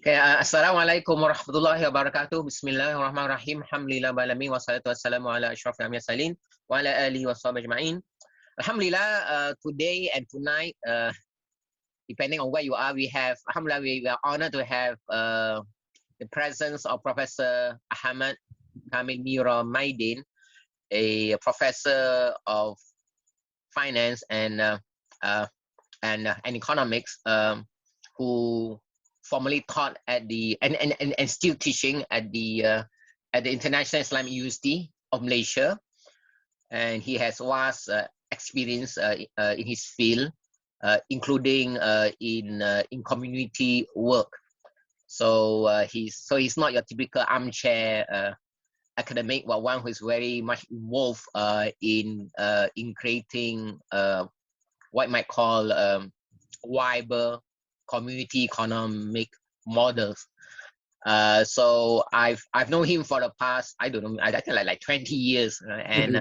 Okay, Assalamualaikum warahmatullahi wabarakatuh. Bismillahirrahmanirrahim. Alhamdulillah alamin wassalatu wassalamu ala asyrafil mursalin wa ala alihi washabihi ajma'in. Alhamdulillah, today and tonight, depending on where you are, alhamdulillah, we are honored to have the presence of Professor Ahamed, Kameel, Meera, a professor of finance and economics, who formerly taught at the and still teaching at the International Islamic University of Malaysia, and he has vast experience in his field, including in community work. So he's not your typical armchair academic, but one who is very much involved in creating what you might call viable community economic models. So I've known him for the past, I don't know, I think like 20 years, and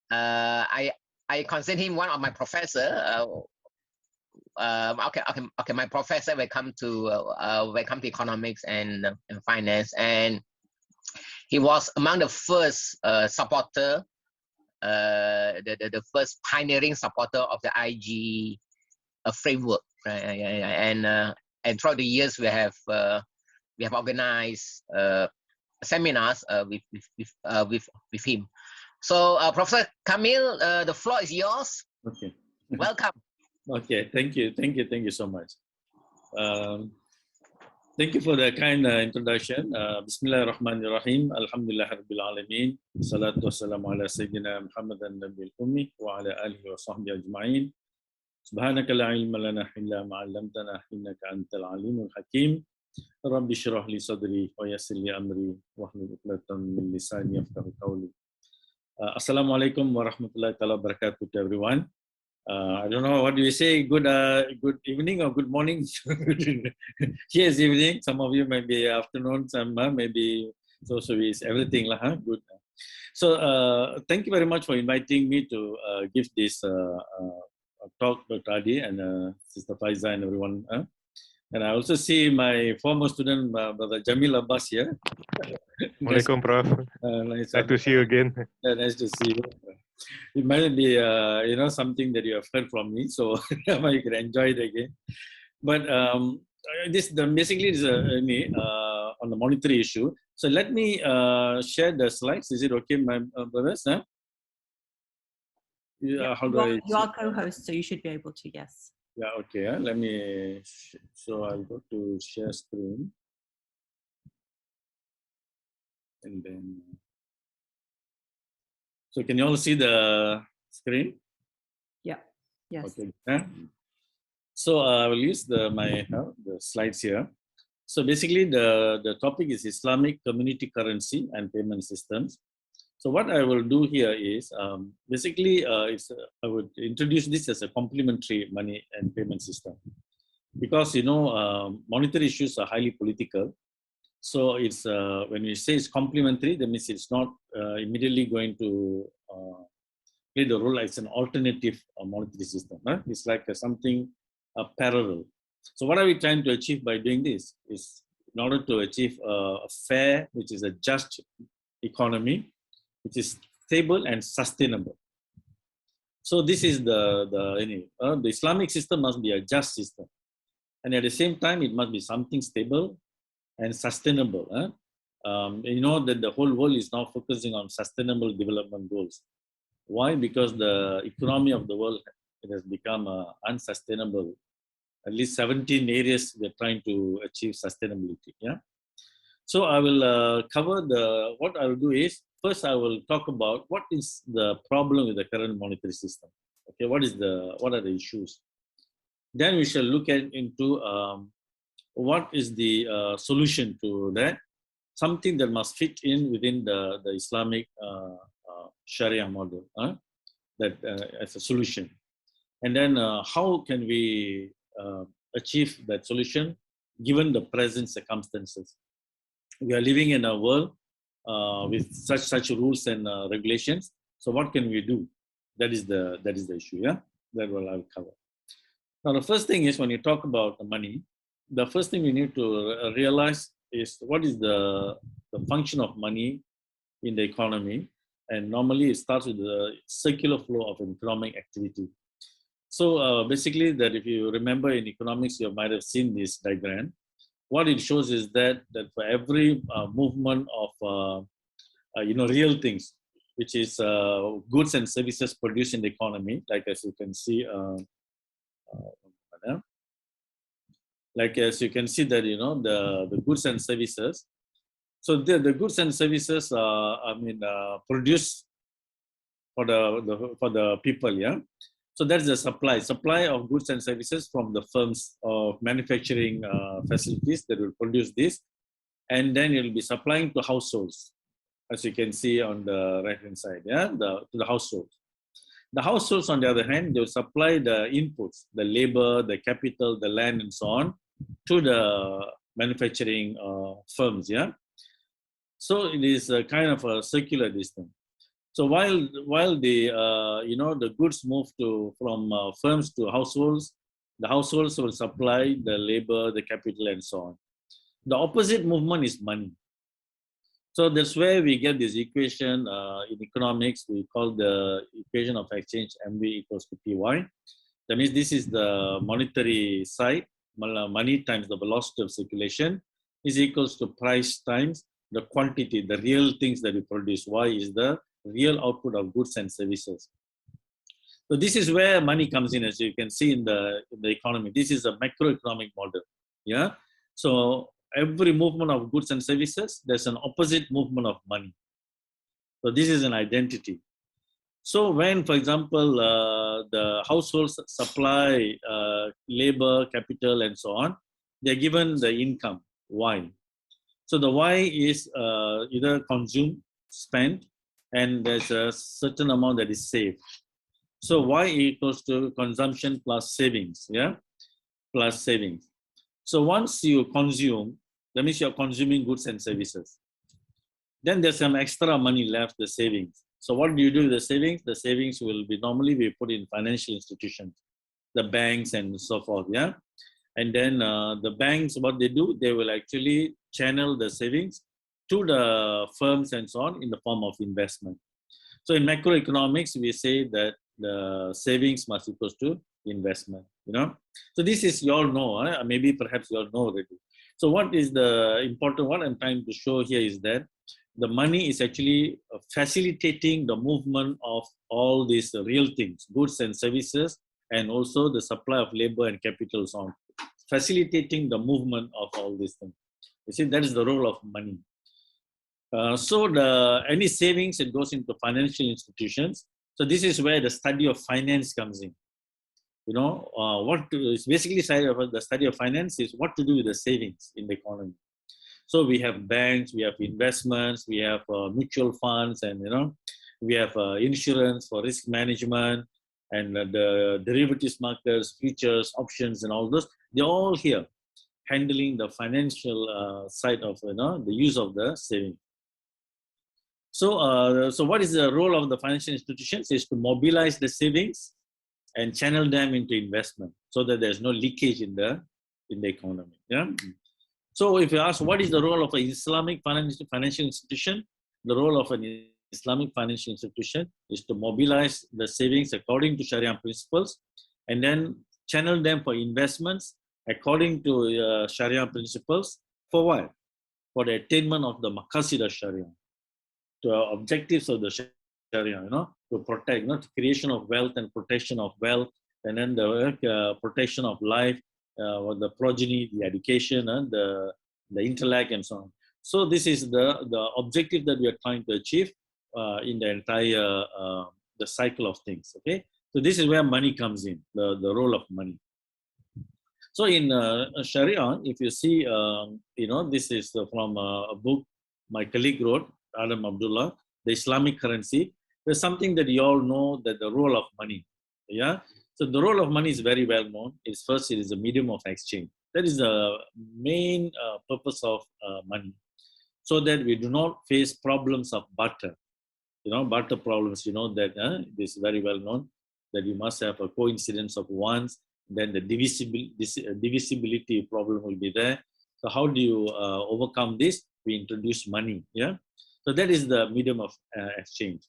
I consider him one of my professor. My professor when come to economics and finance, and he was among the first supporter, the first pioneering supporter of the IGE framework, right? And throughout the years we have organized seminars with him. So Professor Kameel, the floor is yours. Okay. Welcome. Okay, thank you so much. Thank you for the kind introduction. Bismillahirrahmanirrahim. Alhamdulillah Rabbil Alameen. Salatu wassalamu ala Sayyidina Muhammadan Nabil Ummi wa ala alihi wa sahbihi ajma'in. Subhanaka la ilma lana illa ma 'allamtana innaka antal alimul hakim. Rabbi shrah li sadri wa yassir li amri wahlul 'uqdatam min lisani yafqahu qawli. Assalamualaikum warahmatullahi wabarakatuh to everyone. I don't know what do you say. Good evening or good morning. Here is evening. Some of you may be afternoon. Some maybe so is everything lah. Good. So thank you very much for inviting me to give this talk, Dr. Adi and Sister Faiza and everyone. And I also see my former student, Brother Jamil Abbas here. Welcome, Prof. Nice to see you again. Nice to see you. It might be, something that you have heard from me, so you can enjoy it again. But basically is on the monetary issue. So let me share the slides. Is it okay, my brothers? Huh? You are co-host, so you should be able to, yes. Yeah, okay. Let me, so I'll go to share screen. And then, so can you all see the screen? Yeah, yes. Okay. So I will use the slides here. So basically the topic is Islamic community currency and payment systems. So what I will do here is, basically, I would introduce this as a complementary money and payment system. Because, monetary issues are highly political. So it's, when we say it's complementary, that means it's not immediately going to play the role as an alternative monetary system. Huh? It's like something parallel. So what are we trying to achieve by doing this? Is in order to achieve a fair, which is a just economy, which is stable and sustainable. So this is the Islamic system must be a just system, and at the same time it must be something stable and sustainable. You know that the whole world is now focusing on sustainable development goals. Why? Because the economy of the world, it has become unsustainable. At least 17 areas we're trying to achieve sustainability. Yeah. So I will cover what I will do is, first I will talk about what is the problem with the current monetary system. Okay, what are the issues? Then we shall look into what is the solution to that, something that must fit in within the Islamic Sharia model, that as a solution. And then how can we achieve that solution given the present circumstances? We are living in a world with such rules and regulations. So what can we do? That is the issue. Yeah, that will I'll cover. Now, the first thing is when you talk about the money, the first thing we need to realize is what is the function of money in the economy. And normally it starts with the circular flow of economic activity. So basically that if you remember in economics, you might have seen this diagram. What it shows is that for every movement of real things, which is goods and services produced in the economy, like as you can see, like as you can see that the goods and services. So the goods and services produced for the people, yeah. So that's the supply of goods and services from the firms of manufacturing facilities that will produce this, and then it will be supplying to households, as you can see on the right hand side, yeah, to the households. The households, on the other hand, they will supply the inputs, the labor, the capital, the land, and so on, to the manufacturing firms, yeah. So it is a kind of a circular distance. So while the the goods move from firms to households, the households will supply the labor, the capital, and so on. The opposite movement is money. So that's where we get this equation in economics. We call the equation of exchange MV equals to PY. That means this is the monetary side, money times the velocity of circulation is equals to price times the quantity, the real things that we produce. Y is the real output of goods and services. So this is where money comes in, as you can see in the economy. This is a macroeconomic model. Yeah. So every movement of goods and services, there's an opposite movement of money. So this is an identity. So when, for example, the households supply labor, capital, and so on, they're given the income, Y. So the Y is either consumed, spent, and there's a certain amount that is saved. So Y equals to consumption plus savings, yeah, plus savings. So once you consume, that means you're consuming goods and services. Then there's some extra money left, the savings. So what do you do with the savings? The savings will be normally we put in financial institutions, the banks and so forth, yeah. And then the banks, what they do, they will actually channel the savings to the firms and so on in the form of investment. So in macroeconomics, we say that the savings must equal to investment, you know. So this is, you all know, maybe perhaps you all know already. So what is the important, what I'm trying to show here is that the money is actually facilitating the movement of all these real things, goods and services, and also the supply of labor and capital, so on, facilitating the movement of all these things. You see, that is the role of money. So any savings, it goes into financial institutions. So this is where the study of finance comes in. You know, it's basically the study of finance is what to do with the savings in the economy. So we have banks, we have investments, we have mutual funds, and we have insurance for risk management, and the derivatives markets, futures, options, and all those. They're all here handling the financial side of the use of the savings. So, so what is the role of the financial institutions? Is to mobilize the savings and channel them into investment, so that there's no leakage in the economy. Yeah. So, if you ask what is the role of an Islamic financial institution, the role of an Islamic financial institution is to mobilize the savings according to Sharia principles, and then channel them for investments according to Sharia principles. For what? For the attainment of the maqasid of Sharia, to objectives of the Sharia, to protect, creation of wealth and protection of wealth, and then the protection of life, the progeny, the education, and the intellect, and so on. So this is the objective that we are trying to achieve in the entire the cycle of things. Okay, so this is where money comes in, the role of money. So in Sharia, if you see, this is from a book my colleague wrote, Adam Abdullah, the Islamic currency. There's something that you all know, that the role of money. Yeah. So the role of money is very well known. It's first, it is a medium of exchange. That is the main purpose of money, so that we do not face problems of barter. Barter problems. That this is very well known, that you must have a coincidence of wants, then the divisibility problem will be there. So how do you overcome this? We introduce money, yeah? So that is the medium of exchange.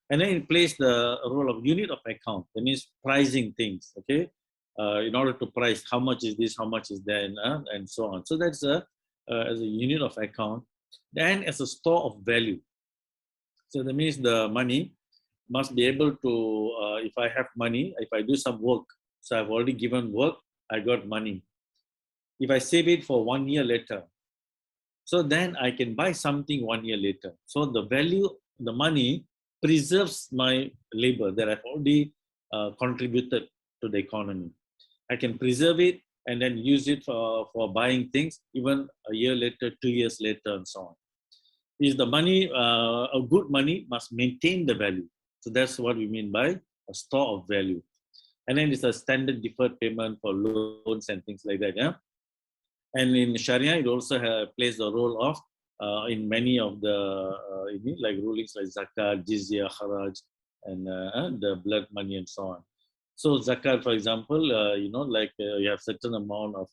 And then it plays the role of unit of account. That means pricing things, okay? In order to price how much is this, how much is that, and so on. So that's as a unit of account. Then as a store of value. So that means the money must be able to, if I have money, if I do some work, so I've already given work, I got money. If I save it for 1 year later, so then I can buy something 1 year later. So the value, the money preserves my labor that I've already contributed to the economy. I can preserve it and then use it for buying things even a year later, 2 years later, and so on. Is the money, a good money must maintain the value. So that's what we mean by a store of value. And then it's a standard deferred payment for loans and things like that, yeah? And in Sharia, it also plays the role of, in many of the like rulings like zakat, jizya, kharaj, and the blood money and so on. So zakat, for example, like you have certain amount of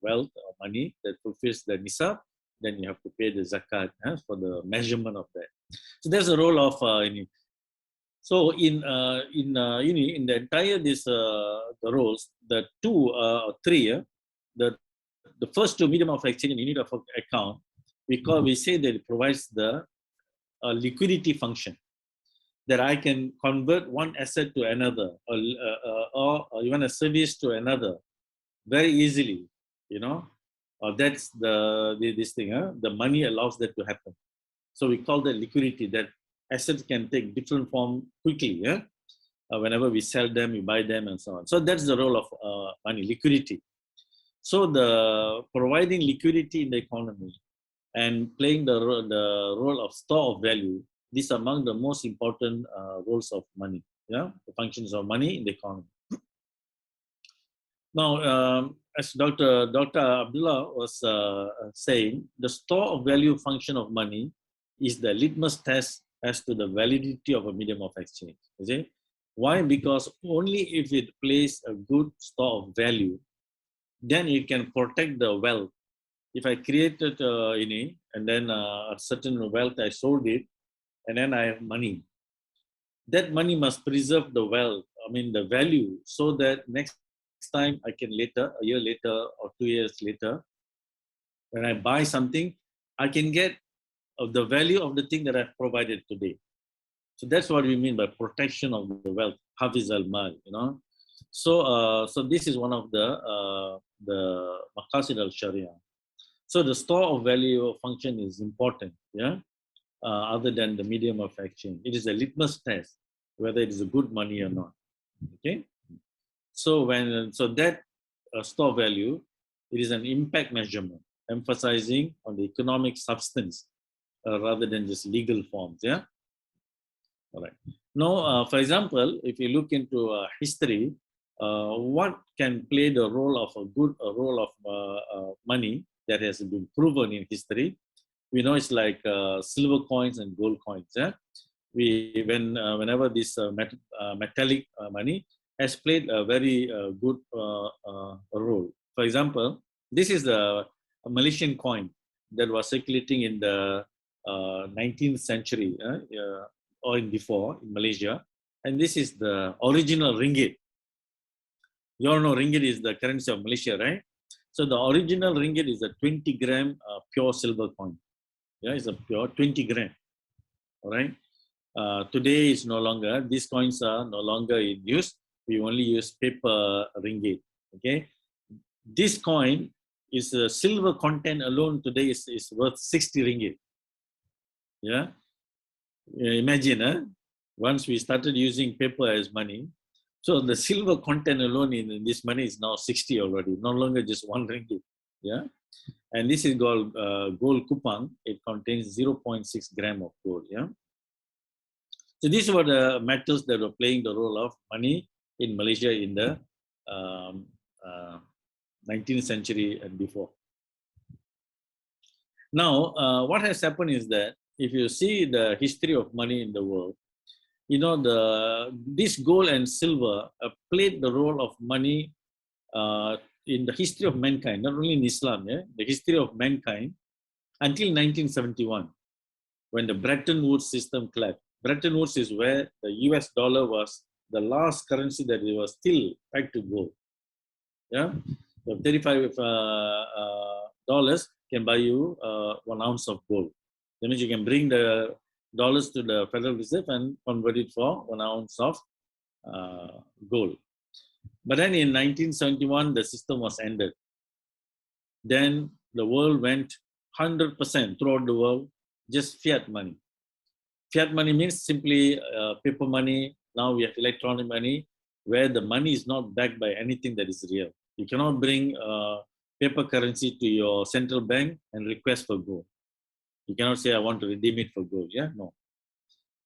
wealth or money that fulfills the nisab, then you have to pay the zakat for the measurement of that. So there's a role of so in the entire the roles, the two or three, the first two, medium of exchange and unit of account, we say that it provides the liquidity function, that I can convert one asset to another, or even a service to another very easily, that's this thing, the money allows that to happen. So we call that liquidity, that assets can take different form quickly, yeah? Whenever we sell them, we buy them, and so on. So that's the role of money, liquidity. So the providing liquidity in the economy and playing the role of store of value, these are among the most important roles of money, yeah, the functions of money in the economy. Now, as Dr. Abdullah was saying, the store of value function of money is the litmus test as to the validity of a medium of exchange. You see? Why? Because only if it plays a good store of value, then it can protect the wealth. If I created and then a certain wealth, I sold it, and then I have money. That money must preserve the wealth, the value, so that next time I can later, a year later or 2 years later, when I buy something, I can get the value of the thing that I've provided today. So that's what we mean by protection of the wealth, Hafiz al-Mal, So, so this is one of the maqasid al-Sharia. So the store of value function is important, yeah, other than the medium of exchange. It is a litmus test whether it is a good money or not. Okay, so that store value, it is an impact measurement, emphasizing on the economic substance rather than just legal forms. Yeah. All right. Now, for example, if you look into history, what can play the role of role of money that has been proven in history? We know it's like silver coins and gold coins. Yeah, whenever this metallic money has played a very good role. For example, this is a Malaysian coin that was circulating in the 19th century or before in Malaysia, and this is the original ringgit. You all know ringgit is the currency of Malaysia, right? So the original ringgit is a 20-gram pure silver coin. Yeah, it's a pure 20 gram. All right. Today is no longer. These coins are no longer in use. We only use paper ringgit. Okay. This coin is silver content alone today is worth 60 ringgit. Yeah. Imagine, once we started using paper as money, so the silver content alone in this money is now 60 already, no longer just 1 ringgit. Yeah, and this is called gold kupang. It contains 0.6 gram of gold. Yeah, so these were the metals that were playing the role of money in Malaysia in the 19th century and before. Now, what has happened is that if you see the history of money in the world, this gold and silver played the role of money in the history of mankind, not only in Islam, the history of mankind, until 1971, when the Bretton Woods system collapsed. Bretton Woods is where the US dollar was the last currency that it was still pegged to gold. Yeah, so $35 dollars can buy you 1 ounce of gold. That means you can bring the dollars to the Federal Reserve and convert it for 1 ounce of gold. But then in 1971, the system was ended. Then the world went 100% throughout the world, just fiat money. Fiat money means simply paper money. Now we have electronic money, where the money is not backed by anything that is real. You cannot bring paper currency to your central bank and request for gold. You cannot say, I want to redeem it for gold. Yeah, no.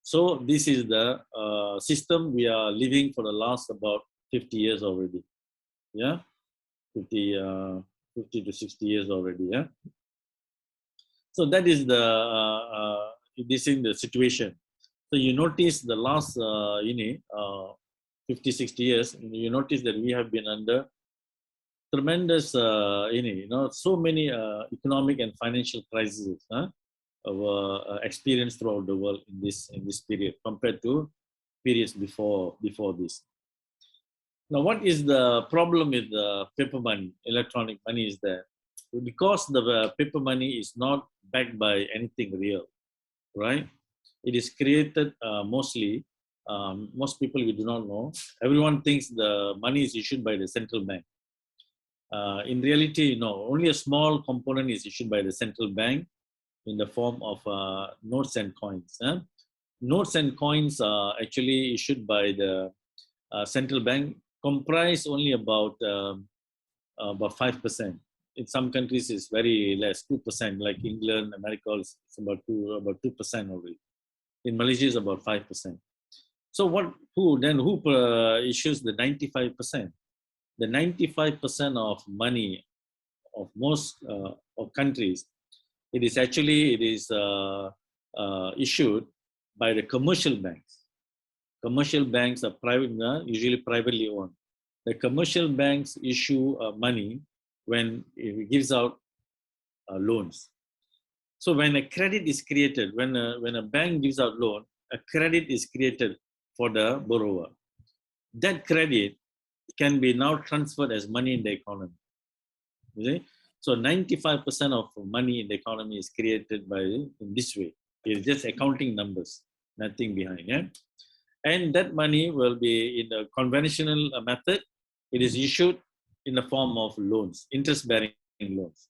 So this is the system we are living for the last about 50 years already. Yeah, 50 to 60 years already. Yeah. So that is this is the situation. So you notice the last 50, 60 years, you notice that we have been under tremendous, so many economic and financial crises experienced throughout the world in this period compared to periods before this. Now, what is the problem with the paper money, electronic money, is that because the paper money is not backed by anything real, right? It is created mostly, most people we do not know. Everyone thinks the money is issued by the central bank. In reality, no, only a small component is issued by the central bank in the form of notes and coins. Notes and coins are actually issued by the central bank, comprise only about 5%. In some countries, it's very less, 2%. Like England, America, it's about 2% already. In Malaysia, it's about 5%. So who issues the 95%? The 95% of money of most of countries, it is issued by the commercial banks. Commercial banks are private, usually privately owned. The commercial banks issue money when it gives out loans. So when a credit is created, when a bank gives out loan, a credit is created for the borrower. That credit can be now transferred as money in the economy. You see? So 95% of money in the economy is created in this way. It's just accounting numbers, nothing behind. Yeah? And that money will be in the conventional method. It is issued in the form of loans, interest-bearing loans.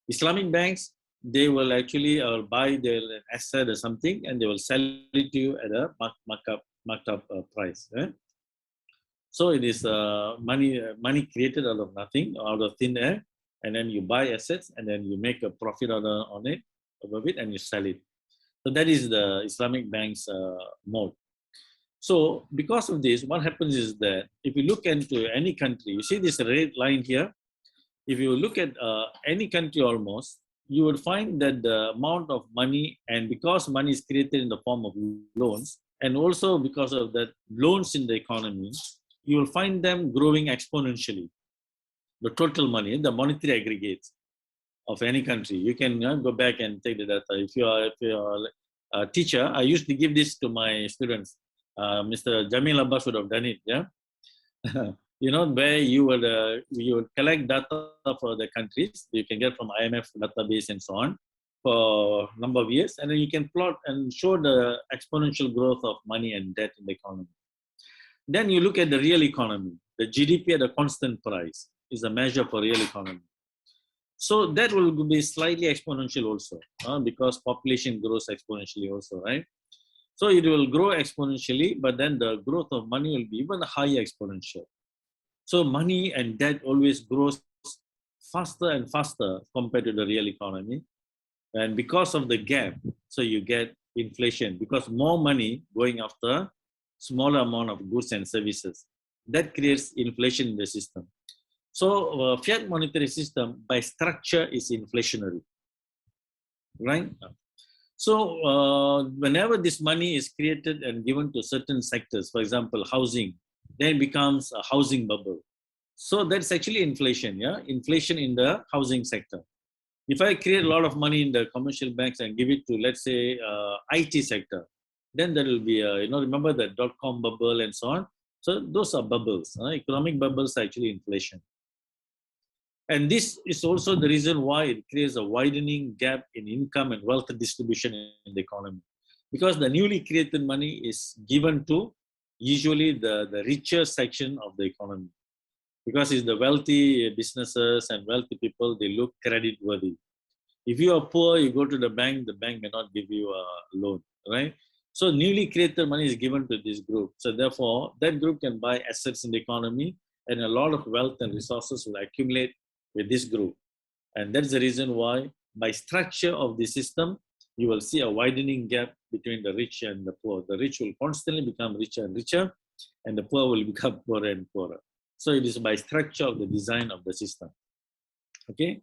Islamic banks, they will actually buy their asset or something, and they will sell it to you at a marked up price. Eh? So it is money created out of nothing, out of thin air, and then you buy assets, and then you make a profit on it, and you sell it. So that is the Islamic bank's mode. So because of this, what happens is that if you look into any country, you see this red line here. If you look at any country almost, you will find that the amount of money, and because money is created in the form of loans, and also because of that loans in the economy, you will find them growing exponentially. The total money, the monetary aggregates of any country. You can go back and take the data. If you are a teacher, I used to give this to my students. Mr. Jamil Abbas would have done it, yeah. Where you would collect data for the countries you can get from IMF database and so on for a number of years, and then you can plot and show the exponential growth of money and debt in the economy. Then you look at the real economy. The GDP at a constant price is a measure for real economy. So that will be slightly exponential also, because population grows exponentially also, right? So it will grow exponentially, but then the growth of money will be even higher exponential. So money and debt always grows faster and faster compared to the real economy. And because of the gap, so you get inflation, because more money going after smaller amount of goods and services. That creates inflation in the system. So fiat monetary system by structure is inflationary, right? So whenever this money is created and given to certain sectors, for example, housing, then it becomes a housing bubble. So that's actually inflation, yeah? Inflation in the housing sector. If I create a lot of money in the commercial banks and give it to, let's say, IT sector, then there will be, remember the dot-com bubble and so on. So those are bubbles. Economic bubbles are actually inflation. And this is also the reason why it creates a widening gap in income and wealth distribution in the economy. Because the newly created money is given to usually the richer section of the economy. Because it's the wealthy businesses and wealthy people, they look credit worthy. If you are poor, you go to the bank may not give you a loan, right? So newly created money is given to this group. So therefore, that group can buy assets in the economy, and a lot of wealth and resources will accumulate with this group. And that's the reason why, by structure of the system, you will see a widening gap between the rich and the poor. The rich will constantly become richer and richer, and the poor will become poorer and poorer. So it is by structure of the design of the system. Okay.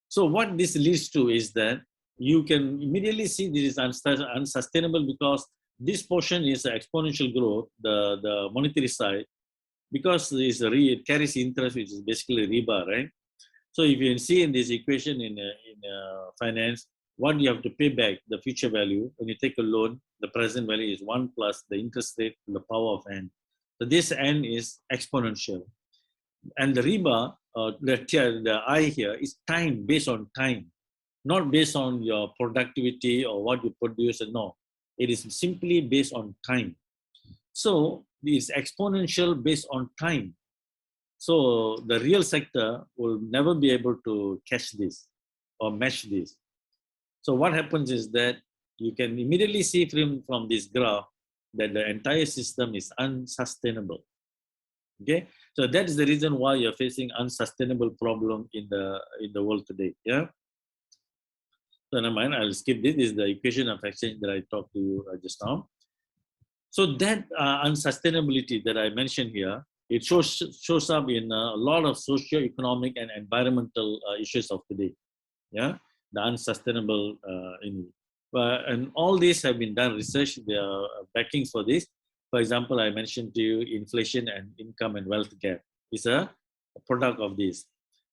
So what this leads to is that you can immediately see this is unsustainable, because this portion is exponential growth, the monetary side, because it carries interest, which is basically riba, right? So if you can see in this equation in finance, what you have to pay back, the future value, when you take a loan, the present value is 1 plus the interest rate to the power of n. So this n is exponential. And the riba, the I here, is time, based on time, not based on your productivity or what you produce. No, it is simply based on time. So it's exponential based on time. So the real sector will never be able to catch this or match this. So what happens is that you can immediately see from this graph that the entire system is unsustainable. Okay, so that is the reason why you're facing unsustainable problem in the world today. Yeah. So never mind, I'll skip this. This is the equation of exchange that I talked to you just now. So that unsustainability that I mentioned here, it shows up in a lot of socio-economic and environmental issues of today. Yeah, the unsustainable and all these have been done research. There are backings for this. For example, I mentioned to you inflation and income and wealth gap is a product of this.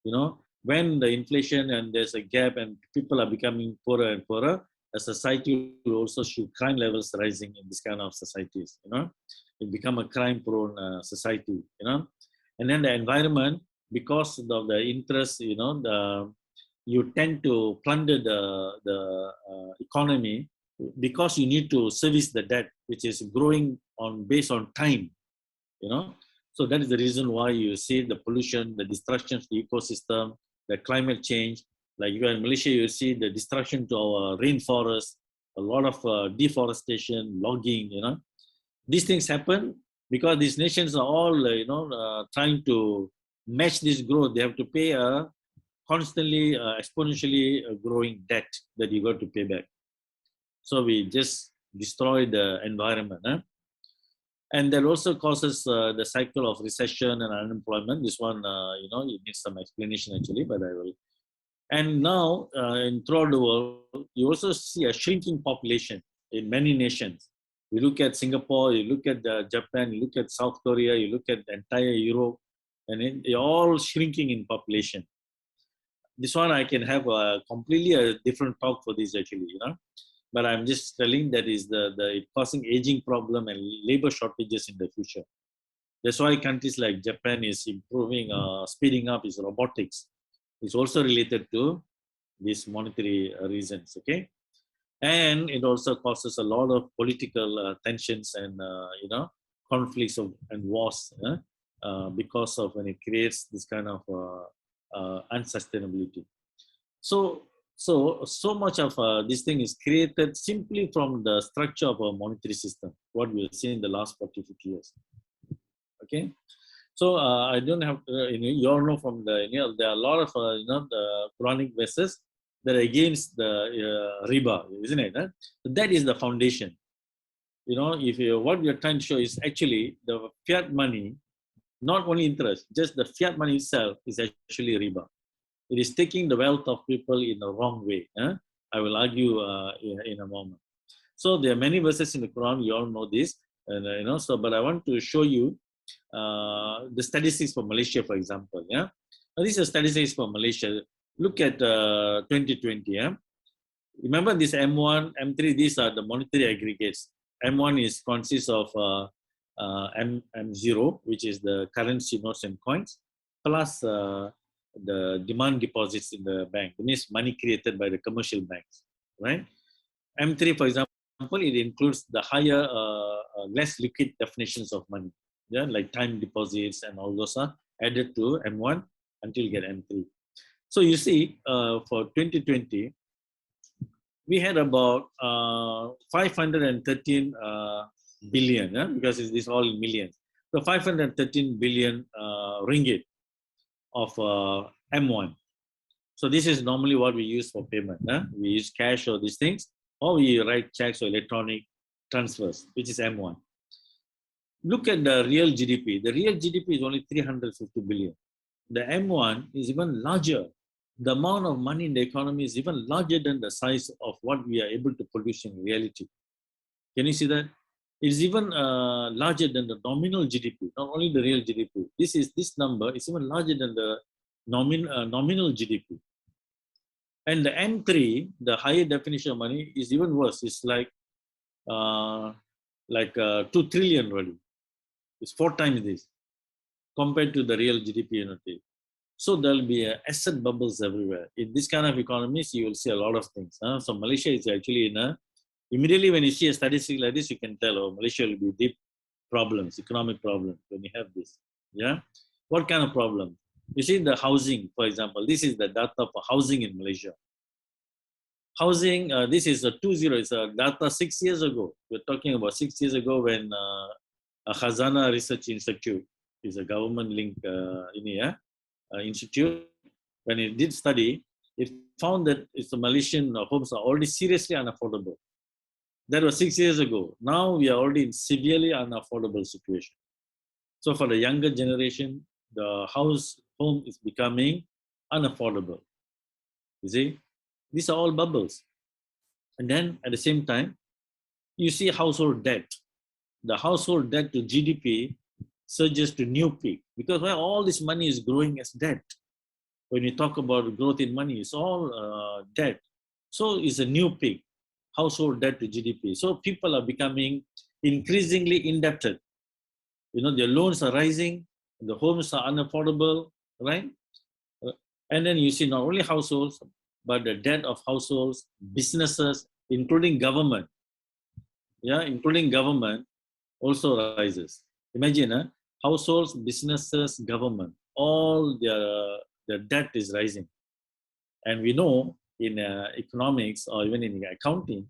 You know, when the inflation and there's a gap and people are becoming poorer and poorer, a society will also show crime levels rising in this kind of societies. You know, it become a crime-prone society. You know, and then the environment, because of the interest, you know, you tend to plunder the economy, because you need to service the debt, which is growing based on time, you know. So that is the reason why you see the pollution, the destruction of the ecosystem, the climate change. Like you are in Malaysia, you see the destruction to our rainforest, a lot of deforestation, logging, you know. These things happen because these nations are all, trying to match this growth. They have to pay a constantly, exponentially growing debt that you got to pay back. So we just destroy the environment. And that also causes the cycle of recession and unemployment. This one, it needs some explanation actually, but I will. And now, throughout the world, you also see a shrinking population in many nations. You look at Singapore, you look at Japan, you look at South Korea, you look at the entire Europe, and they're all shrinking in population. This one I can have completely a different talk for this actually, you know. But I'm just telling that is the causing aging problem and labor shortages in the future. That's why countries like Japan is improving, speeding up its robotics. It's also related to these monetary reasons, okay? And it also causes a lot of political tensions and, conflicts and wars because of when it creates this kind of unsustainability. So much of this thing is created simply from the structure of a monetary system, what we've seen in the last 40, 50 years. Okay, so I don't have to, you all know from there are a lot of the Quranic verses that are against the riba, isn't it? Huh? So that is the foundation. You know, what we are trying to show is actually the fiat money, not only interest, just the fiat money itself is actually riba. It is taking the wealth of people in the wrong way. I will argue in a moment. So there are many verses in the Quran. You all know this, and but I want to show you the statistics for Malaysia, for example. Yeah, now, these are statistics for Malaysia. Look at 2020. Yeah, remember this M1, M3. These are the monetary aggregates. M1 consists of M0, which is the currency notes and coins, plus the demand deposits in the bank. That means money created by the commercial banks, right? M3, for example, it includes the higher, less liquid definitions of money, yeah, like time deposits and all those are added to M1 until you get M3. So you see, for 2020, we had about 513 billion, because it's all in millions. So 513 billion ringgit of M1. So this is normally what we use for payment. We use cash or these things, or we write checks or electronic transfers, which is M1. Look at the real GDP. The real GDP is only 350 billion. The M1 is even larger. The amount of money in the economy is even larger than the size of what we are able to produce in reality. Can you see that? It's even larger than the nominal GDP, not only the real GDP. This number is even larger than the nominal GDP. And the M3, the higher definition of money, is even worse. It's like 2 trillion really. It's 4 times this compared to the real GDP unit. So there'll be asset bubbles everywhere. In this kind of economies, you will see a lot of things. So Malaysia is actually in a, immediately when you see a statistic like this, you can tell, oh, Malaysia will be deep problems, economic problems when you have this. Yeah. What kind of problem? You see the housing, for example. This is the data for housing in Malaysia. Housing, this is a 20, it's a data 6 years ago. We're talking about 6 years ago when Khazanah Research Institute is a government-linked institute. When it did study, it found that the Malaysian homes are already seriously unaffordable. That was 6 years ago. Now we are already in severely unaffordable situation. So for the younger generation, the home is becoming unaffordable. You see, these are all bubbles. And then at the same time, you see household debt. The household debt to GDP surges to new peak because all this money is growing as debt. When you talk about growth in money, it's all debt. So it's a new peak, household debt to GDP. So people are becoming increasingly indebted. You know, their loans are rising, the homes are unaffordable, right? And then you see not only households, but the debt of households, businesses, including government. Yeah, including government also rises. Imagine, households, businesses, government, all their debt is rising. And we know in economics or even in accounting,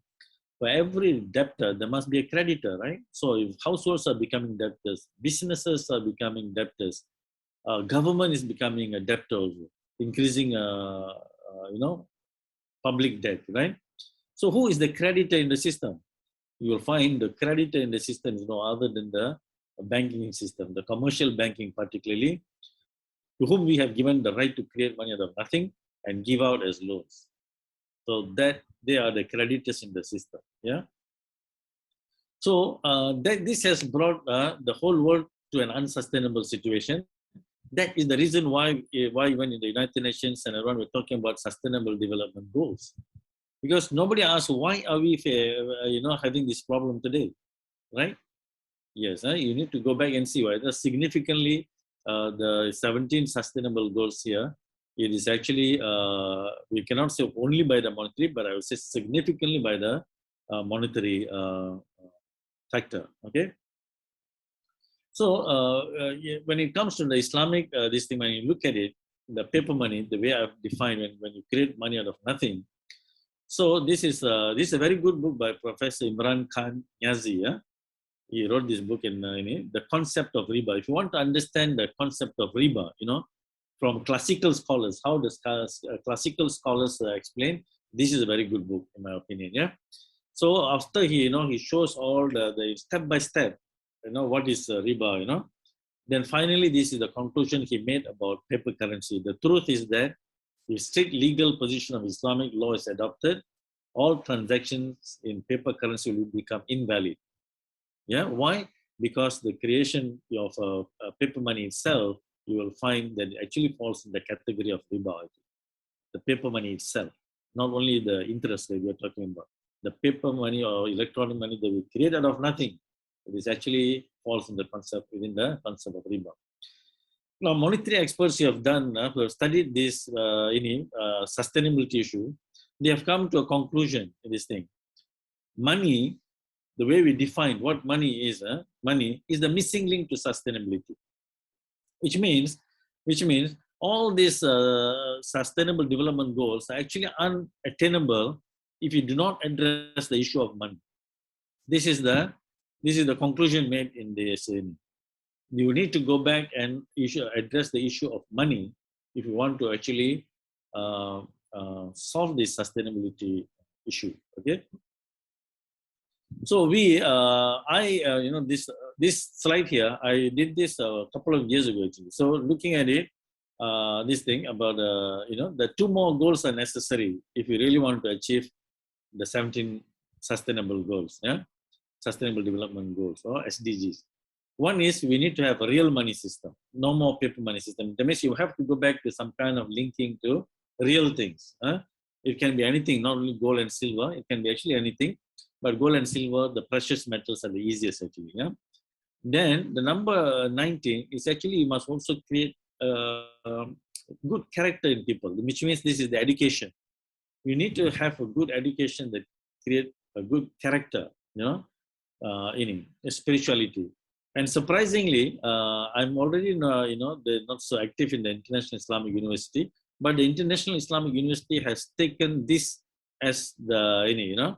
for every debtor, there must be a creditor, right? So if households are becoming debtors, businesses are becoming debtors, government is becoming a debtor also, increasing, public debt, right? So who is the creditor in the system? You will find the creditor in the system is no other than the banking system, the commercial banking particularly, to whom we have given the right to create money out of nothing and give out as loans. So that they are the creditors in the system. Yeah. So this has brought the whole world to an unsustainable situation. That is the reason why even in the United Nations and everyone we're talking about sustainable development goals, because nobody asks why are we having this problem today, right? Yes, you need to go back and see whether significantly the 17 sustainable goals here. It is actually, we cannot say only by the monetary, but I would say significantly by the monetary factor, okay? So when it comes to the Islamic, this thing, when you look at it, the paper money, the way I've defined when you create money out of nothing. So this is a very good book by Professor Imran Khan Niazi. Yeah? He wrote this book in The Concept of Riba. If you want to understand the concept of Riba, from classical scholars, how the classical scholars explain, this is a very good book in my opinion. Yeah. So after he shows all the step by step, what is riba, then finally this is the conclusion he made about paper currency. The truth is that if strict legal position of Islamic law is adopted, all transactions in paper currency will become invalid. Yeah. Why? because the creation of paper money itself, you will find that it actually falls in the category of riba. The paper money itself, not only the interest that we are talking about. The paper money or electronic money that we create out of nothing, it is actually falls in the concept, within the concept of riba. Now, monetary experts who have done, who have studied this sustainability issue, they have come to a conclusion in this thing. Money, the way we define what money is the missing link to sustainability, which means all these sustainable development goals are actually unattainable if you do not address the issue of money. This is the conclusion made in this. You need to go back and address the issue of money if you want to actually solve this sustainability issue. Okay. So this slide here, I did this a couple of years ago actually. So looking at it, this thing about the 2 more goals are necessary if you really want to achieve the 17 sustainable goals, sustainable development goals or SDGs. One is we need to have a real money system, no more paper money system. That means you have to go back to some kind of linking to real things. It can be anything, not only gold and silver. It can be actually anything, but gold and silver, the precious metals are the easiest actually. Then the number 19 is actually you must also create good character in people, which means this is the education. You need to have a good education that create a good character, in spirituality. And surprisingly, I'm already they're not so active in the International Islamic University, but the International Islamic University has taken this as the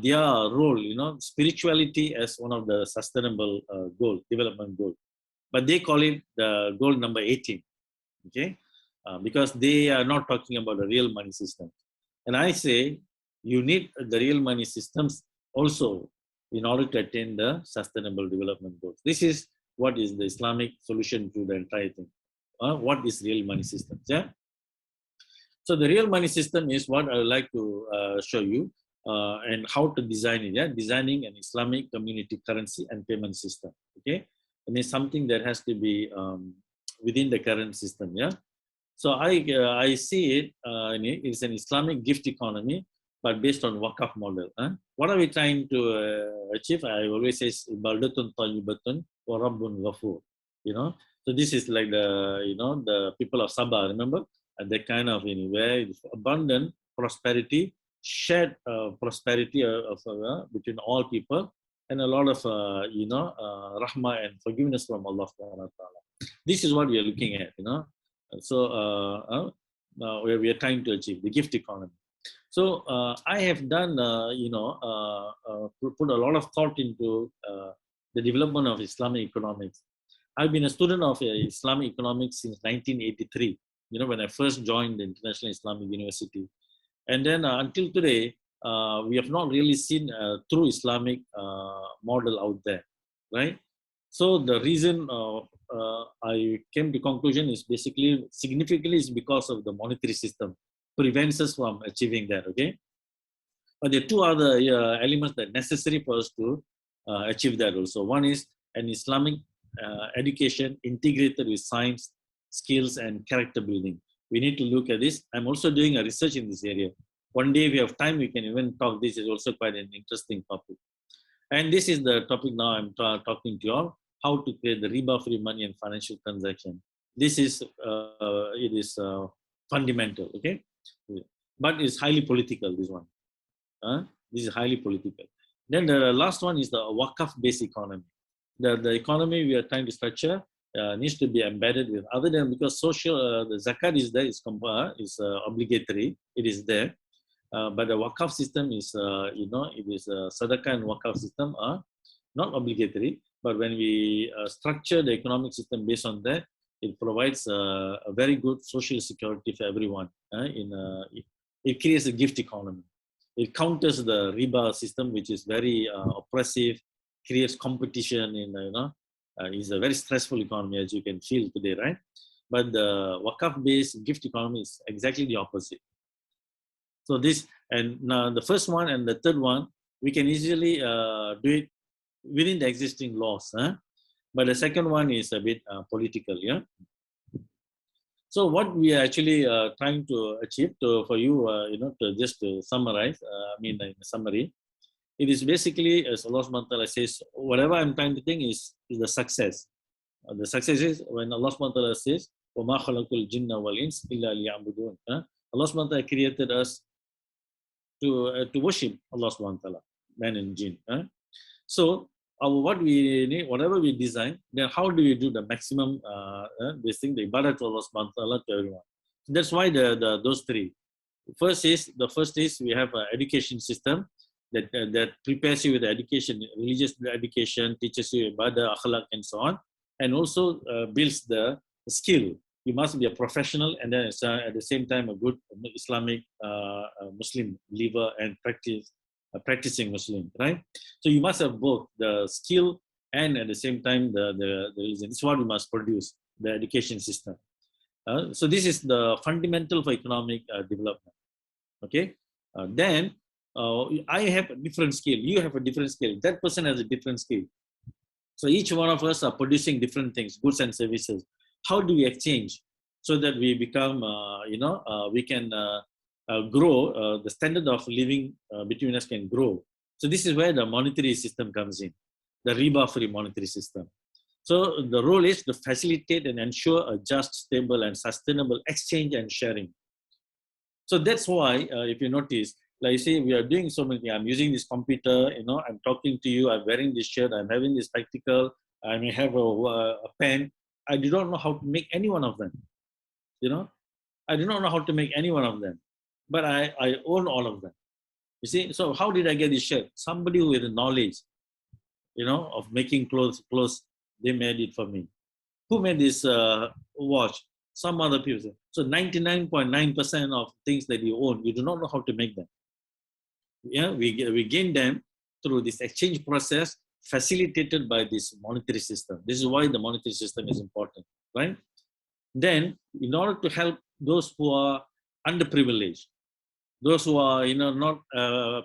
their role, spirituality as one of the sustainable development goal. But they call it the goal number 18, okay? Because they are not talking about a real money system. And I say you need the real money systems also in order to attain the sustainable development goals. This is what is the Islamic solution to the entire thing. What is real money systems? Yeah. So the real money system is what I would like to show you and how to design it. Yeah, designing an Islamic community currency and payment system. Okay, and it's something that has to be within the current system. Yeah. So I see it. It's an Islamic gift economy, but based on wakaf model. What are we trying to achieve? I always say baldatun tayyibatun wa rabbun ghafur. So this is like the people of Sabah. Remember, the kind of where it's abundant prosperity, shared prosperity between all people, and a lot of rahmah and forgiveness from Allah Subhanahu wa Taala. This is what we are looking at. So where we are trying to achieve the gift economy. So I have done, put a lot of thought into the development of Islamic economics. I've been a student of Islamic economics since 1983, when I first joined the International Islamic University. And then until today, we have not really seen a true Islamic model out there, right? So the reason I came to conclusion is basically significantly is because of the monetary system prevents us from achieving that. Okay, but there are 2 other elements that are necessary for us to achieve that also. One is an Islamic education integrated with science, skills, and character building. We need to look at this. I'm also doing a research in this area. One day, if we have time, we can even talk. This is also quite an interesting topic. And this is the topic now I'm talking to you all, how to create the riba-free money and financial transaction. This is, it is fundamental, okay? But it's highly political, this one. This is highly political. Then the last one is the wakaf-based economy. The economy we are trying to structure needs to be embedded with, other than because social, the zakat is there, is obligatory, it is there. But the wakaf system is, it is sadaqah and wakaf system are not obligatory. But when we structure the economic system based on that, it provides a very good social security for everyone. It creates a gift economy. It counters the riba system, which is very oppressive, creates competition is a very stressful economy, as you can feel today, right? But the wakaf-based gift economy is exactly the opposite. So this, and now the first one and the third one, we can easily do it within the existing laws. But the second one is a bit political. Yeah. So what we are actually trying to achieve for you, to just to summarize, in a summary, it is basically, as Allah subhanahu wa ta'ala says, whatever I'm trying to think is the success. The success is when Allah subhanahu wa ta'ala says, وَمَا خَلَقُ الْجِنَّ وَالْإِنسِ إِلَّا لِيَعْبُدُونَ. Allah subhanahu wa ta'ala created us to worship Allah subhanahu wa ta'ala, man and jinn. So what we need, whatever we design, then how do we do the maximum this thing, the ibadah to Allah subhanahu wa ta'ala to everyone. So that's why those three. The first is we have an education system that prepares you with the education, religious education, teaches you ibadah, akhlaq, and so on, and also builds the skill. You must be a professional and then at the same time a good Islamic Muslim believer and practicing Muslim, right? So you must have both the skill and at the same time the religion. This is what we must produce, the education system. So this is the fundamental for economic development. Okay, then I have a different skill, you have a different skill, that person has a different skill. So each one of us are producing different things, goods and services. How do we exchange so that we become, we can grow, the standard of living between us can grow. So this is where the monetary system comes in, the riba-free monetary system. So the role is to facilitate and ensure a just, stable, and sustainable exchange and sharing. So that's why, if you notice, like you say, we are doing so many things. I'm using this computer, I'm talking to you, I'm wearing this shirt, I'm having this spectacle, I may have a pen. I do not know how to make any one of them. I do not know how to make any one of them, but I own all of them. You see, so how did I get this shirt? Somebody with the knowledge, of making clothes, they made it for me. Who made this watch? Some other people. So 99.9% of things that you own, you do not know how to make them. Yeah, we gain them through this exchange process facilitated by this monetary system. This is why the monetary system is important, right? Then, in order to help those who are underprivileged, those who are not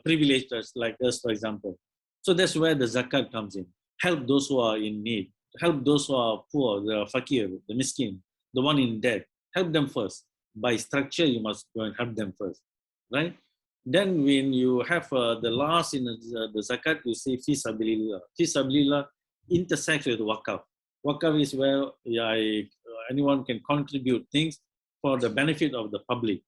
privileged like us, for example. So that's where the zakat comes in. Help those who are in need. Help those who are poor, the fakir, the miskin, the one in debt. Help them first. By structure, you must go and help them first, right? Then when you have the last in the zakat, you say fi sabilillah. Fi sabilillah intersects with wakaf. Wakaf is where anyone can contribute things for the benefit of the public,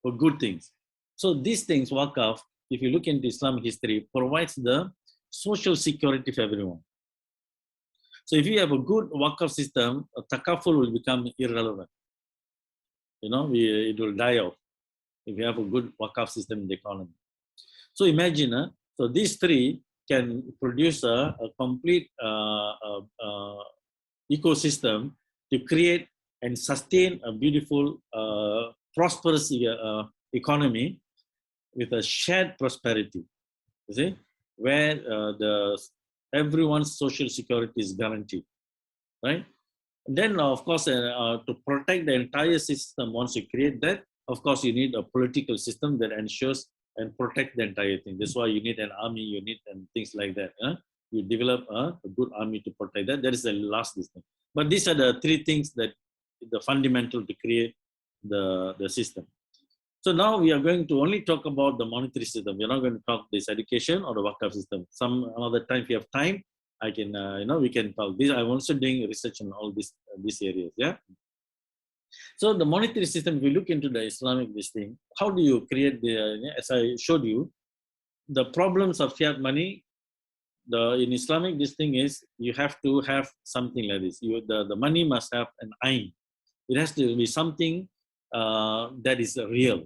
for good things. So these things, wakaf, if you look into Islamic history, provides the social security for everyone. So if you have a good wakaf system, takaful will become irrelevant. It will die off if you have a good wakaf system in the economy. So imagine, so these three can produce a complete ecosystem to create and sustain a beautiful, prosperous economy with a shared prosperity, you see, where everyone's social security is guaranteed, right? And then, of course, to protect the entire system, once you create that, of course, you need a political system that ensures and protect the entire thing. That's why you need an army, you need and things like that. You develop a good army to protect that. That is the last thing. But these are the three things that the fundamental to create the system. So now we are going to only talk about the monetary system. We're not going to talk this education or the wakaf system. Some another time, if you have time, I can, we can talk. This I'm also doing research on all these areas. Yeah. So the monetary system, if you look into the Islamic this thing, how do you create as I showed you, the problems of fiat money, in Islamic this thing is, you have to have something like this. The money must have an ayn. It has to be something that is real.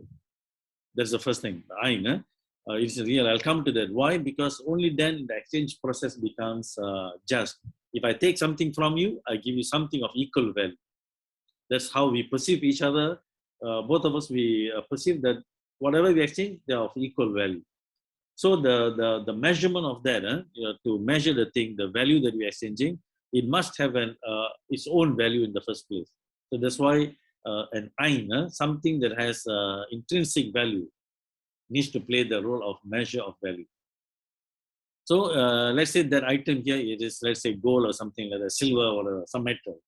That's the first thing, the ayn. It's real. I'll come to that. Why? Because only then the exchange process becomes just. If I take something from you, I give you something of equal value. That's how we perceive each other. Both of us, we perceive that whatever we exchange, they are of equal value. So the measurement of that, to measure the thing, the value that we are exchanging, it must have its own value in the first place. So that's why an ayn, something that has intrinsic value, needs to play the role of measure of value. So let's say that item here, it is, let's say, gold or something like that, silver or some metal.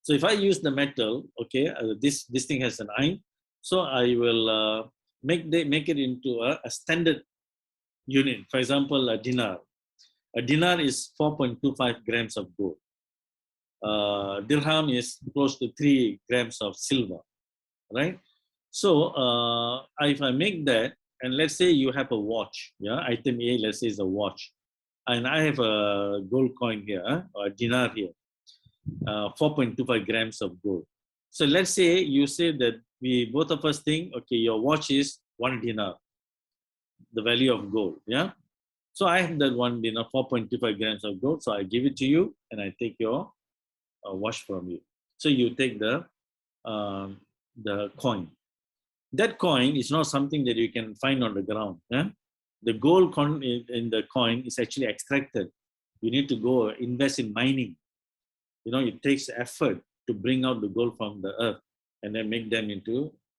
So if I use the metal, okay, this thing has an iron, so I will make it into a standard unit. For example, a dinar. A dinar is 4.25 grams of gold. Dirham is close to 3 grams of silver, right? So if I make that, and let's say you have a watch, yeah, item A, let's say is a watch, and I have a gold coin here, or a dinar here, 4.25 grams of gold. So let's say you say that we both of us think, okay, your watch is 1 dinar, the value of gold, yeah. So I have that 1 dinar, 4.25 grams of gold. So I give it to you, and I take your watch from you. So you take the coin. That coin is not something that you can find on the ground. Yeah? The gold coin in the coin is actually extracted. You need to go invest in mining. You know, it takes effort to bring out the gold from the earth and then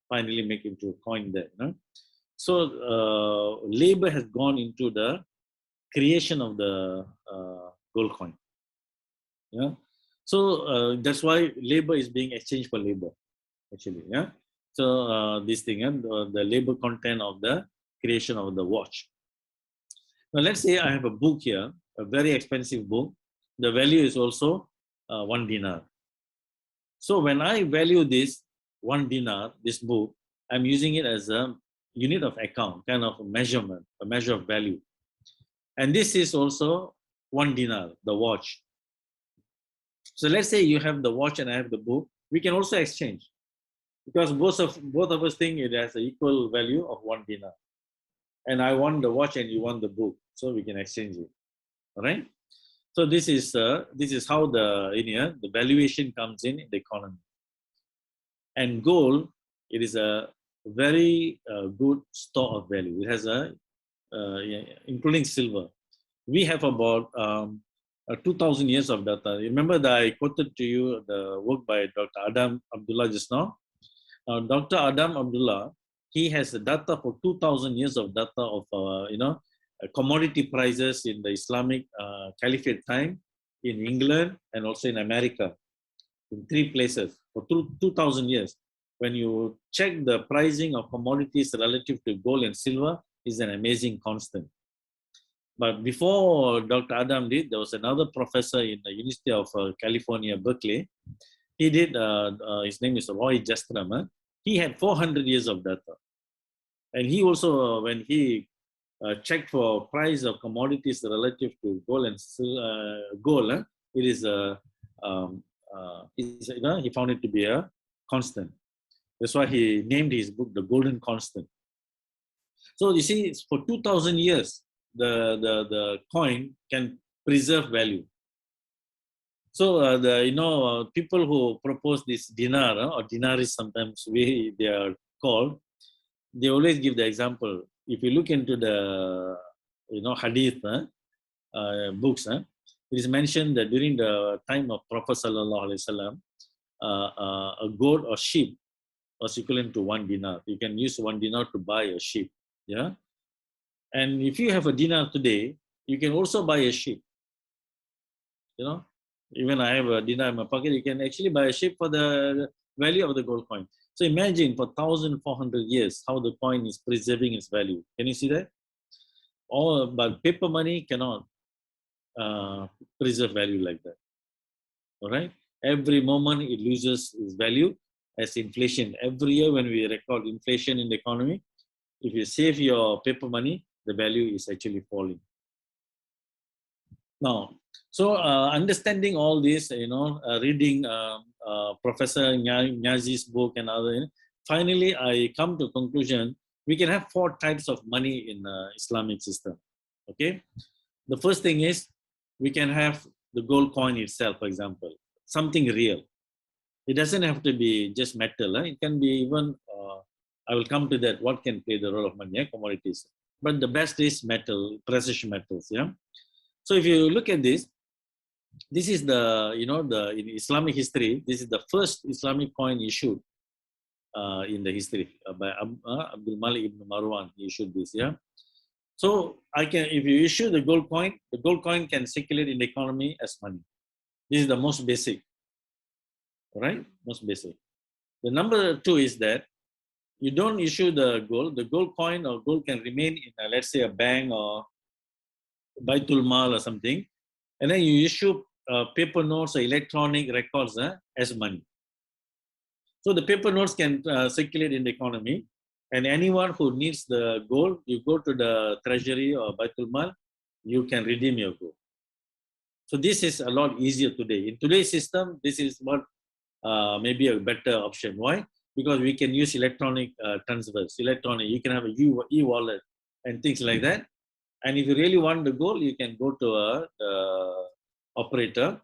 finally make into a coin there. You know? So labor has gone into the creation of the gold coin. Yeah. So that's why labor is being exchanged for labor, actually. Yeah. So this thing, the labor content of the creation of the watch. Now let's say I have a book here, a very expensive book. The value is also 1 dinar. So when I value this 1 dinar, this book, I'm using it as a unit of account, kind of a measurement, a measure of value. And this is also 1 dinar, the watch. So let's say you have the watch and I have the book. We can also exchange, because both of us think it has an equal value of 1 dinar. And I want the watch and you want the book, so we can exchange it. All right. So this is how the valuation comes in the economy. And gold, it is a very good store of value. It has including silver. We have about 2,000 years of data. Remember that I quoted to you the work by Dr. Adam Abdullah just now. Dr. Adam Abdullah, he has data for 2,000 years of data of commodity prices in the Islamic Caliphate time, in England and also in America, in 3 places for 2,000 years. When you check the pricing of commodities relative to gold and silver, is an amazing constant. But before Dr. Adam did, there was another professor in the University of California, Berkeley. He did, his name is Roy Jastram. He had 400 years of data. And he also, when he checked for price of commodities relative to gold and gold, it is he found it to be a constant. That's why he named his book The Golden Constant. So you see, for 2,000 years, the coin can preserve value. So people who propose this dinar or dinaris, sometimes they are called, they always give the example. If you look into the hadith books, it is mentioned that during the time of Prophet Sallallahu Alaihi Wasallam, a goat or sheep was equivalent to 1 dinar. You can use 1 dinar to buy a sheep. Yeah. And if you have a dinar today, you can also buy a sheep. Even I have a dinar in my pocket, you can actually buy a sheep for the value of the gold coin. So imagine for 1,400 years how the coin is preserving its value. Can you see that? But paper money cannot preserve value like that. All right. Every moment it loses its value as inflation. Every year when we record inflation in the economy, if you save your paper money, the value is actually falling. Now, so understanding all this, reading Professor Nyazi's book and other, finally I come to a conclusion, we can have 4 types of money in Islamic system. Okay. The first thing is, we can have the gold coin itself, for example, something real. It doesn't have to be just metal. It can be even, I will come to that, what can play the role of money, commodities. But the best is metal, precious metals. Yeah. So if you look at this is the, in Islamic history, this is the first Islamic coin issued in the history by Abdul Malik ibn Marwan. He issued this. Yeah. So if you issue the gold coin can circulate in the economy as money. This is the most basic, right? Most basic. The number 2 is that you don't issue the gold coin or gold can remain in let's say a bank or Baitul Mal or something, and then you issue paper notes or electronic records as money. So the paper notes can circulate in the economy, and anyone who needs the gold, you go to the treasury or Baitul Mal, you can redeem your gold. So this is a lot easier today. In today's system, this is what maybe a better option. Why? Because we can use electronic transfers. You can have a e-wallet and things like that. And if you really want the gold, you can go to a operator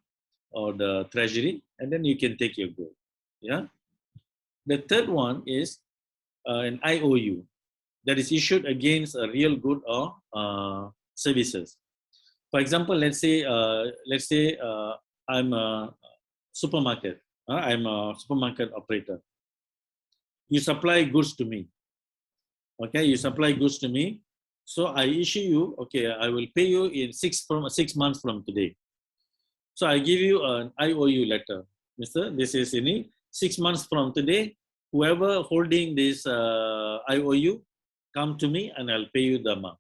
or the treasury, and then you can take your gold. Yeah. The third one is an IOU that is issued against a real good or services. For example, let's say I'm a supermarket. I'm a supermarket operator. You supply goods to me. Okay, you supply goods to me. So I issue you. Okay, I will pay you in 6 months from today. So I give you an IOU letter, Mister. This is in 6 months from today. Whoever holding this IOU, come to me and I'll pay you the amount.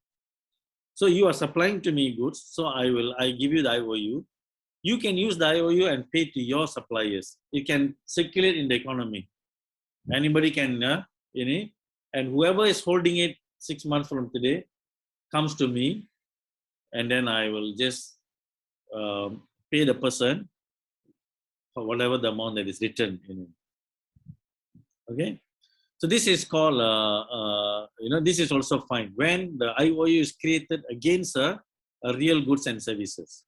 So you are supplying to me goods. So I give you the IOU. You can use the IOU and pay to your suppliers. You can circulate in the economy. Anybody can, and whoever is holding it 6 months from today comes to me, and then I will just pay the person for whatever the amount that is written in it. Okay, so this is called, this is also fine when the IOU is created against a real goods and services.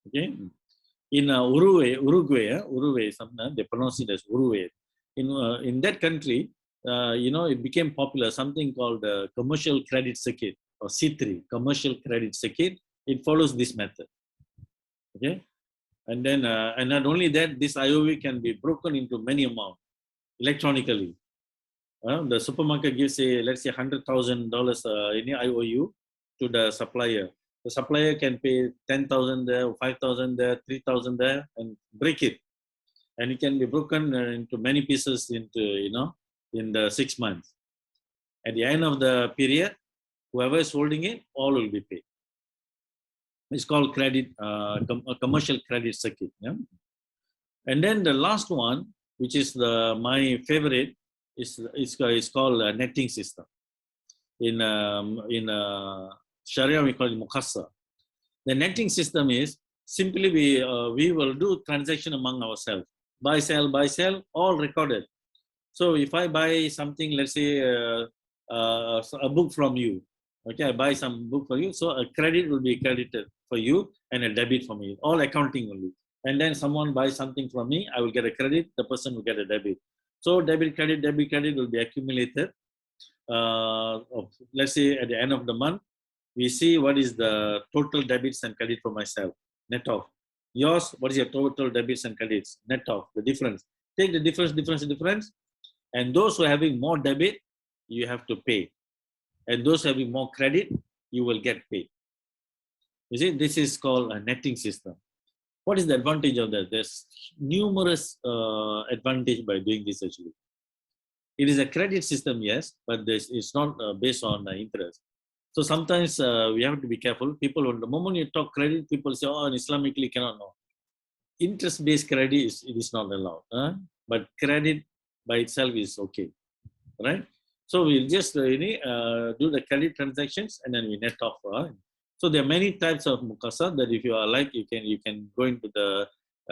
Okay, in Uruguay, sometimes they pronounce it as Uruguay. In that country, it became popular, something called the commercial credit circuit or C3, commercial credit circuit. It follows this method. Okay, and then and not only that, this IOU can be broken into many amounts electronically. The supermarket gives let's say $100,000 in IOU to the supplier. The supplier can pay 10,000 there, 5,000 there, 3,000 there, and break it. And it can be broken into many pieces into, in the 6 months. At the end of the period, whoever is holding it, all will be paid. It's called credit, commercial credit circuit. Yeah? And then the last one, which is my favorite, is called a netting system. In Sharia, we call it Muqassa. The netting system is simply we will do transaction among ourselves. Buy, sell, all recorded. So if I buy something, let's say a book from you, okay, I buy some book for you, so a credit will be credited for you and a debit for me, all accounting only. And then someone buys something from me, I will get a credit, the person will get a debit. So debit, credit will be accumulated. Let's say at the end of the month, we see what is the total debits and credit for myself, net off. Yours, what is your total debits and credits, net off, the difference. Take the difference, and those who are having more debit, you have to pay. And those having more credit, you will get paid. You see, this is called a netting system. What is the advantage of that? There's numerous advantage by doing this actually. It is a credit system, yes, but it's not based on interest. So sometimes we have to be careful. People, the moment you talk credit, people say, oh, Islamically cannot know. Interest-based credit it is not allowed. But credit by itself is okay, right? So we'll just do the credit transactions and then we net off. So there are many types of Muqassa that if you are like, you can go into the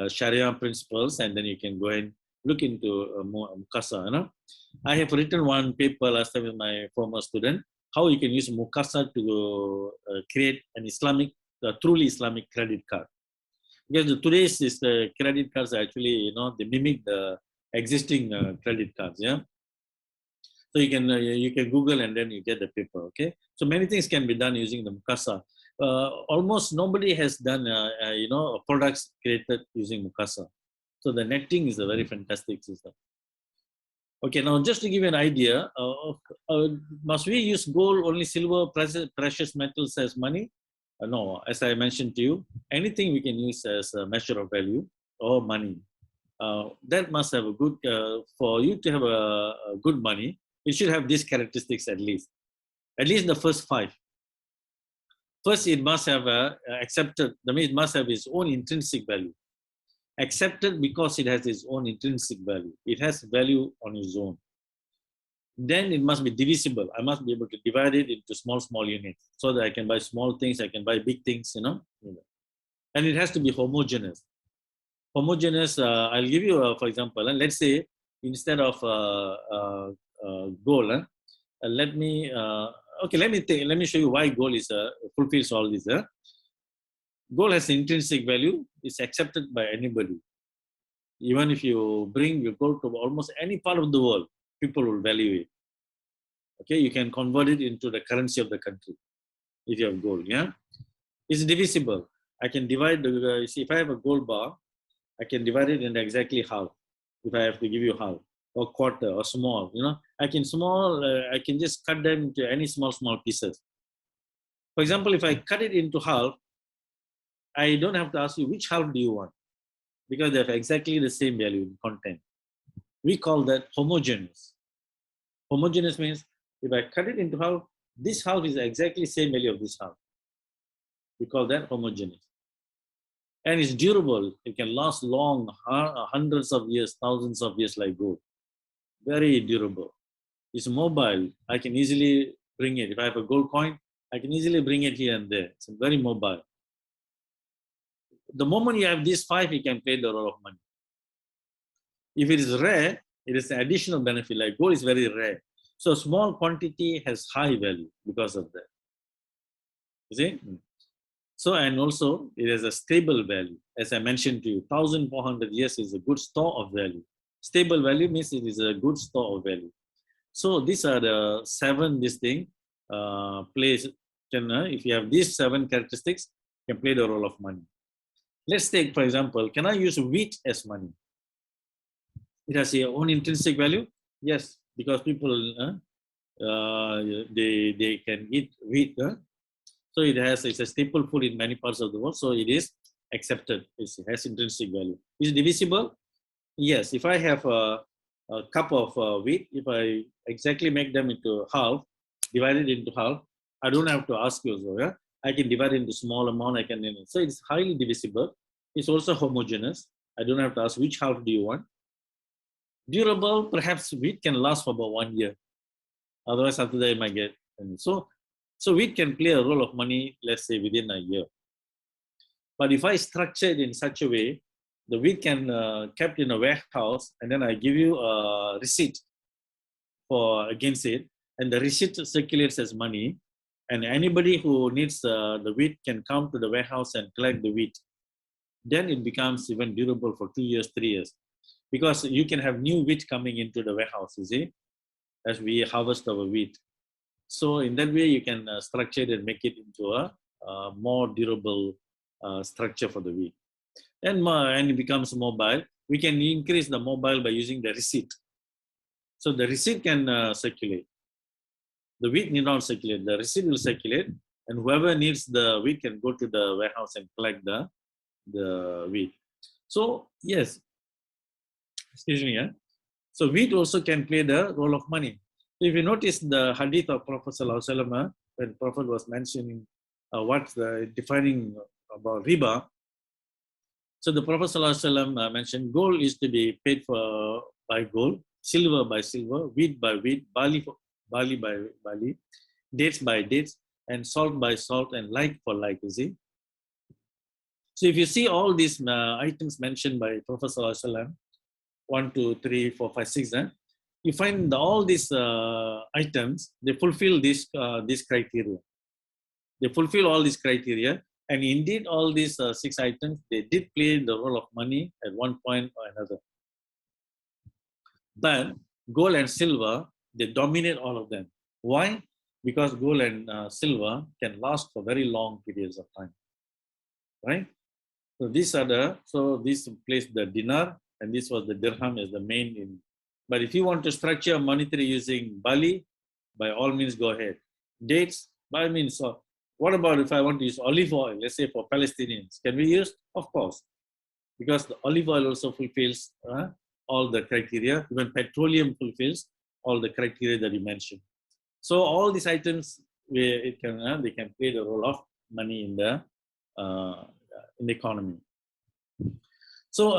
Sharia principles and then you can go and look into Muqassa. I have written one paper last time with my former student, how you can use Muqassa to create an Islamic, truly Islamic credit card. Because today's the credit cards are actually, they mimic the existing credit cards, yeah. So you can Google and then you get the paper, okay. So many things can be done using the Muqassa. Almost nobody has done, products created using Muqassa. So the netting is a very fantastic system. Okay, now just to give you an idea, must we use gold, only silver, precious metals as money? No, as I mentioned to you, anything we can use as a measure of value or money. That must have a good, for you to have a good money, it should have these characteristics at least the first 5. First, it must have accepted, that means it must have its own intrinsic value. Accepted because it has its own intrinsic value. It has value on its own. Then it must be divisible. I must be able to divide it into small units so that I can buy small things, I can buy big things, you know. And it has to be homogeneous. Homogeneous, I'll give you, for example, let's say instead of gold, let me show you why gold is fulfills all this. Gold has intrinsic value. It's accepted by anybody. Even if you bring your gold to almost any part of the world, people will value it. Okay, you can convert it into the currency of the country if you have gold. Yeah, it's divisible. I can divide the. See, if I have a gold bar, I can divide it into exactly half. If I have to give you half or quarter or small, you know, I can just cut them into any small pieces. For example, if I cut it into half, I don't have to ask you which half do you want, because they have exactly the same value in content. We call that homogeneous. Homogeneous means if I cut it into half, this half is exactly the same value of this half. We call that homogeneous. And it's durable. It can last long, hundreds of years, thousands of years like gold. Very durable. It's mobile. I can easily bring it. If I have a gold coin, I can easily bring it here and there. It's very mobile. The moment you have these 5, you can play the role of money. If it is rare, it is an additional benefit. Like gold is very rare. So small quantity has high value because of that. You see? So, and also it has a stable value. As I mentioned to you, 1,400 years is a good store of value. Stable value means it is a good store of value. So these are the 7 plays. If you have these 7 characteristics, can play the role of money. Let's take, for example, can I use wheat as money? It has its own intrinsic value. Yes, because people they can eat wheat. So it's a staple food in many parts of the world. So it is accepted. It has intrinsic value. Is it divisible? Yes. If I have a cup of wheat, if I exactly make them into half, divide it into half, I don't have to ask you. So, yeah? I can divide it into small amount. So it's highly divisible. It's also homogeneous. I don't have to ask which half do you want. Durable, perhaps wheat can last for about 1 year. Otherwise, after that, it might get. So wheat can play a role of money, let's say, within a year. But if I structure it in such a way, the wheat can kept in a warehouse, and then I give you a receipt against it, and the receipt circulates as money, and anybody who needs the wheat can come to the warehouse and collect the wheat. Then it becomes even durable for 2 years, 3 years. Because you can have new wheat coming into the warehouse, you see, as we harvest our wheat. So in that way, you can structure it and make it into a more durable structure for the wheat. And it becomes mobile. We can increase the mobile by using the receipt. So the receipt can circulate. The wheat need not circulate. The receipt will circulate, and whoever needs the wheat can go to the warehouse and collect the wheat. So yes, excuse me. So wheat also can play the role of money. If you notice the hadith of Prophet ﷺ, when Prophet was mentioning what's the defining about riba, so the Prophet ﷺ mentioned gold is to be paid for by gold, silver by silver, wheat by wheat, barley by barley, dates by dates, and salt by salt, and like for like, you see. So if you see all these items mentioned by Prophet ﷺ, 1, 2, 3, 4, 5, 6, you find all these items, they fulfill this criteria. They fulfill all these criteria, and indeed all these 6 items, they did play the role of money at one point or another. But gold and silver, they dominate all of them. Why? Because gold and silver can last for very long periods of time, right? So this place the dinar, and this was the dirham as the main in But if you want to structure monetary using barley, by all means go ahead. Dates, by all means. So what about if I want to use olive oil, let's say for Palestinians? Can we use? Of course. Because the olive oil also fulfills all the criteria. Even petroleum fulfills all the criteria that you mentioned. So all these items, they can play the role of money in the economy. So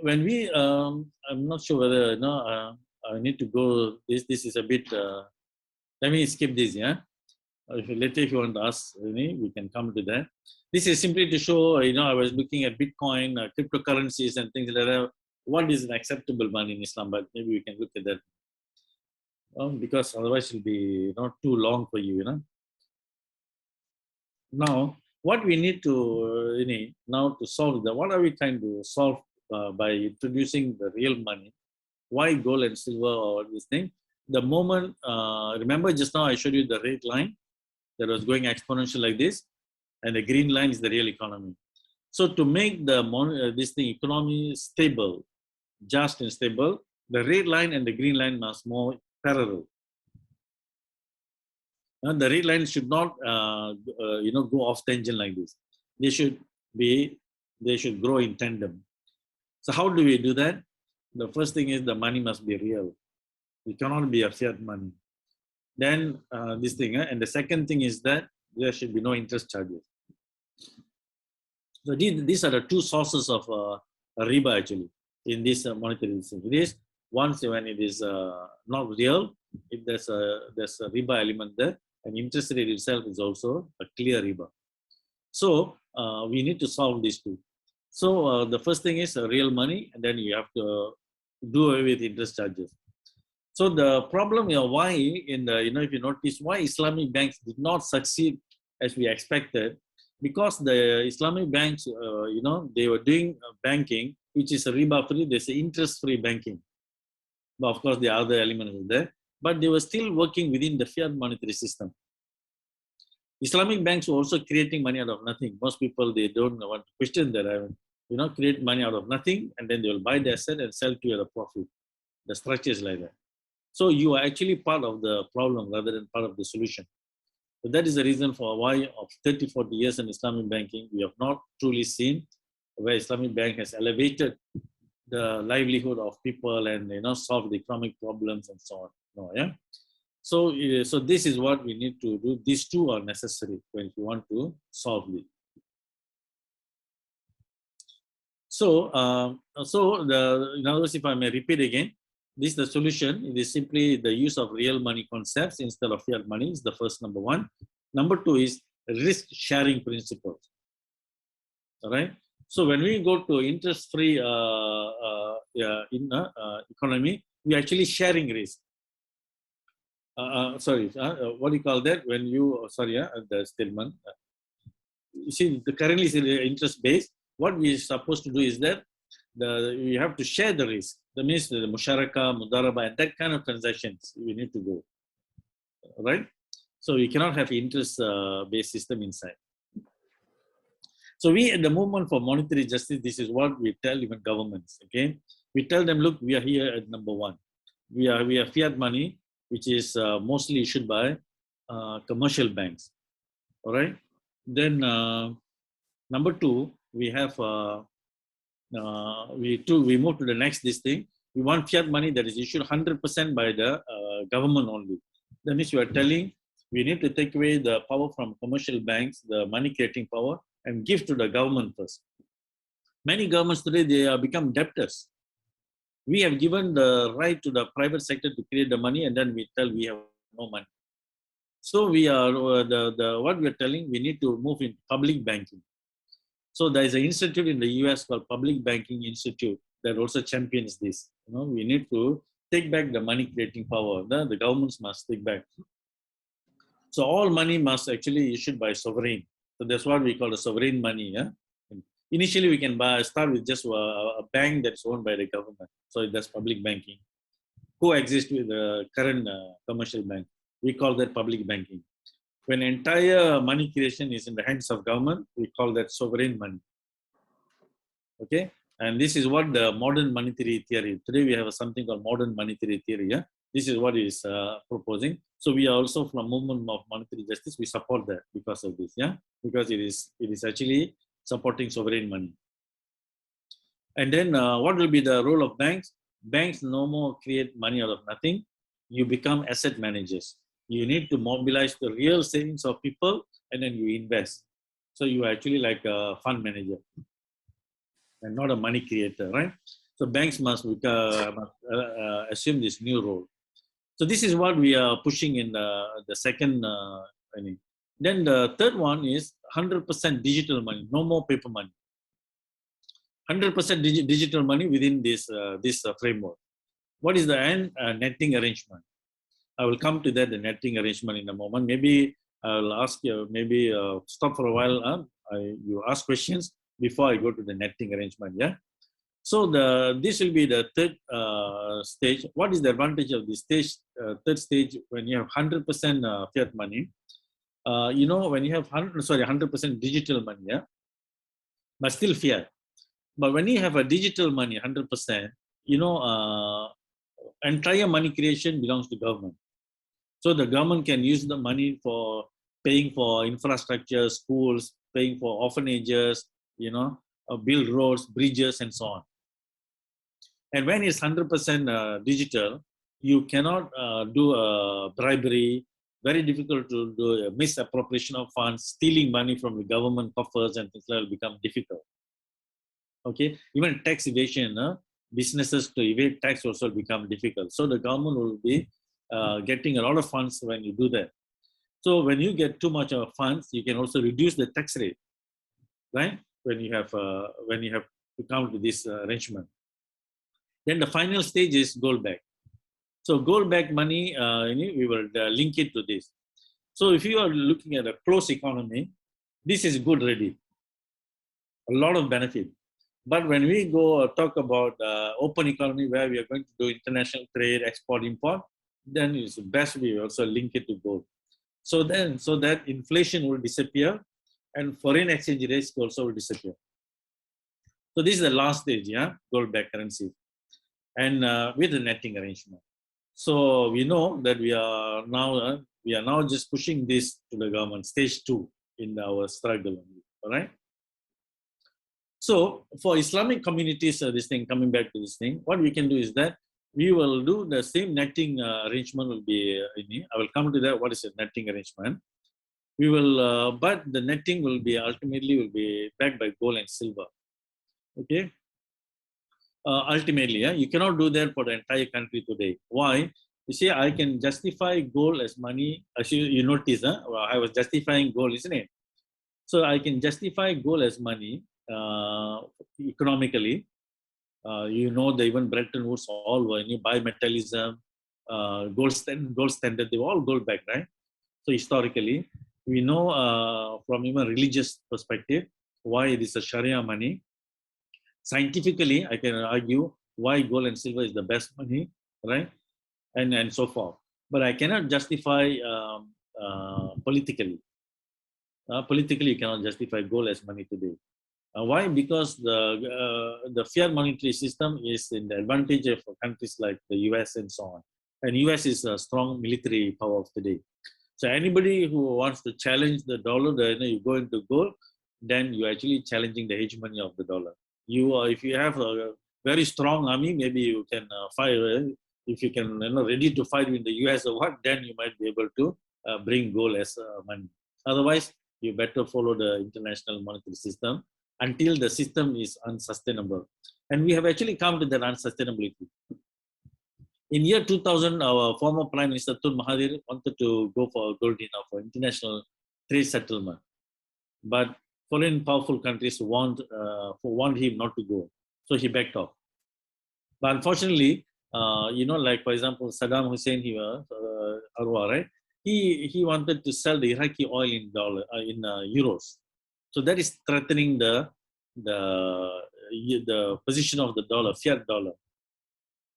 when we, I'm not sure whether I need to go. This is a bit. Let me skip this. Yeah. Later, if you want to ask, we can come to that. This is simply to show. I was looking at Bitcoin, cryptocurrencies, and things like that. What is an acceptable money in Islam? But maybe we can look at that. Because otherwise it will be not too long for you, Now, what we need to now to solve that, what are we trying to solve by introducing the real money? Why gold and silver or this thing? The moment, remember just now I showed you the red line that was going exponential like this, and the green line is the real economy. So to make the this thing economy stable, just and stable, the red line and the green line must move parallel. The red line should not, go off tangent like this. They should grow in tandem. So how do we do that? The first thing is the money must be real. It cannot be a fiat money. Then this thing, and the second thing is that there should be no interest charges. So these are the two sources of riba actually in this monetary system. It is once when it is not real, if there's a riba element there, and interest rate itself is also a clear riba. So we need to solve these two. So the first thing is real money, and then you have to do away with interest charges. So the problem here, why in the, if you notice why Islamic banks did not succeed as we expected, because the Islamic banks, they were doing banking, which is a riba free, there's interest free banking. But of course, the other elements are there, but they were still working within the fiat monetary system. Islamic banks were also creating money out of nothing. Most people, they don't want to question that, create money out of nothing, and then they will buy the asset and sell to you at a profit. The structure is like that. So you are actually part of the problem rather than part of the solution. So that is the reason for why of 30, 40 years in Islamic banking, we have not truly seen where Islamic bank has elevated the livelihood of people and solved the economic problems and so on. No, yeah. So this is what we need to do. These two are necessary when you want to solve it. So in other words, if I may repeat again, this is the solution. It is simply the use of real money concepts instead of fiat money is the first number one. Number two is risk sharing principles. All right. So when we go to interest-free economy, we are actually sharing risk. What do you call that? When you the statement. You see, currently is interest-based. What we are supposed to do is that we have to share the risk. That means the musharaka, mudaraba, and that kind of transactions we need to go. Right? So we cannot have interest-based system inside. So we at the movement for monetary justice, this is what we tell even governments. Okay, we tell them, look, we are here at number one. We are fiat money, which is mostly issued by commercial banks. All right. Then number two, we have we move to the next this thing. We want fiat money that is issued 100% by the government only. That means you are telling we need to take away the power from commercial banks, the money creating power, and give to the government first. Many governments today, they have become debtors. We have given the right to the private sector to create the money, and then we tell we have no money. So we are what we are telling, we need to move into public banking. So there is an institute in the US called Public Banking Institute that also champions this. We need to take back the money creating power. The governments must take back. So all money must actually issued by sovereign. So that's what we call the sovereign money. Yeah? Initially, we can start with just a bank that's owned by the government. So that's public banking. Coexist with the current commercial bank. We call that public banking. When entire money creation is in the hands of government, we call that sovereign money. Okay. And this is what the modern monetary theory. Today we have something called modern monetary theory. Yeah, this is what is proposing. So we are also from movement of monetary justice. We support that because of this. Yeah, because it is actually supporting sovereign money. And then what will be the role of banks? Banks no more create money out of nothing. You become asset managers. You need to mobilize the real savings of people and then you invest. So you are actually like a fund manager and not a money creator, right? So banks must assume this new role. So this is what we are pushing in the second. Then the third one is 100% digital money, no more paper money. 100% digital money within this framework. What is the end? Netting arrangement. I will come to that, the netting arrangement in a moment. Maybe I will ask you, maybe stop for a while. You ask questions before I go to the netting arrangement. Yeah. So this will be the third stage. What is the advantage of this stage? Third stage, when you have 100% fiat money, when you have 100% digital money, yeah, but still fiat. But when you have a digital money, 100%, entire money creation belongs to government. So the government can use the money for paying for infrastructure, schools, paying for orphanages, build roads, bridges, and so on. And when it's 100% digital, you cannot do bribery. Very difficult to do a misappropriation of funds, stealing money from the government coffers, and things like that will become difficult. Okay, even tax evasion, businesses to evade tax also become difficult. So the government will be getting a lot of funds when you do that. So when you get too much of funds, you can also reduce the tax rate, right? When you have to come to this arrangement. Then the final stage is gold back. So gold back money, we will link it to this. So if you are looking at a closed economy, this is good already. A lot of benefit. But when we go talk about open economy where we are going to do international trade, export, import, then it's best we also link it to gold. So that inflation will disappear and foreign exchange rates also will disappear. So this is the last stage, yeah, gold backed currency, and with the netting arrangement. So we know that we are now just pushing this to the government, stage 2 in our struggle. All right. So for Islamic communities, coming back to this thing, what we can do is that we will do the same netting arrangement will be, I will come to that, what is a netting arrangement. We will, but the netting will be ultimately backed by gold and silver. Okay. Ultimately, you cannot do that for the entire country today. Why? You see, I can justify gold as money. As you notice, I was justifying gold, isn't it? So I can justify gold as money economically. Even Bretton Woods all were bimetallism, gold standard, they were all gold backed, right? So historically, we know from even religious perspective why it is a Sharia money. Scientifically, I can argue why gold and silver is the best money, right? And so forth. But I cannot justify politically. Politically, you cannot justify gold as money today. Why? Because the fiat monetary system is in the advantage of countries like the US and so on. And US is a strong military power of today. So anybody who wants to challenge the dollar, you go into gold, then you're actually challenging the hegemony of the dollar. If you have a very strong army, maybe you can fight. If you can, ready to fight with the US or what, then you might be able to bring gold as money. Otherwise, you better follow the international monetary system until the system is unsustainable. And we have actually come to that unsustainability. In year 2000, our former Prime Minister Tun Mahathir wanted to go for a gold dinar for international trade settlement. But foreign powerful countries warned him not to go. So he backed off. But unfortunately, like for example, Saddam Hussein, Arwa, right? He wanted to sell the Iraqi oil in euros. So that is threatening the position of the dollar, fiat dollar.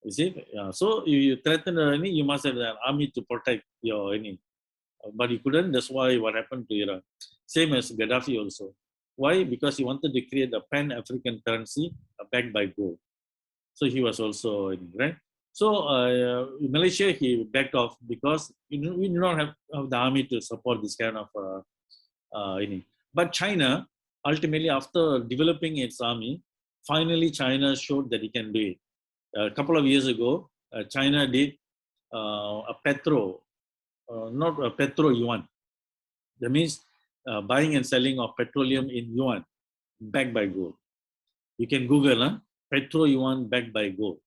You see, so you threaten you must have an army to protect your but you couldn't. That's why what happened to Iran. Same as Gaddafi also. Why? Because he wanted to create a pan-African currency backed by gold. So he was also in, right? So in Malaysia, he backed off because we do not have the army to support this kind of But China, ultimately, after developing its army, finally China showed that it can do it. A couple of years ago, China did not a petro yuan. That means buying and selling of petroleum in yuan, backed by gold. You can Google, petro yuan backed by gold.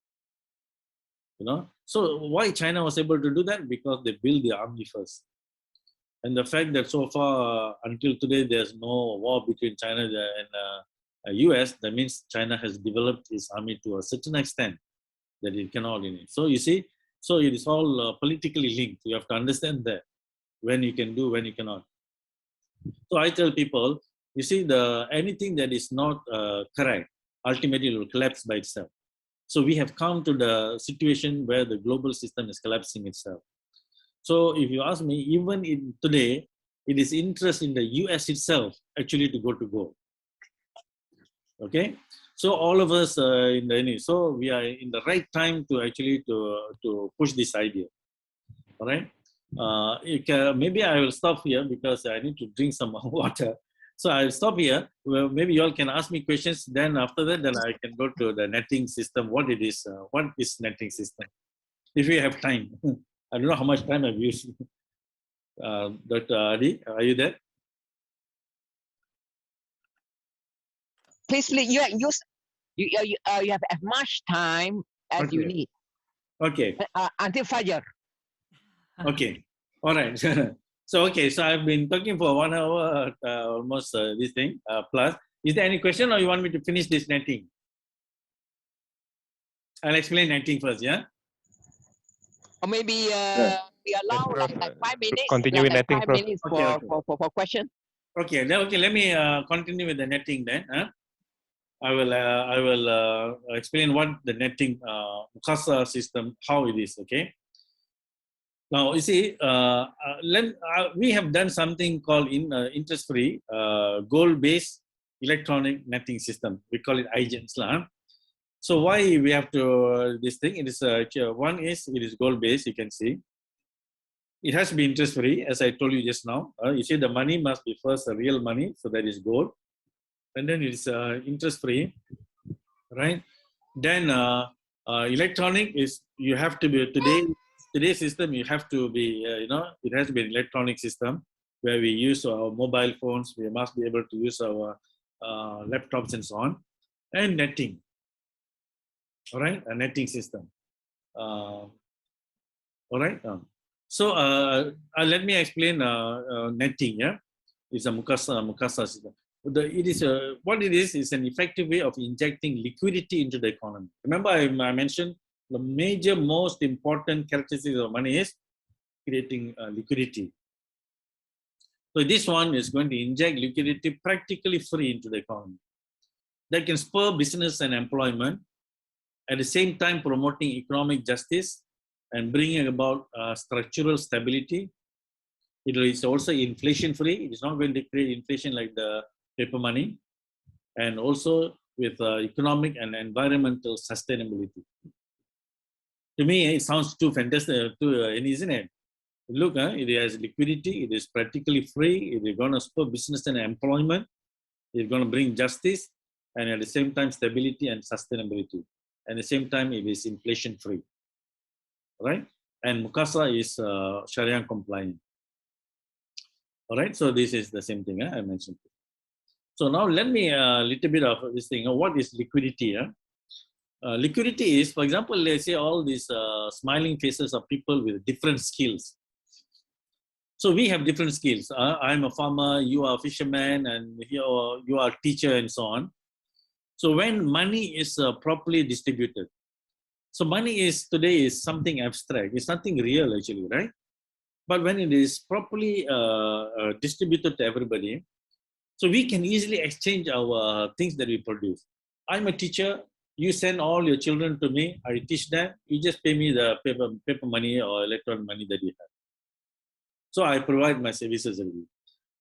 So why China was able to do that? Because they built the army first. And the fact that so far, until today, there's no war between China and US, that means China has developed its army to a certain extent that it cannot. So you see, so it is all politically linked. You have to understand that when you can do, when you cannot. So I tell people, you see, anything that is not correct, ultimately it will collapse by itself. So we have come to the situation where the global system is collapsing itself. So if you ask me, even today, it is interest in the US itself actually to go to gold. Okay, so all of us so we are in the right time to actually to push this idea. All right. Maybe I will stop here because I need to drink some water. So I'll stop here. Well, maybe you all can ask me questions. Then after that, then I can go to the netting system. What it is? What is netting system? If you have time, I don't know how much time I've used. Dr. Adi, are you there? Please, you have as much time as you need. Okay. Until Fajr. Okay. All right. So I've been talking for 1 hour, almost this thing plus. Is there any question, or you want me to finish this netting? I'll explain netting first, yeah? Or maybe we allow like 5 minutes. Continue with netting, 5 Prof. minutes for question. Okay. Let me continue with the netting then. I will explain what the netting Mukasa system, how it is. Okay. Now, you see, we have done something called interest-free, goal-based electronic netting system. We call it IGE-PEARL. So why we have to this thing? It is one is it is goal-based. You can see it has to be interest-free, as I told you just now. You see, the money must be first real money, so that is gold, and then it is interest-free, right? Then electronic is you have to be today's system, you have to be, it has to be an electronic system where we use our mobile phones, we must be able to use our laptops and so on, and netting, all right, a netting system. All right. So let me explain netting, yeah? It's a Mukasa system. What it is an effective way of injecting liquidity into the economy. Remember, I mentioned the major, most important characteristics of money is creating liquidity. So this one is going to inject liquidity practically free into the economy. That can spur business and employment, at the same time promoting economic justice and bringing about structural stability. It is also inflation-free. It is not going to create inflation like the paper money, and also with economic and environmental sustainability. To me, it sounds too fantastic, isn't it? Look, it has liquidity, it is practically free, it is going to spur business and employment, it is going to bring justice, and at the same time, stability and sustainability. At the same time, it is inflation-free, right? And Mukasa is Sharia compliant. All right, so this is the same thing I mentioned. So now let me a little bit of this thing. What is liquidity? Liquidity is, for example, let's say all these smiling faces of people with different skills. So we have different skills. I'm a farmer, you are a fisherman, and you are a teacher, and so on. So when money is properly distributed, so money is today is something abstract. It's nothing real actually, right? But when it is properly distributed to everybody, so we can easily exchange our things that we produce. I'm a teacher. You send all your children to me. I teach them. You just pay me the paper money or electronic money that you have. So I provide my services already.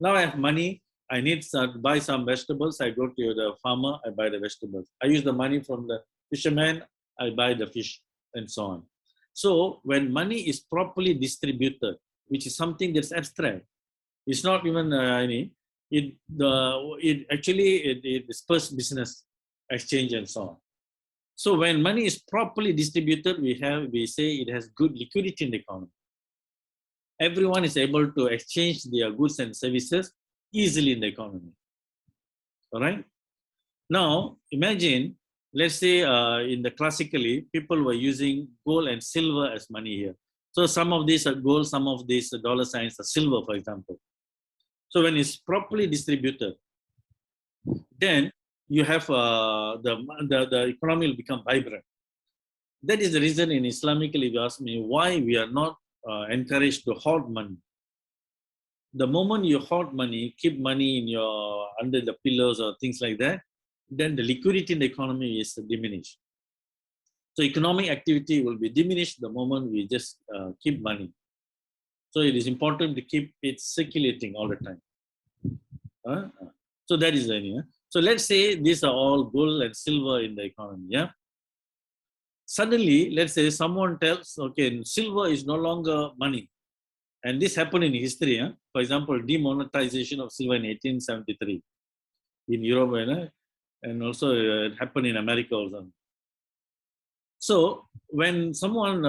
Now I have money. I need to buy some vegetables. I go to the farmer, I buy the vegetables. I use the money from the fisherman, I buy the fish, and so on. So when money is properly distributed, which is something that's abstract, it's not even any. It spurs business exchange and so on. So when money is properly distributed, we say it has good liquidity in the economy. Everyone is able to exchange their goods and services easily in the economy. All right. Now imagine, let's say in the classically, people were using gold and silver as money here. So some of these are gold, some of these dollar signs are silver, for example. So when it's properly distributed, then you have the economy will become vibrant. That is the reason in Islamically, if you ask me, why we are not encouraged to hoard money. The moment you hoard money, keep money in under the pillows or things like that, then the liquidity in the economy is diminished. So economic activity will be diminished the moment we just keep money. So it is important to keep it circulating all the time. So that is the idea. So let's say these are all gold and silver in the economy. Yeah. Suddenly, let's say someone tells, okay, silver is no longer money. And this happened in history. Huh? For example, demonetization of silver in 1873 in Europe, and also it happened in America also. So when someone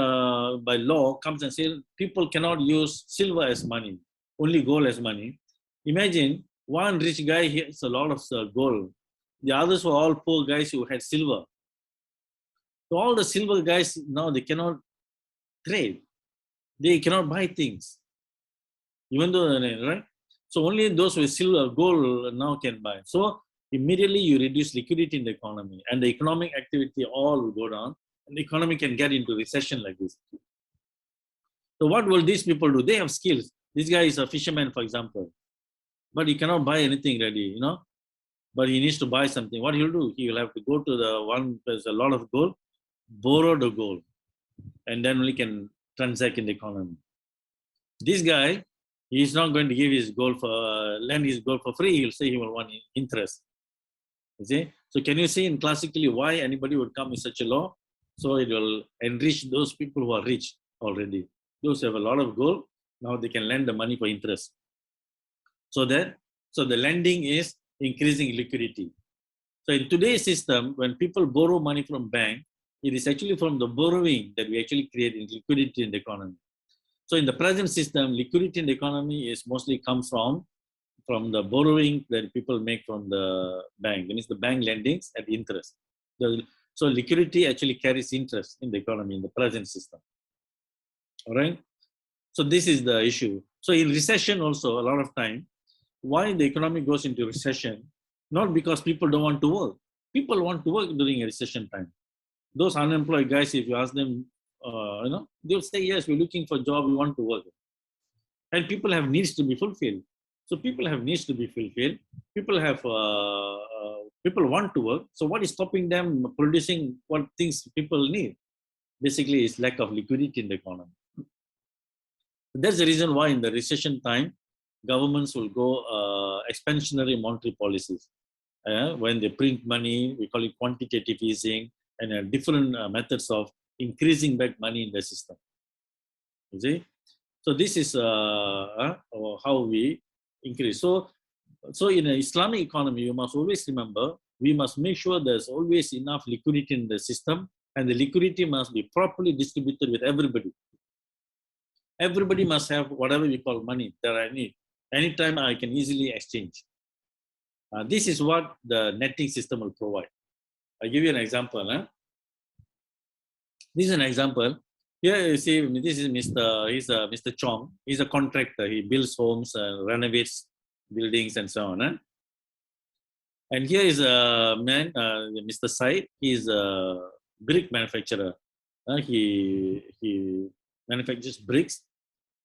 by law comes and says people cannot use silver as money, only gold as money, imagine one rich guy has a lot of gold. The others were all poor guys who had silver. So all the silver guys now they cannot trade. They cannot buy things. Even though, right? So only those with silver, gold now can buy. So immediately you reduce liquidity in the economy and the economic activity all will go down and the economy can get into recession like this. So what will these people do? They have skills. This guy is a fisherman, for example, but he cannot buy anything ready, but he needs to buy something. What he'll do? He will have to go to the one, there's a lot of gold, borrow the gold, and then only can transact in the economy. This guy, he's not going to give his gold lend his gold for free. He'll say he will want interest. You see? So can you see in classically why anybody would come with such a law? So it will enrich those people who are rich already. Those who have a lot of gold, now they can lend the money for interest. So the lending is increasing liquidity. So in today's system, when people borrow money from bank, it is actually from the borrowing that we actually create liquidity in the economy. So in the present system, liquidity in the economy is mostly comes from the borrowing that people make from the bank. That means the bank lendings at interest. So liquidity actually carries interest in the economy in the present system. All right. So this is the issue. So in recession also, a lot of time, why the economy goes into recession? Not because people don't want to work. People want to work during a recession time. Those unemployed guys, if you ask them, they'll say, yes, we're looking for a job, we want to work. And people have needs to be fulfilled. So people have needs to be fulfilled. People want to work. So what is stopping them producing what things people need? Basically, it's lack of liquidity in the economy. That's the reason why in the recession time, governments will go expansionary monetary policies. When they print money, we call it quantitative easing, and different methods of increasing back money in the system. You see? So this is how we increase. So in an Islamic economy, you must always remember, we must make sure there's always enough liquidity in the system, and the liquidity must be properly distributed with everybody. Everybody must have whatever we call money that I need. Anytime I can easily exchange. This is what the netting system will provide. I'll give you an example. This is an example. Here you see, this is Mr. Chong. He's a contractor. He builds homes, renovates buildings, and so on. And here is a man, Mr. Said. He's a brick manufacturer. He manufactures bricks.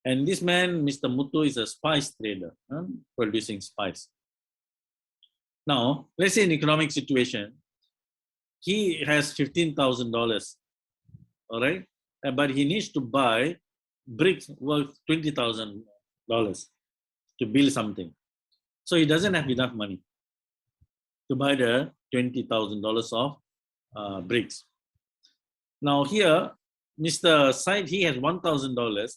And this man, Mr. Muthu, is a spice trader, producing spice. Now, let's say in economic situation, he has $15,000, all right? But he needs to buy bricks worth $20,000 to build something. So he doesn't have enough money to buy the $20,000 of bricks. Now here, Mr. Said, he has $1,000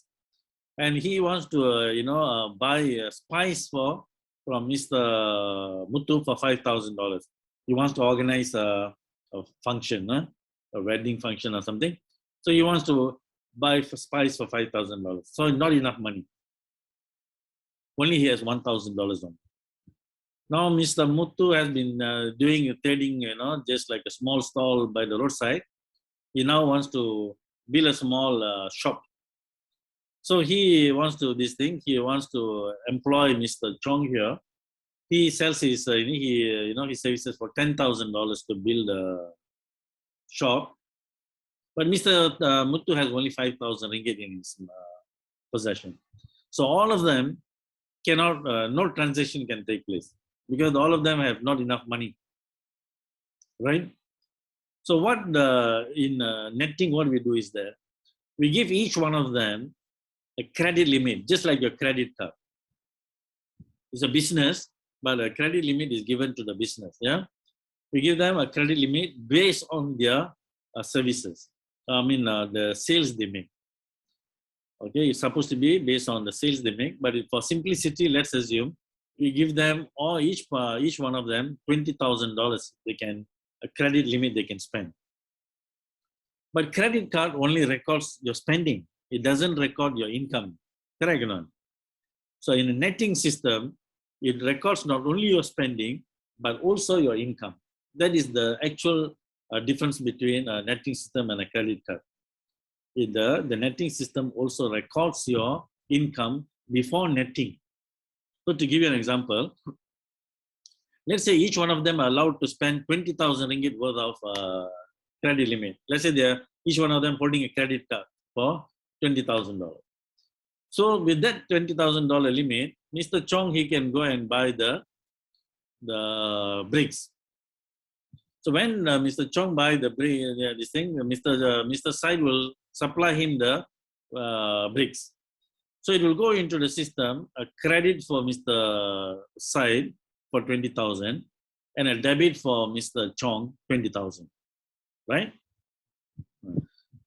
and he wants to, buy spice from Mr. Muthu for $5,000. He wants to organize a function, a wedding function or something. So he wants to buy spice for $5,000. So not enough money. Only he has $1,000 on. Now Mr. Muthu has been doing trading, just like a small stall by the roadside. He now wants to build a small shop. So he wants to do this thing. He wants to employ Mr. Chong here. He sells his, his services for $10,000 to build a shop. But Mr. Muthu has only 5,000 ringgit in his possession. So all of them cannot, no transaction can take place because all of them have not enough money, right? So what in netting, what we do is that we give each one of them a credit limit, just like your credit card. It's a business, but a credit limit is given to the business. Yeah, we give them a credit limit based on their services. The sales they make. Okay, it's supposed to be based on the sales they make, but for simplicity, let's assume we give them each one of them $20,000. They can a credit limit they can spend. But credit card only records your spending. It doesn't record your income. Correct or not? So in a netting system, it records not only your spending, but also your income. That is the actual difference between a netting system and a credit card. The netting system also records your income before netting. So to give you an example, let's say each one of them are allowed to spend 20,000 ringgit worth of credit limit. Let's say each one of them holding a credit card for $20,000. So with that $20,000 limit, Mr. Chong, he can go and buy the bricks. So when Mr. Chong buy the this thing, Mr. Said will supply him the bricks. So it will go into the system, a credit for Mr. Said for 20,000 and a debit for Mr. Chong 20,000, right?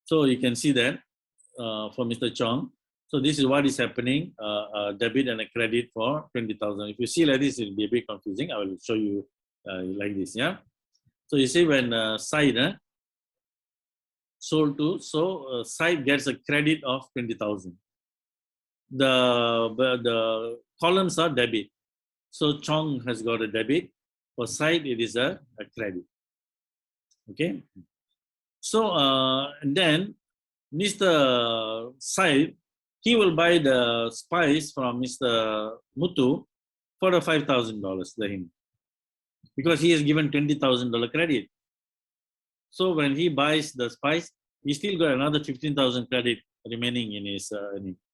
So you can see that for Mr. Chong. So this is what is happening, a debit and a credit for 20,000. If you see like this, it will be a bit confusing. I will show you like this, yeah? So you see when Said sold to, so Said gets a credit of 20,000. The columns are debit. So Chong has got a debit. For Said, it is a credit. Okay. So and then Mr. Said, he will buy the spice from Mr. Muthu for the $5,000 to him, because he has given $20,000 credit. So when he buys the spice, he still got another 15,000 credit remaining in his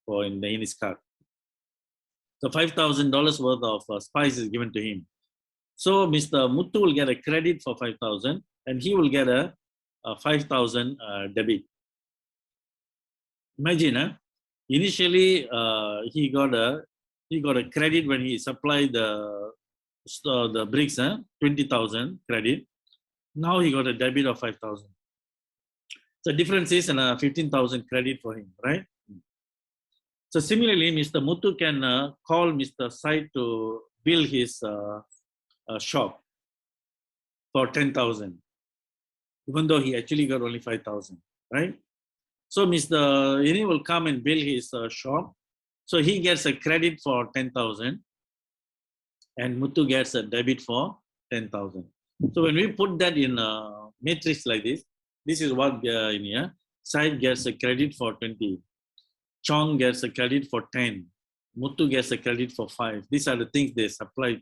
in his card. So $5,000 worth of spice is given to him. So Mr. Muthu will get a credit for 5,000 and he will get a 5,000 debit. Imagine, initially he got a credit when he supplied the bricks, 20,000 credit. Now he got a debit of 5,000. So difference is 15,000 credit for him, right? So similarly, Mr. Muthu can call Mr. Said to build his shop for 10,000, even though he actually got only 5,000, right? So Mr. Ini will come and build his shop. So he gets a credit for 10,000 and Muthu gets a debit for 10,000. So when we put that in a matrix like this, this is what in here. Said gets a credit for 20. Chong gets a credit for 10. Muthu gets a credit for 5. These are the things they supply.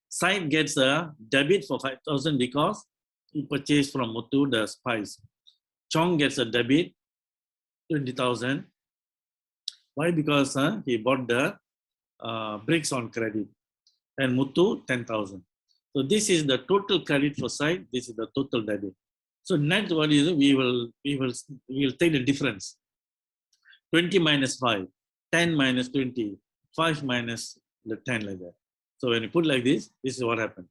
Said gets a debit for 5,000 because he purchased from Muthu the spice. Chong gets a debit, 20,000. Why? Because he bought the bricks on credit. And Muthu, 10,000. So this is the total credit for Said. This is the total debit. So next what is it? We will take the difference. 20 minus 5, 10 minus 20. 5 minus the 10 like that. So when you put like this is what happened.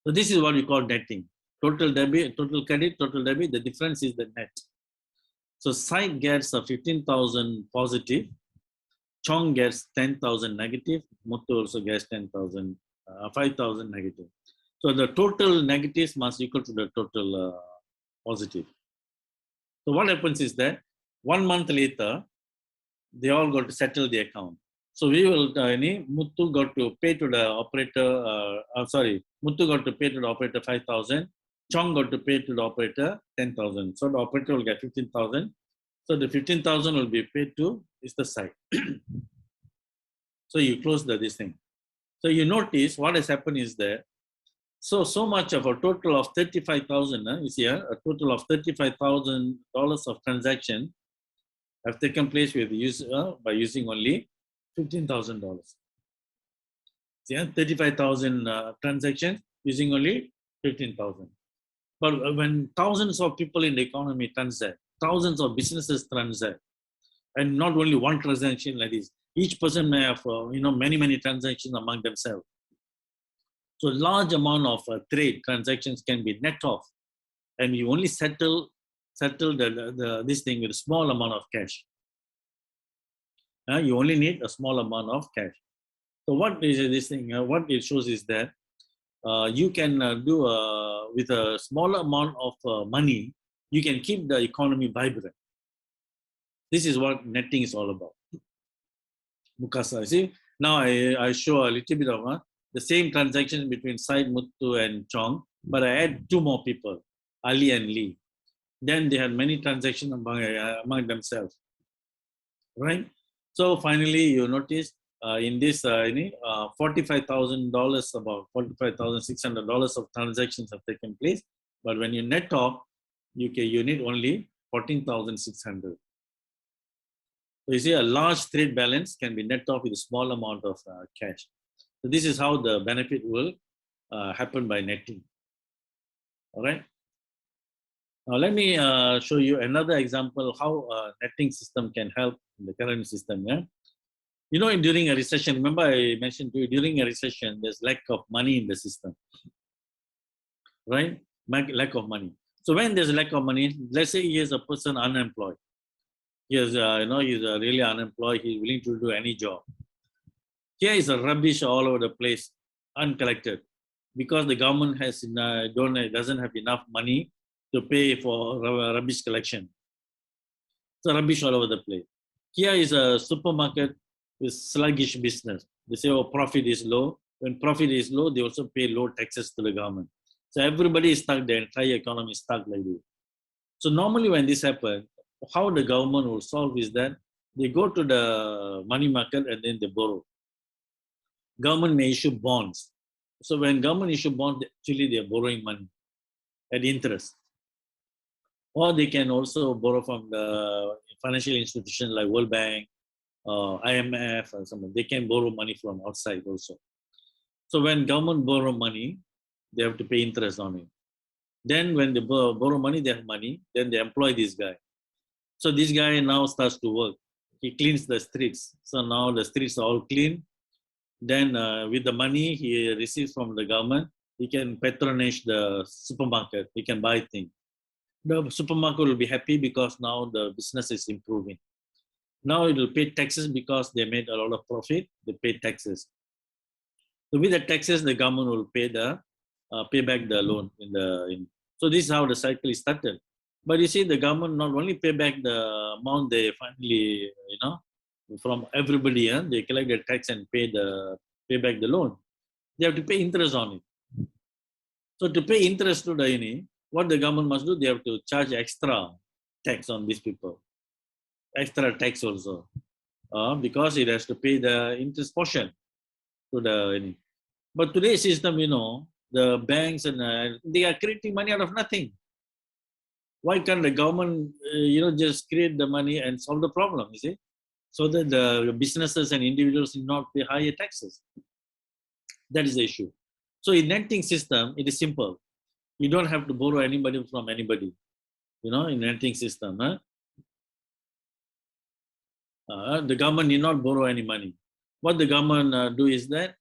So this is what we call netting. Total debit, total credit, total debit, the difference is the net. So side gets a 15,000 positive, Chong gets 10,000 negative, Muthu also gets 10,000, 5,000 negative. So the total negatives must equal to the total positive. So what happens is that 1 month later, they all got to settle the account. So we will, Muthu got to pay to the operator, Muthu got to pay to the operator 5,000, Chong got to pay to the operator 10,000. So the operator will get 15,000. So the 15,000 will be paid to is the side. So you close this thing. So you notice what has happened is that so much of a total of 35,000, you see here, a total of $35,000 of transaction have taken place with by using only $15,000. See, 35,000 transactions using only 15,000. But when thousands of people in the economy transact, thousands of businesses transact, and not only one transaction like this, each person may have many transactions among themselves. So large amount of trade transactions can be net off, and you only settle this thing with a small amount of cash. You only need a small amount of cash. So what is this thing? What it shows is that you can do with a small amount of money, you can keep the economy vibrant. This is what netting is all about. Mukasa, see, now I show a little bit of the same transaction between Said, Muthu and Chong, but I add 2 more people, Ali and Lee. Then they had many transactions among themselves, right? So finally, you notice in this $45,000, about $45,600 of transactions have taken place. But when you net off, you need only 14,600. So you see, a large trade balance can be net off with a small amount of cash. So this is how the benefit will happen by netting. All right. Now let me show you another example of how a netting system can help in the current system. Yeah. During a recession, remember I mentioned to you, during a recession, there's lack of money in the system, right? Lack of money. So when there's a lack of money, let's say he is a person unemployed. He is, he's really unemployed. He's willing to do any job. Here is a rubbish all over the place, uncollected, because the government doesn't have enough money to pay for rubbish collection. So rubbish all over the place. Here is a supermarket with sluggish business. They say, profit is low. When profit is low, they also pay low taxes to the government. So everybody is stuck, the entire economy is stuck like this. So normally when this happens, how the government will solve is that they go to the money market and then they borrow. Government may issue bonds. So when government issue bonds, actually they are borrowing money at interest. Or they can also borrow from the financial institutions like World Bank, IMF, or something. They can borrow money from outside also. So when government borrow money, they have to pay interest on it. Then when they borrow money, they have money. Then they employ this guy. So this guy now starts to work. He cleans the streets. So now the streets are all clean. Then with the money he receives from the government, he can patronage the supermarket. He can buy things. The supermarket will be happy because now the business is improving. Now it will pay taxes because they made a lot of profit. They pay taxes. So with the taxes, the government will pay back the loan. So this is how the cycle is started. But you see, the government not only pay back the amount they finally, from everybody, they collect the tax and pay back the loan. They have to pay interest on it. So to pay interest to the what the government must do, they have to charge extra tax on these people. Extra tax also. Because it has to pay the interest portion to the. But today's system, the banks and they are creating money out of nothing. Why can't the government, just create the money and solve the problem, you see? So that the businesses and individuals do not pay higher taxes. That is the issue. So in netting system, it is simple. You don't have to borrow anybody from anybody, in netting system. The government need not borrow any money. What the government do is that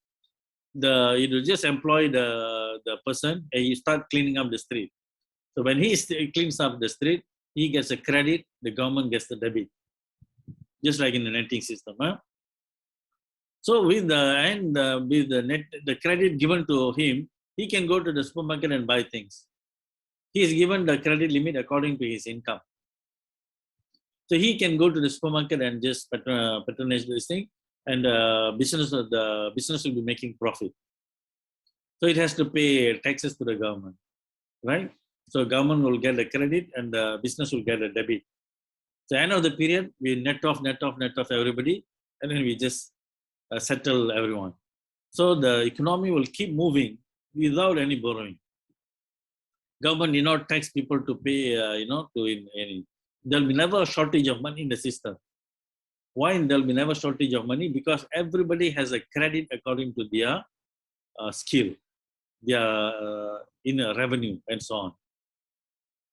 it will just employ the person and you start cleaning up the street. So when he cleans up the street, he gets a credit, the government gets the debit. Just like in the netting system. So with the credit given to him, he can go to the supermarket and buy things. He is given the credit limit according to his income. So he can go to the supermarket and just patronage this thing, and the business will be making profit. So it has to pay taxes to the government, right? So government will get the credit and the business will get a debit. So end of the period, we net off everybody, and then we just settle everyone. So the economy will keep moving without any borrowing. Government need not tax people to pay, there'll be never a shortage of money in the system. Why there'll be never shortage of money? Because everybody has a credit according to their skill, their revenue, and so on.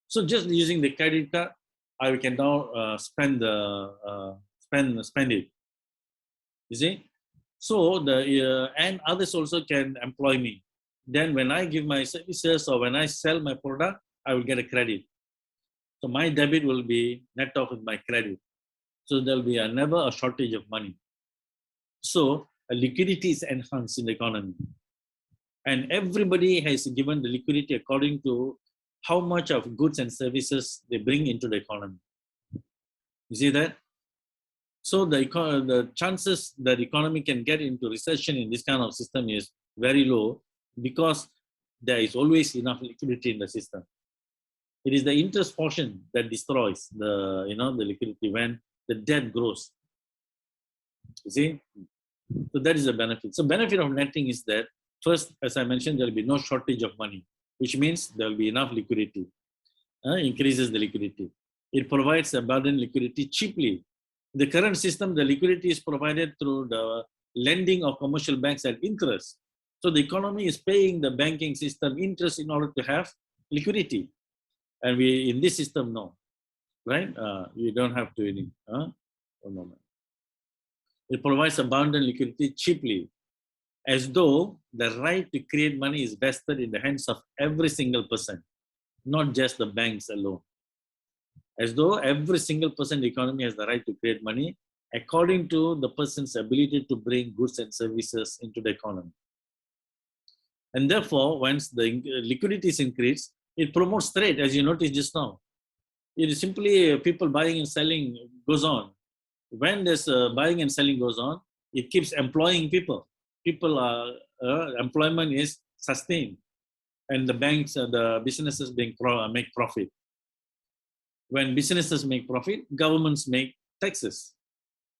So just using the credit card, I can now spend it. You see? So and others also can employ me. Then when I give my services or when I sell my product, I will get a credit. So my debit will be net off with my credit. So there'll be never a shortage of money. So liquidity is enhanced in the economy. And everybody has given the liquidity according to how much of goods and services they bring into the economy. You see that? So the chances that the economy can get into recession in this kind of system is very low because there is always enough liquidity in the system. It is the interest portion that destroys the liquidity when the debt grows. You see? So that is the benefit. So benefit of netting is that first, as I mentioned, there will be no shortage of money, which means there will be enough liquidity. Increases the liquidity. It provides abundant liquidity cheaply. In the current system, the liquidity is provided through the lending of commercial banks at interest. So the economy is paying the banking system interest in order to have liquidity. And we, in this system, no. Right? You don't have to any. One moment. It provides abundant liquidity cheaply, as though the right to create money is vested in the hands of every single person, not just the banks alone. As though every single person in the economy has the right to create money according to the person's ability to bring goods and services into the economy. And therefore, once the liquidity is increased, it promotes trade, as you noticed just now. It is simply people buying and selling goes on. When this buying and selling goes on, it keeps employing people. Employment is sustained, and the banks, the businesses make profit. When businesses make profit, governments make taxes.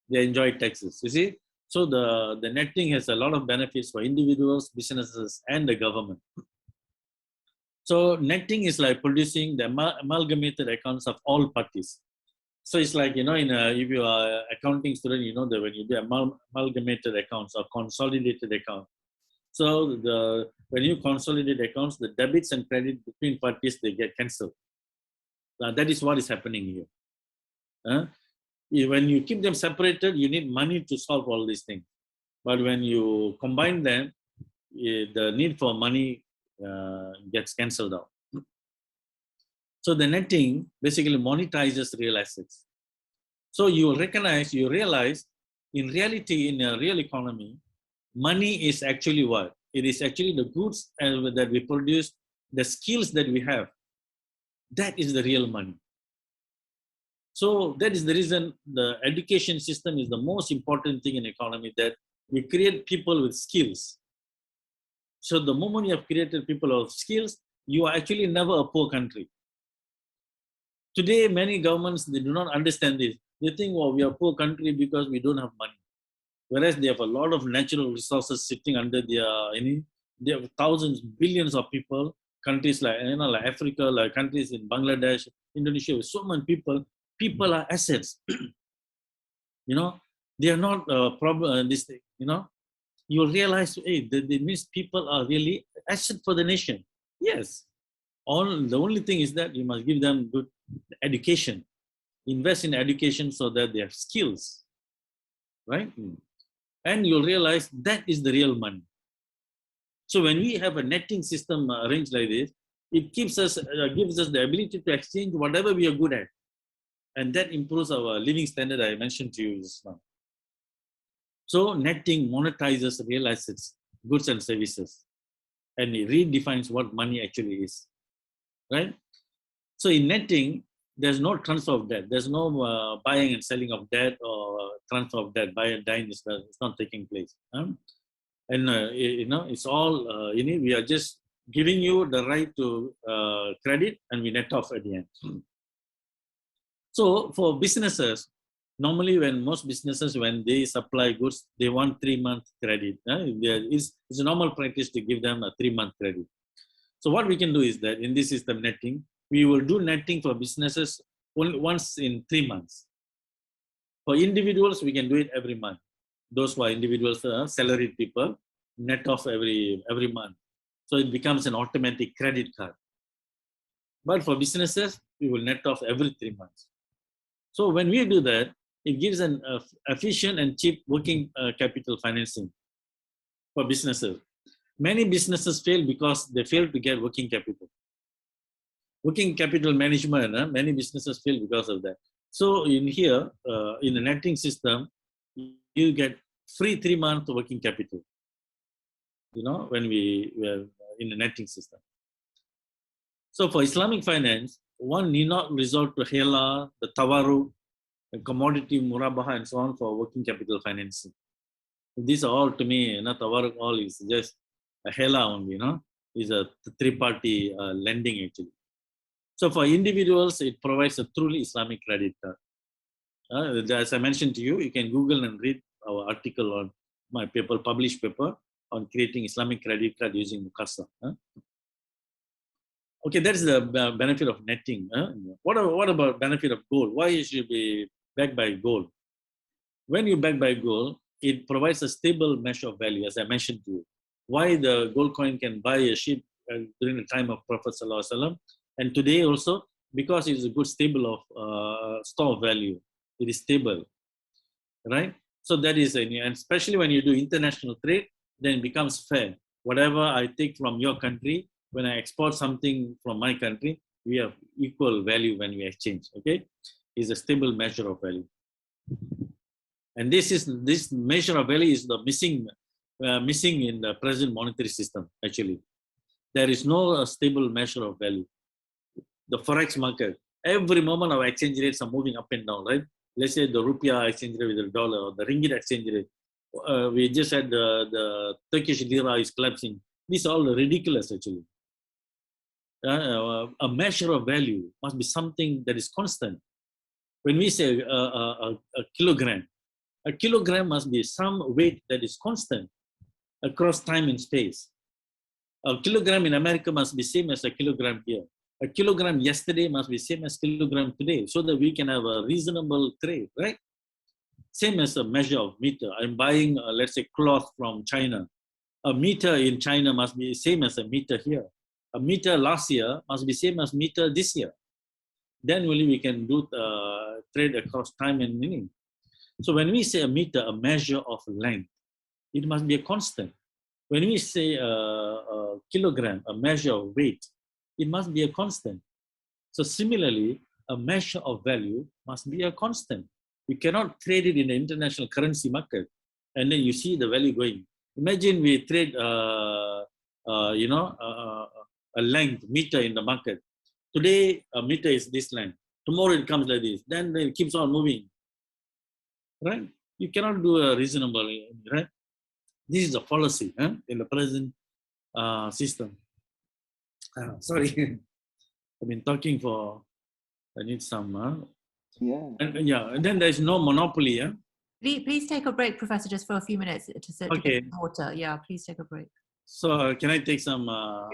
They enjoy taxes. You see, so the netting has a lot of benefits for individuals, businesses, and the government. So netting is like producing the amalgamated accounts of all parties. So it's like, if you are an accounting student, you know that when you do amalgamated accounts or consolidated accounts. So when you consolidate accounts, the debits and credit between parties, they get cancelled. That is what is happening here. When you keep them separated, you need money to solve all these things. But when you combine them, the need for money gets cancelled out. So the netting basically monetizes real assets. So you realize, in reality, in a real economy, money is actually what? It is actually the goods that we produce, the skills that we have. That is the real money. So that is the reason the education system is the most important thing in economy, that we create people with skills. So the moment you have created people of skills, you are actually never a poor country. Today, many governments, they do not understand this. They think, well, we are a poor country because we don't have money. Whereas they have a lot of natural resources sitting under they have thousands, billions of people, countries like Africa, like countries in Bangladesh, Indonesia, with so many people. People are assets. They are not a problem. This thing, you'll realize, hey, that means people are really asset for the nation. Yes. The only thing is that you must give them good education. Invest in education so that they have skills. right? And you'll realize that is the real money. So when we have a netting system arranged like this, it gives us the ability to exchange whatever we are good at. And that improves our living standard I mentioned to you just now. So netting monetizes real assets, goods and services. And it redefines what money actually is, right? So in netting, there's no transfer of debt. There's no buying and selling of debt or transfer of debt. Buy and dine is not taking place. And it's all we are just giving you the right to credit, and we net off at the end. So for businesses, normally when most businesses, when they supply goods, they want 3-month credit. It's a normal practice to give them a 3-month credit. So what we can do is that in this system netting, we will do netting for businesses only once in 3 months. For individuals, we can do it every month. Those who are individuals, salaried people, net off every month. So it becomes an automatic credit card. But for businesses, we will net off every 3 months. So when we do that, it gives an efficient and cheap working capital financing for businesses. Many businesses fail because they fail to get working capital. Working capital management, many businesses fail because of that. So in here, in the netting system, you get free 3-month working capital, when we were in the netting system. So for Islamic finance, one need not resort to hela, the tawaru, commodity, murabaha, and so on for working capital financing. These are all, to me, tawaru all is just a hela only, is a 3-party lending actually. So for individuals, it provides a truly Islamic credit card. As I mentioned to you, you can Google and read our article on my paper, published paper on creating Islamic credit card using Mukasa. Okay, that's the benefit of netting. What about benefit of gold? Why you should be backed by gold? When you back by gold, it provides a stable measure of value, as I mentioned to you. Why the gold coin can buy a ship during the time of Prophet ﷺ, and today also, because it is a good stable of store of value. It is stable, right? So that is, and especially when you do international trade, then it becomes fair. Whatever I take from your country, when I export something from my country, we have equal value when we exchange. Okay, is a stable measure of value, and this measure of value is the missing in the present monetary system. Actually, there is no stable measure of value. The forex market, every moment our exchange rates are moving up and down, right? Let's say the rupiah exchange rate with the dollar, or the ringgit exchange rate. We just had the Turkish lira is collapsing. These are all ridiculous actually. A measure of value must be something that is constant. When we say a kilogram must be some weight that is constant across time and space. A kilogram in America must be same as a kilogram here. A kilogram yesterday must be same as kilogram today, so that we can have a reasonable trade, right? Same as a measure of meter. I'm buying, let's say, cloth from China. A meter in China must be same as a meter here. A meter last year must be same as meter this year. Then only we can do trade across time and meaning. So when we say a meter, a measure of length, it must be a constant. When we say a kilogram, a measure of weight, it must be a constant. So similarly, a measure of value must be a constant. You cannot trade it in the international currency market and then you see the value going. Imagine we trade, a length, meter in the market. Today, a meter is this length. Tomorrow it comes like this. Then it keeps on moving, right? You cannot do a reasonable, right? This is a fallacy in the present system. Sorry, I've been talking for, I need some. And then there's no monopoly. Please take a break, Professor, just for a few minutes to get some water. Yeah, please take a break. So can I take some? Well,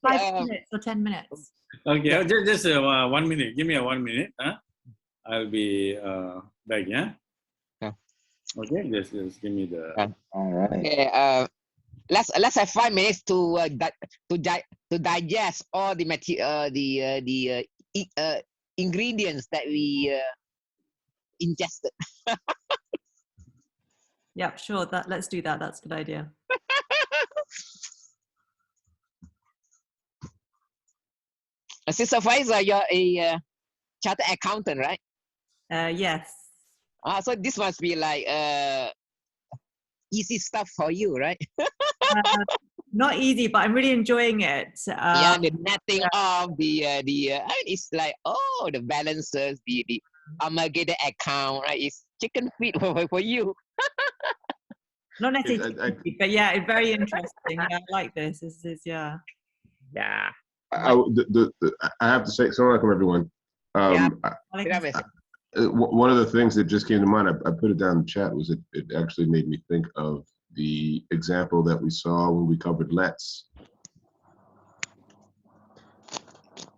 5 minutes or 10 minutes. Okay, just 1 minute. Give me a 1 minute. I'll be back. Yeah. Okay, just give me the. All right. Okay. Let's have 5 minutes to digest all the material, the ingredients that we ingested. Yeah, sure. Let's do that. That's a good idea. Sister Faiza, you're a chartered accountant, right? Yes. So this must be like easy stuff for you, right? Not easy, but I'm really enjoying it. Yeah, the netting of the I mean, it's like, oh, the balances, the amalgamated account, right? It's chicken feed for you. Not necessarily chicken feed, but yeah, it's very interesting. Yeah, I like this. This is yeah. Yeah. I have to say, assalamu alaikum, everyone. One of the things that just came to mind, I put it down in the chat, was it actually made me think of the example that we saw when we covered Let's.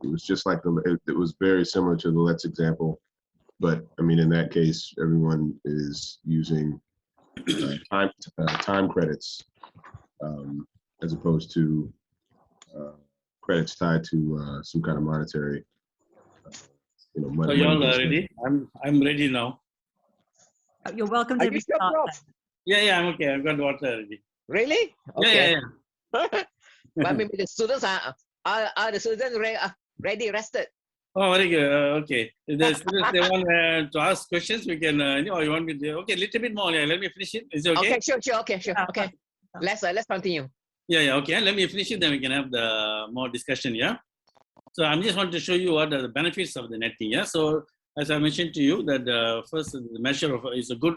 It was just like it was very similar to the Let's example, but I mean, in that case, everyone is using time credits as opposed to credits tied to some kind of monetary, money. So you all ready? I'm ready now. You're welcome to restart. Yeah, I'm okay. I've got water already. Really? Okay. Yeah. But maybe the students are the students ready, rested. Oh, very good. Okay. If the students they want to ask questions, we can. Or you want me to? Okay, little bit more. Yeah, let me finish it. Is it okay? Okay, sure. Okay, sure. Okay. Let's continue. Yeah. Okay. Let me finish it. Then we can have the more discussion. Yeah. So I'm just want to show you what are the benefits of the netting. Yeah. So as I mentioned to you, that first the measure of is a good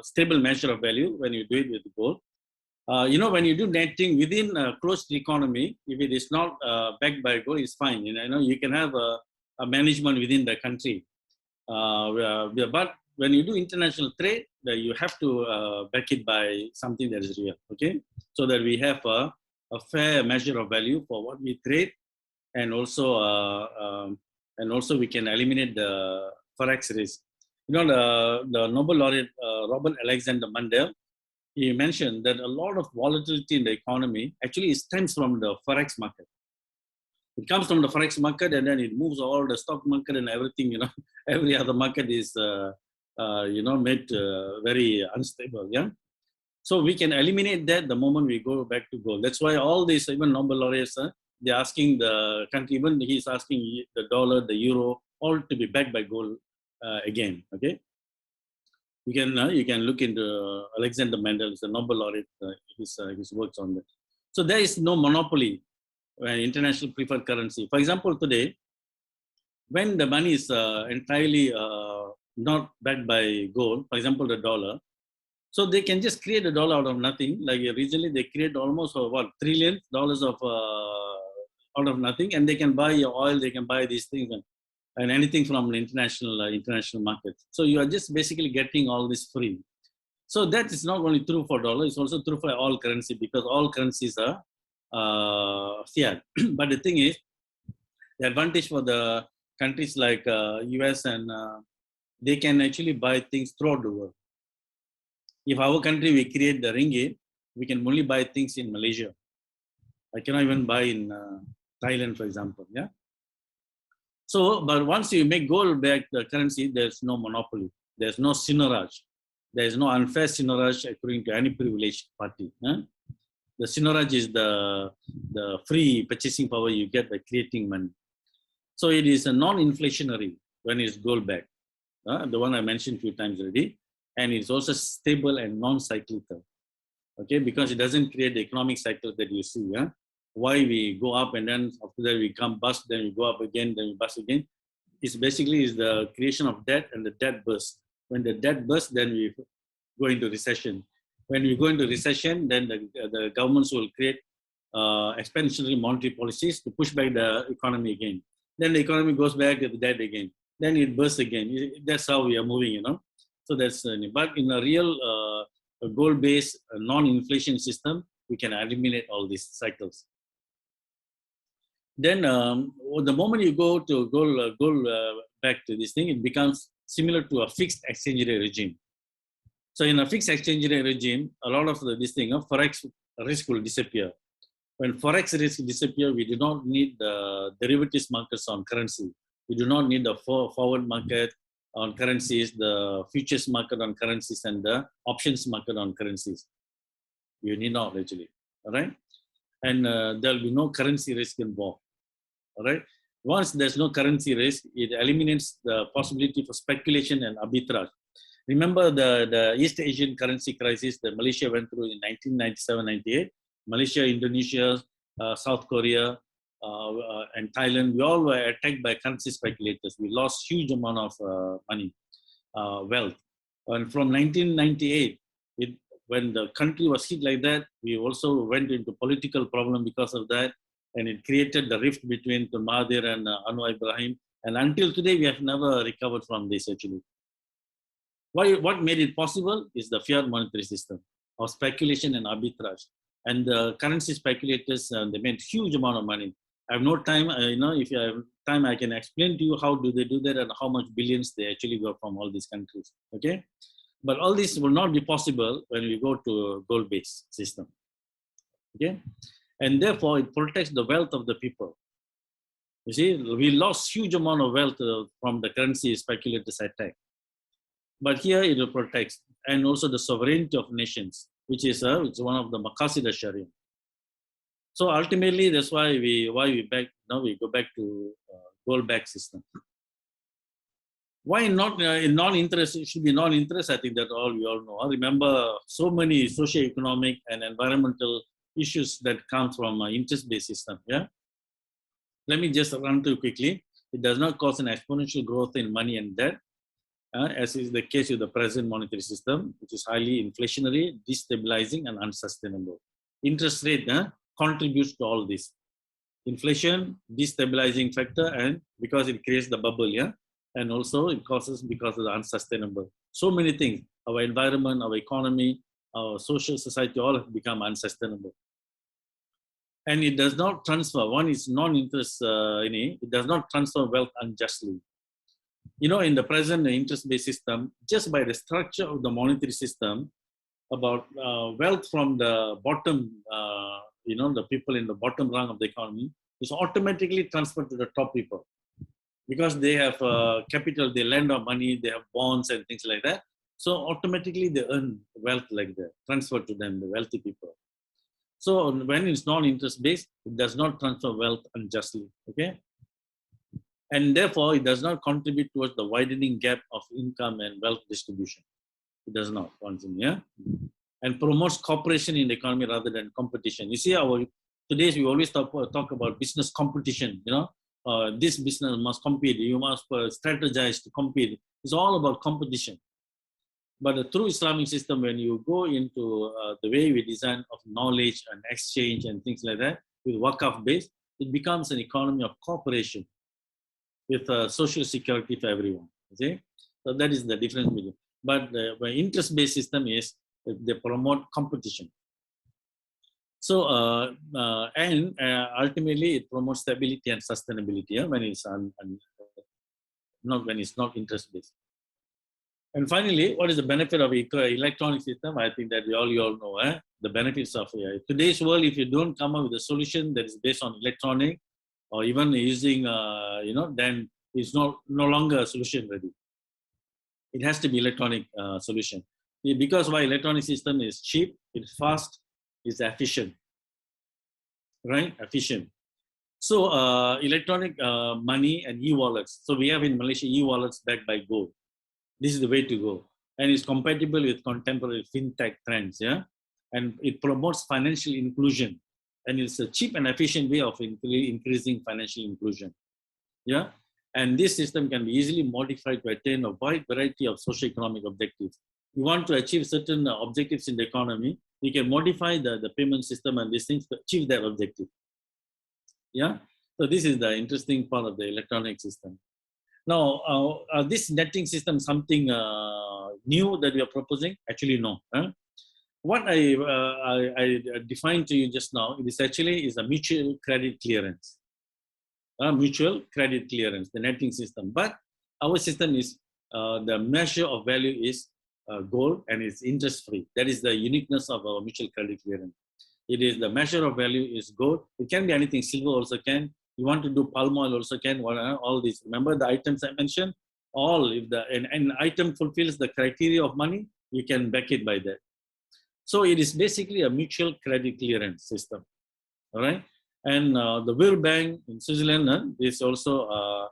stable measure of value when you do it with gold. When you do netting within a closed economy, if it is not backed by gold, it's fine. You can have a management within the country. But when you do international trade, you have to back it by something that is real. Okay, so that we have a fair measure of value for what we trade, and also we can eliminate the forex risk. The Nobel laureate Robert Alexander Mundell, he mentioned that a lot of volatility in the economy actually stems from the forex market. It comes from the forex market, and then it moves all the stock market and everything. Every other market is made very unstable. Yeah. So we can eliminate that the moment we go back to gold. That's why all these, even Nobel laureates, they're asking the country, even he's asking the dollar, the euro, all to be backed by gold again. Okay. You can look into Alexander Mundell, the Nobel laureate, his works on that. So there is no monopoly when international preferred currency. For example, today, when the money is entirely not backed by gold, for example, the dollar, so they can just create a dollar out of nothing. Like recently, they create almost $1 trillion of out of nothing, and they can buy your oil, they can buy these things. And anything from the international market. So you are just basically getting all this free. So that is not only true for dollar, it's also true for all currency, because all currencies are fiat. But the thing is, the advantage for the countries like US and they can actually buy things throughout the world. If our country, we create the ringgit, we can only buy things in Malaysia. I cannot even buy in Thailand, for example. Yeah. So, but once you make gold back the currency, there's no monopoly. There's no seigniorage. There's no unfair seigniorage according to any privileged party. The seigniorage is the free purchasing power you get by creating money. So it is a non-inflationary when it's gold back. The one I mentioned a few times already. And it's also stable and non-cyclical. Okay, because it doesn't create the economic cycle that you see. Why we go up and then after that we come bust, then we go up again, then we bust again. It's basically the creation of debt and the debt burst. When the debt bursts, then we go into recession. When we go into recession, then the governments will create expansionary monetary policies to push back the economy again. Then the economy goes back to the debt again. Then it bursts again. That's how we are moving, So that's, but in a real goal-based non-inflation system, we can eliminate all these cycles. Then the moment you go to gold back to this thing, it becomes similar to a fixed exchange rate regime. So in a fixed exchange rate regime, a lot of this thing of forex risk will disappear. When forex risk disappear, we do not need the derivatives markets on currency. We do not need the forward market on currencies, the futures market on currencies, and the options market on currencies. You need not actually, all right? And there will be no currency risk involved, all right? Once there's no currency risk, it eliminates the possibility for speculation and arbitrage. Remember the East Asian currency crisis that Malaysia went through in 1997-98? Malaysia, Indonesia, South Korea, and Thailand, we all were attacked by currency speculators. We lost huge amount of money, wealth. And from 1998, when the country was hit like that, we also went into political problem because of that. And it created the rift between Tun Mahathir and Anwar Ibrahim. And until today, we have never recovered from this actually. What made it possible is the fiat monetary system of speculation and arbitrage. And the currency speculators, they made huge amount of money. I have no time, if you have time, I can explain to you how do they do that and how much billions they actually got from all these countries, okay? But all this will not be possible when we go to a gold-based system, okay? And therefore, it protects the wealth of the people. You see, we lost huge amount of wealth from the currency speculators attack. But here it will protect, and also the sovereignty of nations, which is it's one of the maqasid al-Sharia. So ultimately, that's why we go back to gold-backed system. Why not in non-interest? It should be non-interest. I think that we all know. Remember, so many socio-economic and environmental issues that come from interest-based system. Yeah. Let me just run through quickly. It does not cause an exponential growth in money and debt, as is the case with the present monetary system, which is highly inflationary, destabilizing, and unsustainable. Interest rate contributes to all this. Inflation, destabilizing factor, and because it creates the bubble, yeah, and also it causes because of the unsustainable. So many things, our environment, our economy, our social society, all have become unsustainable. And it does not transfer, one is non-interest, it does not transfer wealth unjustly. You know, in the present interest-based system, just by the structure of the monetary system, about wealth from the bottom, the people in the bottom rung of the economy is automatically transferred to the top people. Because they have capital, they lend out money, they have bonds and things like that. So automatically they earn wealth like that, transferred to them, the wealthy people. So when it's non-interest based, it does not transfer wealth unjustly, okay? And therefore, it does not contribute towards the widening gap of income and wealth distribution. It does not, yeah? And promotes cooperation in the economy rather than competition. You see, today's we always talk about business competition, this business must compete, you must strategize to compete. It's all about competition. But the true Islamic system, when you go into the way we design of knowledge and exchange and things like that, with Waqaf base, it becomes an economy of cooperation with social security for everyone. Okay? So that is the difference between. But the interest-based system is they promote competition. So, ultimately, it promotes stability and sustainability when it's not interest-based. And finally, what is the benefit of electronic system? I think that you all know the benefits of today's world. If you don't come up with a solution that is based on electronic, or even using, then it's no longer a solution ready. It has to be electronic solution. Because why electronic system is cheap, it's fast, it's efficient, right? Efficient. So electronic money and e-wallets. So we have in Malaysia e-wallets backed by gold. This is the way to go. And it's compatible with contemporary fintech trends, yeah? And it promotes financial inclusion. And it's a cheap and efficient way of increasing financial inclusion, yeah? And this system can be easily modified to attain a wide variety of socio-economic objectives. You want to achieve certain objectives in the economy, you can modify the payment system and these things to achieve that objective, yeah? So this is the interesting part of the electronic system. Now, this netting system something new that we are proposing? Actually, no. What I defined to you just now, it is actually is a mutual credit clearance. Mutual credit clearance, the netting system. But our system is, the measure of value is gold and it's interest-free. That is the uniqueness of our mutual credit clearance. It is the measure of value is gold. It can be anything, silver also can. You want to do palm oil also can, all these. Remember the items I mentioned? all, if an item fulfills the criteria of money, you can back it by that. So it is basically a mutual credit clearance system, all right? And the World Bank in Switzerland is also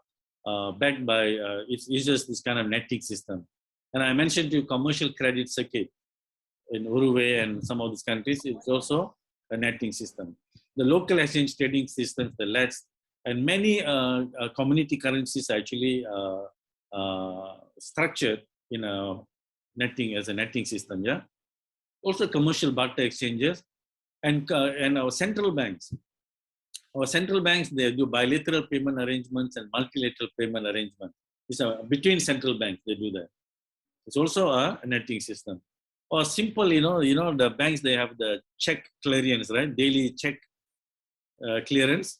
backed by, it uses this kind of netting system. And I mentioned to you commercial credit circuit in Uruguay and some of these countries, it's also a netting system. The local exchange trading systems, the LETs, and many community currencies actually structured in a netting as a netting system, yeah. Also commercial barter exchanges and our central banks. Our central banks, they do bilateral payment arrangements and multilateral payment arrangements. It's between central banks, they do that. It's also a netting system. Or simple, the banks, they have the check clearance, right? Daily check clearance.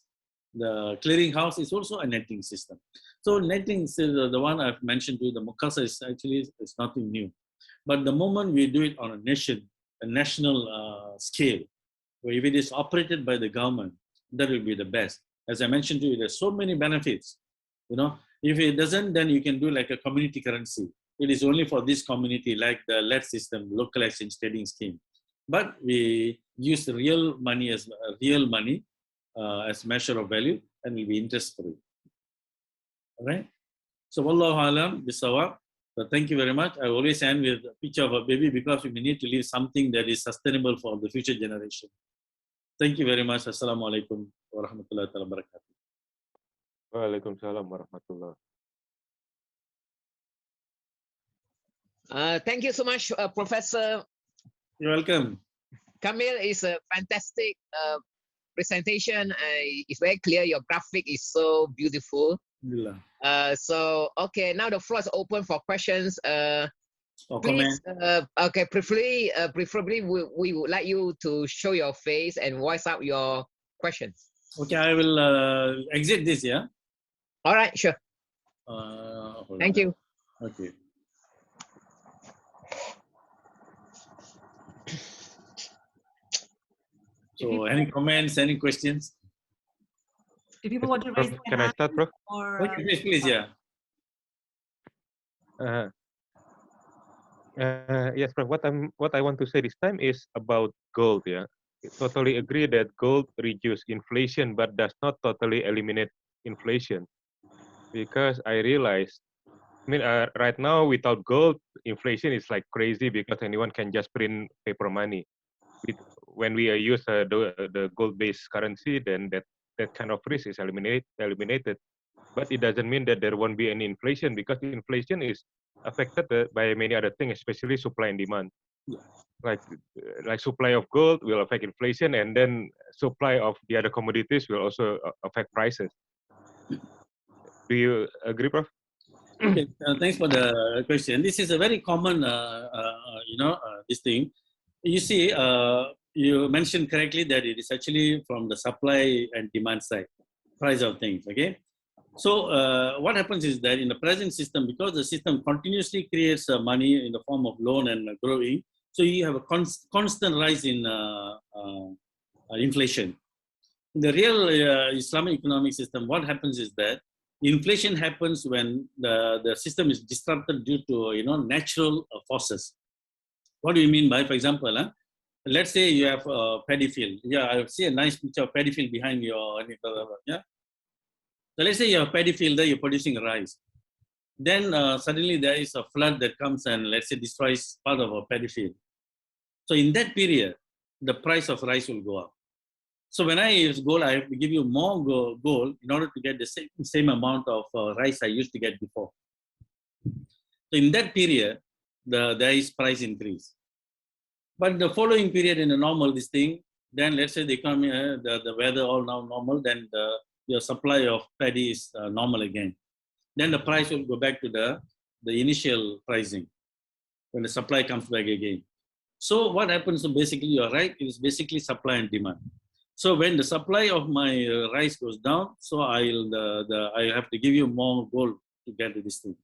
The clearing house is also a netting system. So netting is the one I've mentioned to you, the Mukasa is actually it's nothing new. But the moment we do it on a national scale, where if it is operated by the government, that will be the best. As I mentioned to you, there's so many benefits. If it doesn't, then you can do like a community currency. It is only for this community, like the LED system, local exchange trading scheme. But we use real money as measure of value, and will be interest free. All right. So, wallahu alam bisawab. So thank you very much. I always end with a picture of a baby because we need to leave something that is sustainable for the future generation. Thank you very much. Assalamu alaikum wa rahmatullahi wa barakatuh. Wa alaikum salam wa rahmatullah. Thank you so much, Professor. You're welcome. Kameel, is a fantastic presentation. It's very clear. Your graphic is so beautiful. So, okay, now the floor is open for questions. Please, okay, preferably we would like you to show your face and voice out your questions. Okay, I will exit this, yeah? All right, sure. Thank you. Okay. So, any comments, any questions? Do people want to raise their Can I hand? start, Prof? Or, Okay, please, yeah. Yes, Prof. What I want to say this time is about gold. Yeah, I totally agree that gold reduces inflation, but does not totally eliminate inflation, because I realized, right now without gold, inflation is like crazy because anyone can just print paper money. When we use the gold-based currency, then that kind of risk is eliminated. But it doesn't mean that there won't be any inflation, because inflation is affected by many other things, especially supply and demand. Like supply of gold will affect inflation, and then supply of the other commodities will also affect prices. Do you agree, Prof? Okay, thanks for the question. This is a very common, this thing. You see, you mentioned correctly that it is actually from the supply and demand side, price of things, okay? So what happens is that in the present system, because the system continuously creates money in the form of loan and growing, so you have a constant rise in inflation. In the real Islamic economic system, what happens is that inflation happens when the system is disrupted due to natural forces. What do you mean by, for example, let's say you have a paddy field. Yeah, I see a nice picture of paddy field behind your, yeah. So let's say you have a paddy field there, you're producing rice. Then suddenly there is a flood that comes and let's say destroys part of a paddy field. So in that period, the price of rice will go up. So when I use gold, I have to give you more gold in order to get the same amount of rice I used to get before. So in that period, there is price increase. But the following period in a normal then let's say the economy, the weather all now normal, then your supply of paddy is normal again. Then the price will go back to the initial pricing when the supply comes back again. So what happens? So basically, you're right. It is basically supply and demand. So when the supply of my rice goes down, so I have to give you more gold to get this thing.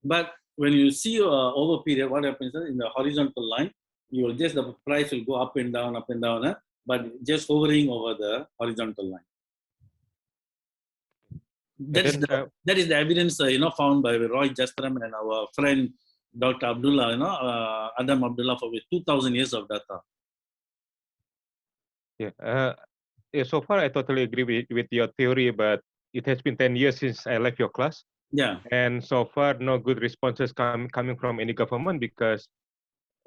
But when you see over period, what happens in the horizontal line, the price will go up and down, but just hovering over the horizontal line. That is the evidence, found by Roy Jastram and our friend Dr. Abdullah, Adam Abdullah, for 2,000 years of data. Yeah. Yeah, so far I totally agree with your theory, but it has been 10 years since I left your class. Yeah. And so far, no good responses coming from any government, because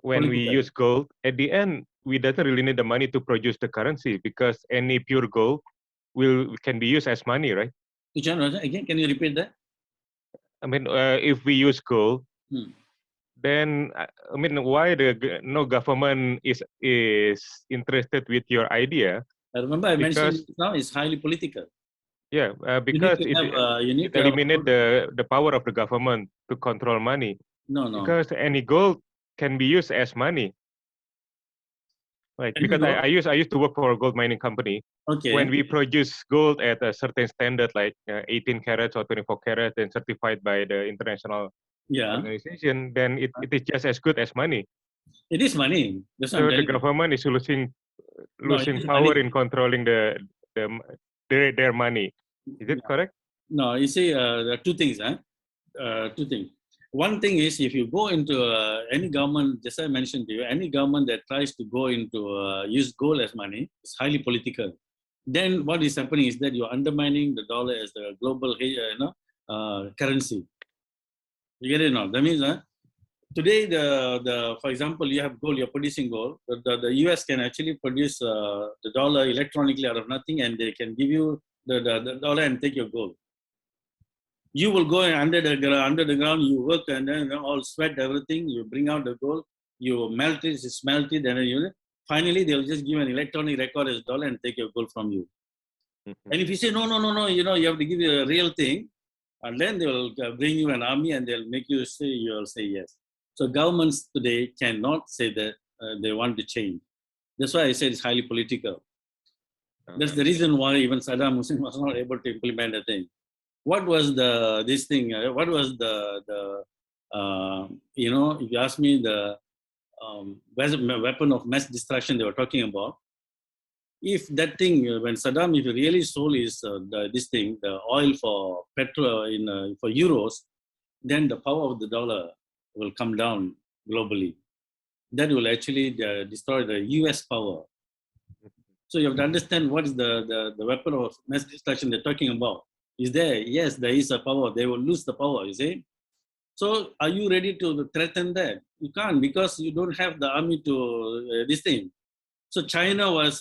when we use gold, at the end, we doesn't really need the money to produce the currency, because any pure gold can be used as money, right? Again, can you repeat that? I mean, if we use gold, then I mean, why no government is interested with your idea? I remember I mentioned now it's highly political. Yeah, because it eliminates the power of the government to control money. No. Because any gold can be used as money. Like, because I used to work for a gold mining company. Okay. When we produce gold at a certain standard, like 18 carats or 24 carats, and certified by the international organization, then it is just as good as money. It is money. So the government is losing power in controlling their money. Is it correct? No, you see, there are two things. Two things. One thing is, if you go into any government, just as I mentioned to you, any government that tries to go into use gold as money is highly political. Then what is happening is that you're undermining the dollar as the global currency. You get it now? That means today, for example, you have gold, you're producing gold. The US can actually produce the dollar electronically out of nothing, and they can give you the dollar and take your gold. You will go under the ground, you work, and then all sweat, everything, you bring out the gold, you melt it, it's melted, and then finally they'll just give an electronic record as dollar and take your gold from you. And if you say, no, you have to give you a real thing, and then they will bring you an army and they'll make you say, you'll say yes. So governments today cannot say that they want to change. That's why I said it's highly political. That's the reason why even Saddam Hussein was not able to implement a thing. What was if you ask me, the weapon of mass destruction they were talking about, if that thing, when Saddam, if he really sold his, the oil for petrol for euros, then the power of the dollar will come down globally. That will actually destroy the US power. So you have to understand what is the weapon of mass destruction they're talking about. Is there? Yes, there is a power. They will lose the power, you see. So are you ready to threaten that? You can't, because you don't have the army to this thing. So China was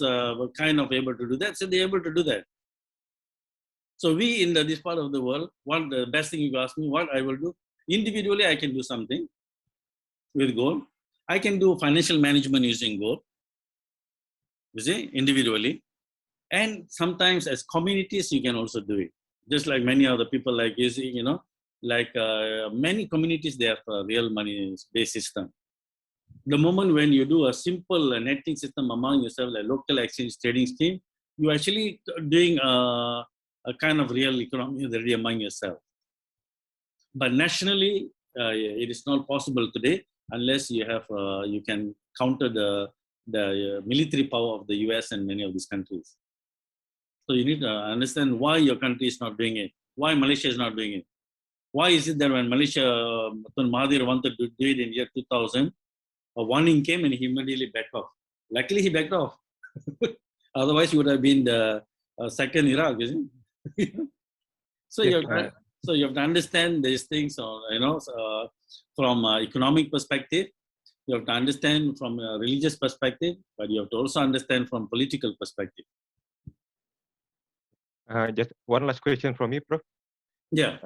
kind of able to do that. So they're able to do that. So we in this part of the world, the best thing you ask me, what I will do, individually I can do something with gold. I can do financial management using gold, you see, individually. And sometimes as communities, you can also do it. Just like many other people, like you see, many communities, they have a real money-based system. The moment when you do a simple netting system among yourself, like local exchange trading scheme, you're actually doing a kind of real economy already among yourself. But nationally, it is not possible today unless you have you can counter the military power of the US and many of these countries. So you need to understand why your country is not doing it, why Malaysia is not doing it. Why is it that when Malaysia, Mahathir wanted to do it in year 2000, a warning came and he immediately backed off. Luckily, he backed off. Otherwise, he would have been the second Iraq, isn't it? So you have to understand these things, from an economic perspective. You have to understand from a religious perspective, but you have to also understand from political perspective. Just one last question from me, Prof. Yeah.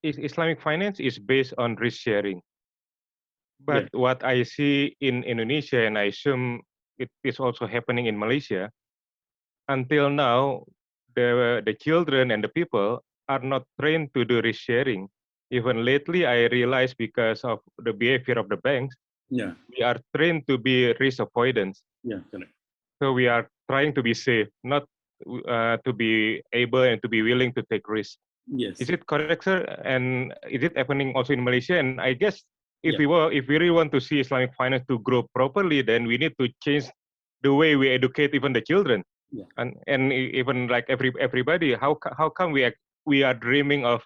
Islamic finance is based on risk sharing. But what I see in Indonesia, and I assume it is also happening in Malaysia, until now, the children and the people are not trained to do risk sharing. Even lately, I realized because of the behavior of the banks, we are trained to be risk avoidance. Yeah, correct. So we are trying to be safe, not to be able and to be willing to take risks. Yes. Is it correct, sir? And is it happening also in Malaysia? And I guess if we really want to see Islamic finance to grow properly, then we need to change the way we educate even the children, and even like everybody. How come we we are dreaming of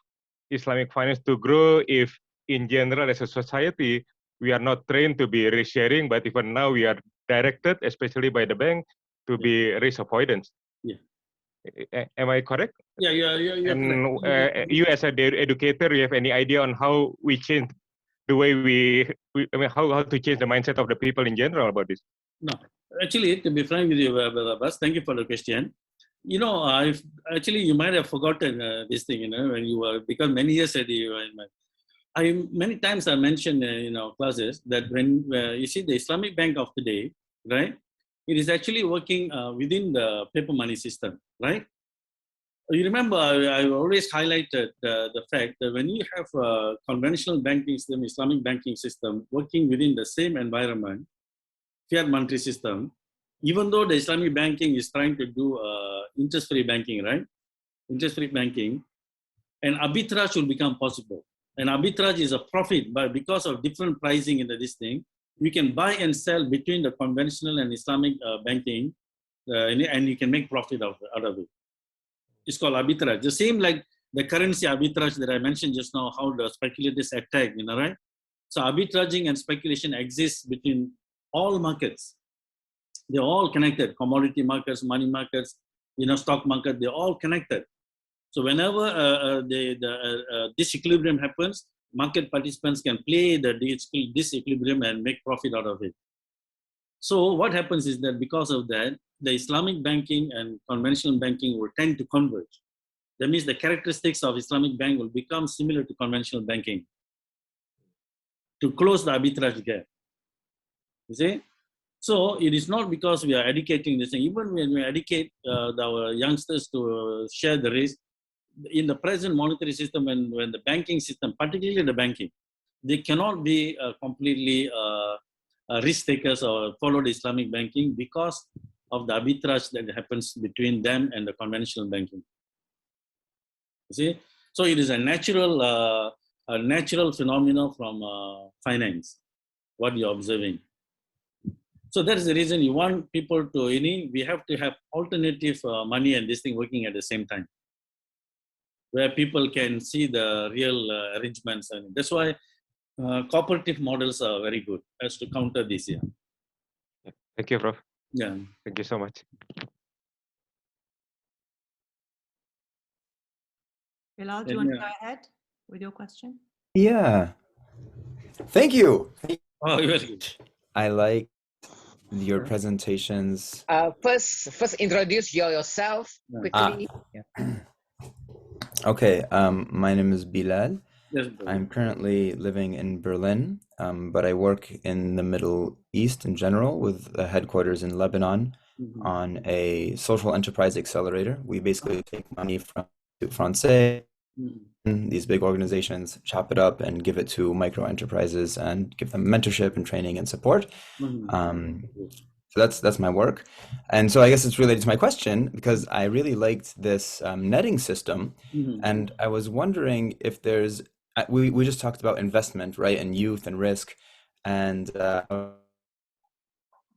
Islamic finance to grow if in general as a society, we are not trained to be risk sharing, but even now we are directed, especially by the bank, to be risk avoidance. Yeah. Am I correct? Yeah, you're And correct. you as an educator, you have any idea on how we change the way I mean, how to change the mindset of the people in general about this? No, actually, to be frank with you, Brother Abbas, thank you for the question. You know, you might have forgotten this thing, you know, when you were, because many years ago, many times I mentioned in our classes that when you see the Islamic bank of today, right, it is actually working within the paper money system, right? You remember, I always highlighted the fact that when you have a conventional banking system, Islamic banking system working within the same environment, fiat monetary system, even though the Islamic banking is trying to do interest-free banking, right? Interest-free banking, and arbitrage will become possible. And arbitrage is a profit, but because of different pricing in this thing, you can buy and sell between the conventional and Islamic banking, and you can make profit out of it. It's called arbitrage. The same like the currency arbitrage that I mentioned just now, how the speculators attack, you know, right? So arbitraging and speculation exists between all markets. They're all connected. Commodity markets, money markets, you know, stock market, they're all connected. So whenever disequilibrium happens, market participants can play the disequilibrium and make profit out of it. So what happens is that because of that, the Islamic banking and conventional banking will tend to converge. That means the characteristics of Islamic bank will become similar to conventional banking to close the arbitrage gap. You see? So it is not because we are educating this thing. Even when we educate our youngsters to share the risk, in the present monetary system and when the banking system, particularly the banking, they cannot be completely risk takers or follow the Islamic banking because of the arbitrage that happens between them and the conventional banking. You see? So it is a natural phenomenon from finance, what you're observing. So that is the reason you want people to, we have to have alternative money and this thing working at the same time, where people can see the real arrangements. And that's why cooperative models are very good as to counter this here. Thank you, Prof. Yeah. Thank you so much. Bilal, do you want to go ahead with your question? Yeah. Thank you. Oh, very good. I like your presentations. First introduce yourself quickly. Okay. My name is Bilal. Yes, I'm currently living in Berlin, but I work in the Middle East in general with a headquarters in Lebanon on a social enterprise accelerator. We basically take money from Francais, these big organizations, chop it up and give it to micro enterprises and give them mentorship and training and support. So that's my work. And so I guess it's related to my question because I really liked this netting system. And I was wondering if there's, we just talked about investment, right? And youth and risk and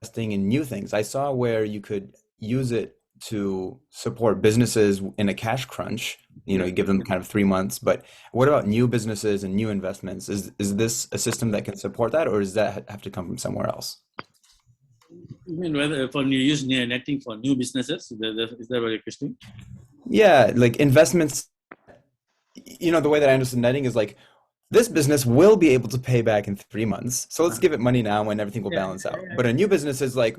investing in new things. I saw where you could use it to support businesses in a cash crunch, you give them kind of 3 months, but what about new businesses and new investments? Is this a system that can support that, or does that have to come from somewhere else? You mean whether for you use netting for new businesses? Is that what you're questioning? Yeah, like investments, the way that I understand netting is like, this business will be able to pay back in 3 months. So let's give it money now and everything will balance out. But a new business is like,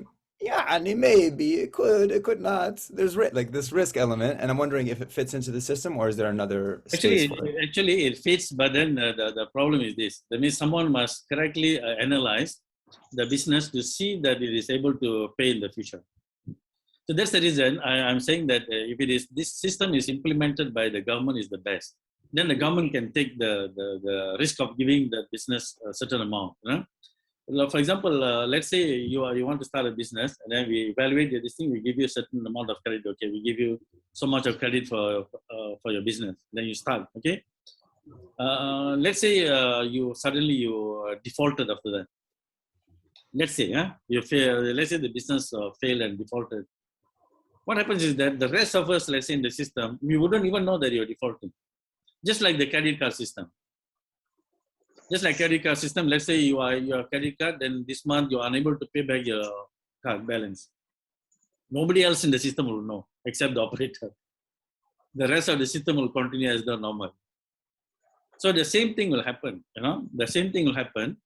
and maybe it could not. There's this risk element. And I'm wondering if it fits into the system or is there another space for it? Actually, it fits, but then the problem is this. That means someone must correctly analyze the business to see that it is able to pay in the future. So that's the reason I'm saying that if this system is implemented by the government is the best. Then the government can take the risk of giving the business a certain amount. For example, let's say you want to start a business, and then we evaluate this thing. We give you a certain amount of credit. Okay, we give you so much of credit for your business. Then you start. Okay. Let's say you suddenly defaulted after that. Let's say you fail. Let's say the business failed and defaulted. what happens is that the rest of us, let's say in the system, we wouldn't even know that you're defaulting. Just like the credit card system. Just like credit card system, let's say you are your credit card, then this month you're unable to pay back your card balance. Nobody else in the system will know except the operator. The rest of the system will continue as the normal. So the same thing will happen, you know, the same thing will happen.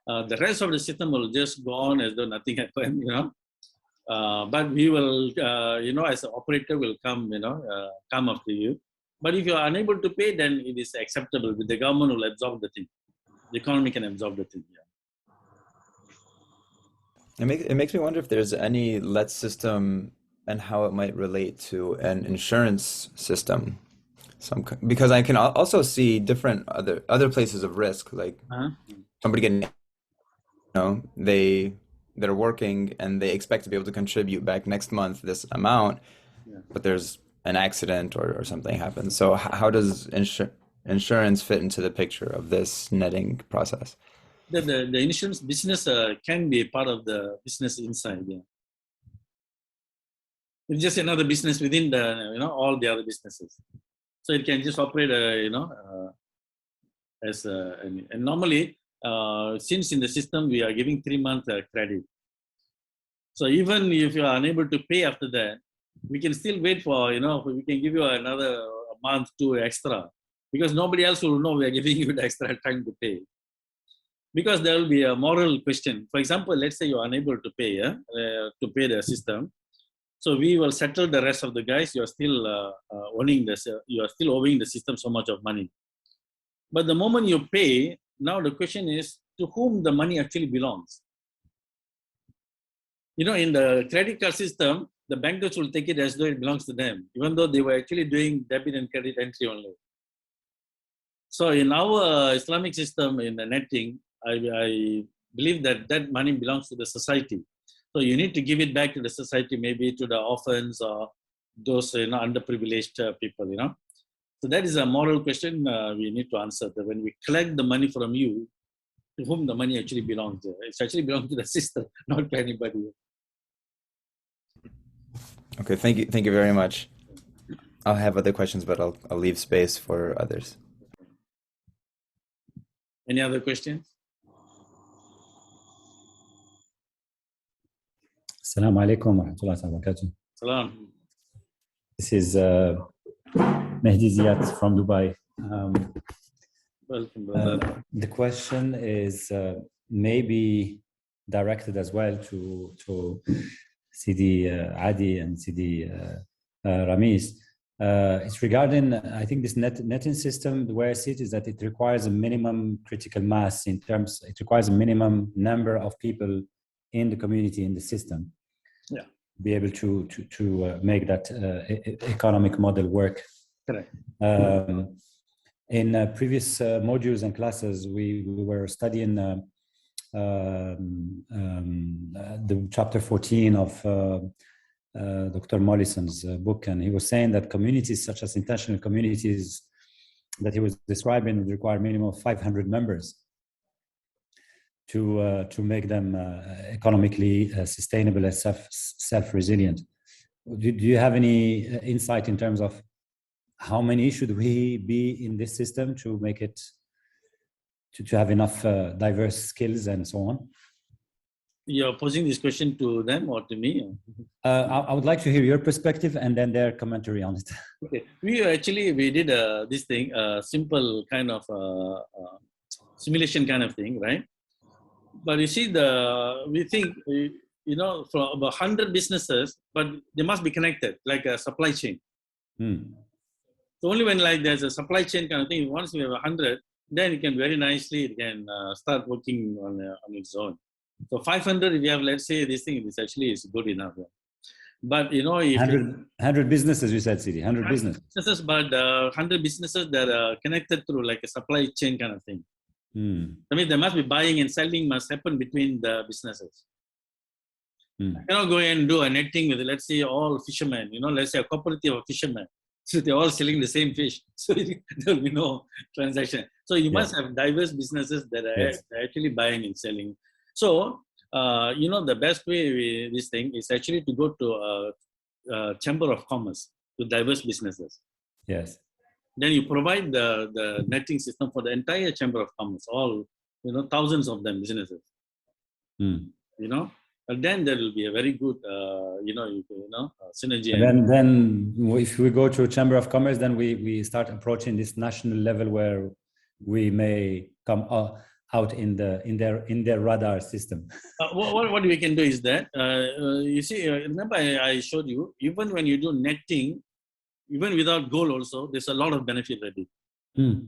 The rest of the system will just go on as though nothing happened, you know. But we will, you know, as an operator will come, you know, come after you. But if you are unable to pay, then it is acceptable. The government will absorb the thing. The economy can absorb the thing. Yeah. It makes me wonder if there's any let system and how it might relate to an insurance system. Because I can also see different other places of risk, like somebody getting, you know, they're working and they expect to be able to contribute back next month this amount, but there's an accident or something happens. So how does insurance fit into the picture of this netting process? The insurance business can be a part of the business inside. Yeah, it's just another business within the, you know, all the other businesses. So it can just operate, you know, as and normally, since in the system we are giving 3-month credit. So even if you are unable to pay after that, we can still wait for, you know, we can give you another month to extra, because nobody else will know we are giving you the extra time to pay. Because there will be a moral question. For example, let's say you are unable to pay, to pay the system. So we will settle the rest of the guys. You are still owing this. You are still owing the system so much of money. But the moment you pay, now the question is to whom the money actually belongs. You know, in the credit card system, the bankers will take it as though it belongs to them, even though they were actually doing debit and credit entry only. So in our Islamic system, in the netting, I believe that that money belongs to the society. So you need to give it back to the society, maybe to the orphans or those, you know, underprivileged people, you know. So that is a moral question we need to answer. That when we collect the money from you, to whom the money actually belongs to? It actually belongs to the system, not to anybody. Okay, thank you very much. I'll have other questions, but I'll leave space for others. Any other questions? Assalamu alaikum wa rahmatullahi wa barakatuh. Salam. This is Mehdi Ziad from Dubai. Welcome, brother. The question is maybe directed as well to Sidi Adi and Sidi Rhamis. It's regarding, I think, this netting system. Where I see it is that it requires a minimum critical mass in terms. It requires a minimum number of people in the community, in the system. Yeah. Be able to make that economic model work. Correct. In previous modules and classes, we were studying the chapter 14 of Dr. Mollison's book, and he was saying that communities such as intentional communities that he was describing would require a minimum of 500 members to make them economically sustainable and self-resilient. Do you have any insight in terms of how many should we be in this system to make it to have enough diverse skills and so on? You're posing this question to them or to me? I would like to hear your perspective and then their commentary on it. Okay, we did this thing, simple kind of simulation kind of thing, right? But you see, we think, you know, for about 100 businesses, but they must be connected, like a supply chain. So only when like there's a supply chain kind of thing, once we have 100, then it can very nicely, it can start working on its own. So 500, if you have, let's say, this thing, this actually is good enough. Yeah. But, you know, if 100 businesses, you said, Sidi, 100 businesses. But 100 businesses that are connected through like a supply chain kind of thing. I mean, there must be buying and selling must happen between the businesses. You cannot go and do a netting with, let's say, all fishermen, you know, let's say a cooperative of fishermen. So they're all selling the same fish. So there will be no transaction. So you must have diverse businesses that are actually buying and selling. So, you know, the best way this thing is actually to go to chamber of commerce to diverse businesses. Yes. Then you provide the netting system for the entire chamber of commerce, all, thousands of them businesses. Mm. And then there will be a very good, synergy. And then if we go to Chamber of Commerce, then we start approaching this national level where we may come out in their radar system. What we can do is that, you see, remember I showed you, even when you do netting, even without gold also, there's a lot of benefit already. Mm.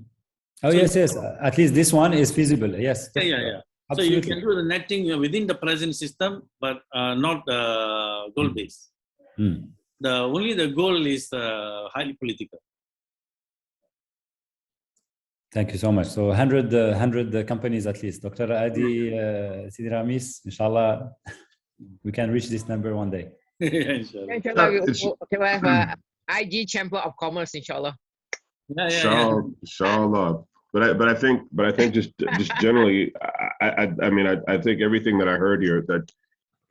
Oh, So yes. At least this one is feasible. Yes. Yeah. Absolutely. So you can do the netting within the present system, but not goal-based. Mm. Only the goal is highly political. Thank you so much. So 100 companies at least. Dr. Adi Sidi Rhamis, inshallah, we can reach this number one day. Inshallah. Can I have IG Chamber of Commerce, inshallah? Inshallah. But I think just generally, I think everything that I heard here, that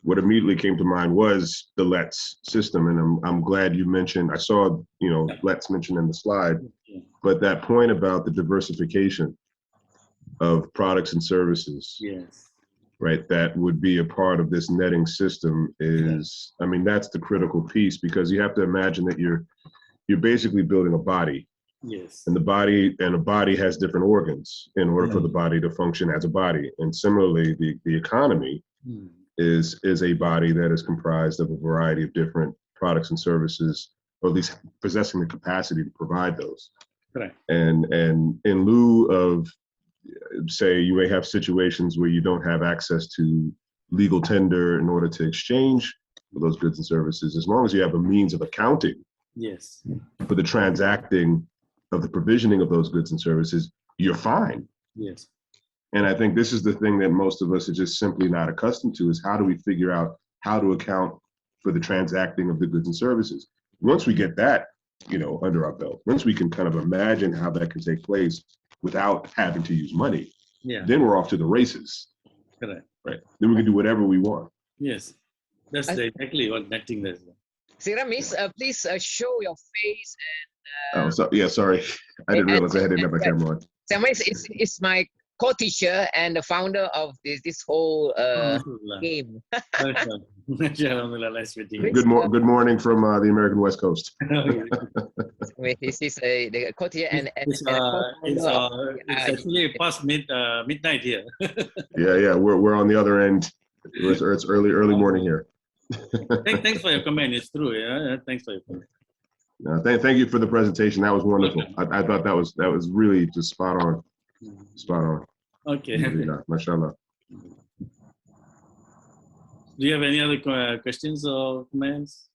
what immediately came to mind was the LETS system, and I'm glad you mentioned. I saw LETS mentioned in the slide, but that point about the diversification of products and services, yes, right, that would be a part of this netting system is, that's the critical piece, because you have to imagine that you're basically building a body. yes, And a body has different organs in order for the body to function as a body. And similarly, the economy is a body that is comprised of a variety of different products and services, or at least possessing the capacity to provide those. correct. And in lieu of, say, you may have situations where you don't have access to legal tender in order to exchange for those goods and services, as long as you have a means of accounting Yes, for the transacting of the provisioning of those goods and services, you're fine. yes, And I think this is the thing that most of us are just simply not accustomed to, is how do we figure out how to account for the transacting of the goods and services? Once we get that, under our belt, once we can kind of imagine how that can take place without having to use money, then we're off to the races. correct. Right. Then we can do whatever we want. Yes, that's exactly what netting is. Siramis, please show your face Sorry. I didn't realize I didn't have my camera on. Siramis is my co-teacher and the founder of this whole game. Nice meeting you. Good morning from the American West Coast. This is the co-teacher and it's actually past midnight here. Yeah, we're on the other end. It's early morning here. Thanks for your comment. It's true. Yeah, thanks for your comment. Thank you for the presentation. That was wonderful. I thought that was really just spot on. Okay. Mashallah. Do you have any other questions or comments?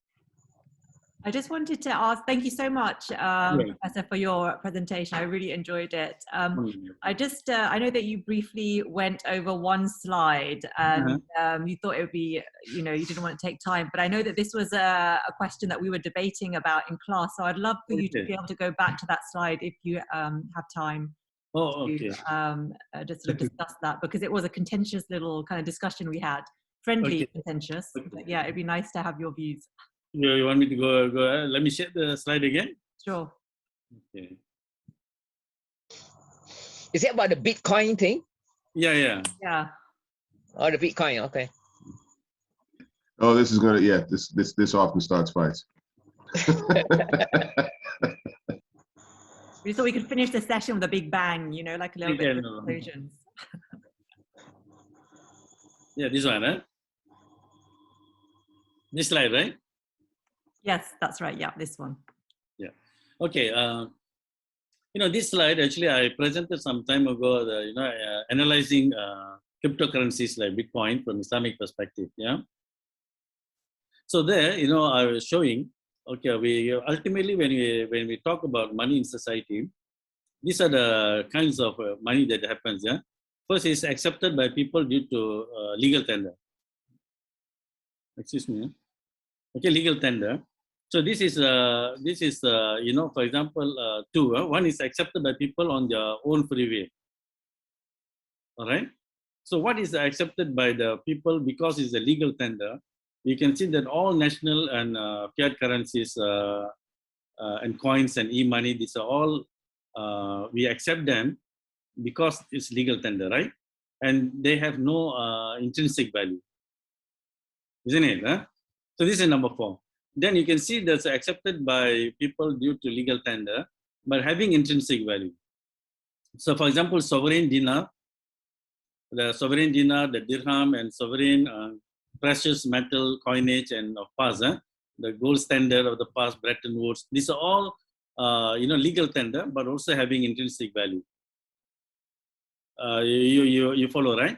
I just wanted to ask, thank you so much, Professor, for your presentation. I really enjoyed it. I know that you briefly went over one slide and you thought it would be, you didn't want to take time, but I know that this was a question that we were debating about in class. So I'd love for you to be able to go back to that slide if you have time. Okay. To just sort of discuss that, because it was a contentious little kind of discussion we had. Friendly, contentious. But yeah, it'd be nice to have your views. You want me to go ahead? Let me share the slide again. Sure. Okay. Is it about the Bitcoin thing? Yeah. Oh, the Bitcoin. Okay. Oh, this is gonna this often starts fights. We thought we could finish the session with a big bang, like a little bit of conclusions. Yeah, this one, huh? This slide, right? Yes, that's right. Yeah, this one. Yeah. Okay. This slide actually I presented some time ago. Analyzing cryptocurrencies like Bitcoin from Islamic perspective. Yeah. So there, I was showing. Okay, we ultimately when we talk about money in society, these are the kinds of money that happens. Yeah. First is accepted by people due to legal tender. Excuse me. Okay, legal tender. So this is for example, two. One is accepted by people on their own free will. All right. So what is accepted by the people because it's a legal tender you can see that all national and fiat currencies and coins and e-money, these are all, we accept them because it's legal tender, right? And they have no intrinsic value, isn't it? Huh? So this is number 4. Then you can see that's accepted by people due to legal tender, but having intrinsic value. So for example, sovereign dinar, the dirham and sovereign precious metal coinage and of past, the gold standard of the past, Bretton Woods, these are all legal tender, but also having intrinsic value. You follow, right?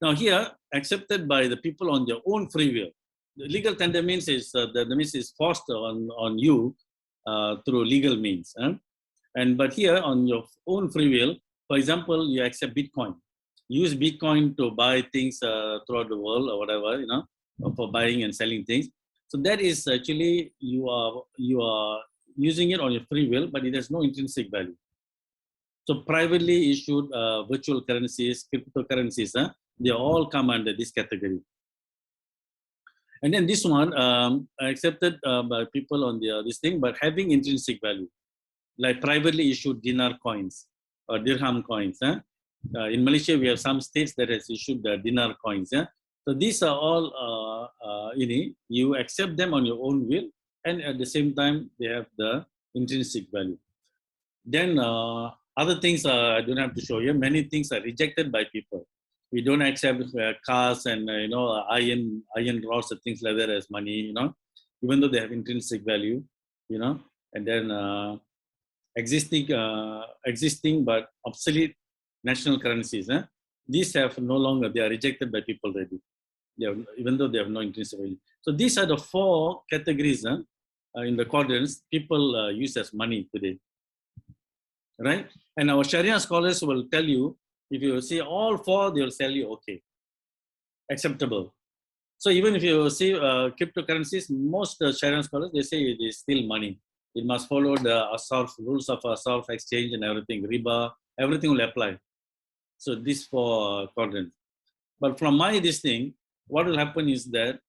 Now here, accepted by the people on their own free will. The legal tender means is is forced on you through legal means. But here on your own free will, for example, you accept Bitcoin. Use Bitcoin to buy things throughout the world or whatever, for buying and selling things. So that is actually you are using it on your free will, but it has no intrinsic value. So privately issued virtual currencies, cryptocurrencies, they all come under this category. And then this one accepted by people on this thing, but having intrinsic value, like privately issued dinar coins or dirham coins. In Malaysia, we have some states that has issued dinar coins. So these are all, you accept them on your own will, and at the same time, they have the intrinsic value. Then other things I don't have to show you. Many things are rejected by people. We don't accept cars and iron rods and things like that as money. Even though they have intrinsic value. And then existing but obsolete national currencies. These have no longer. They are rejected by people already. Even though they have no intrinsic value. So these are the 4 categories in the quadrants people use as money today. Right? And our Sharia scholars will tell you, if you see all 4, they will tell you, okay, acceptable. So even if you see cryptocurrencies, most Sharia scholars, they say it is still money. It must follow the rules of Asarf exchange and everything, riba, everything will apply. So these 4 quadrants. But from this thing, what will happen is that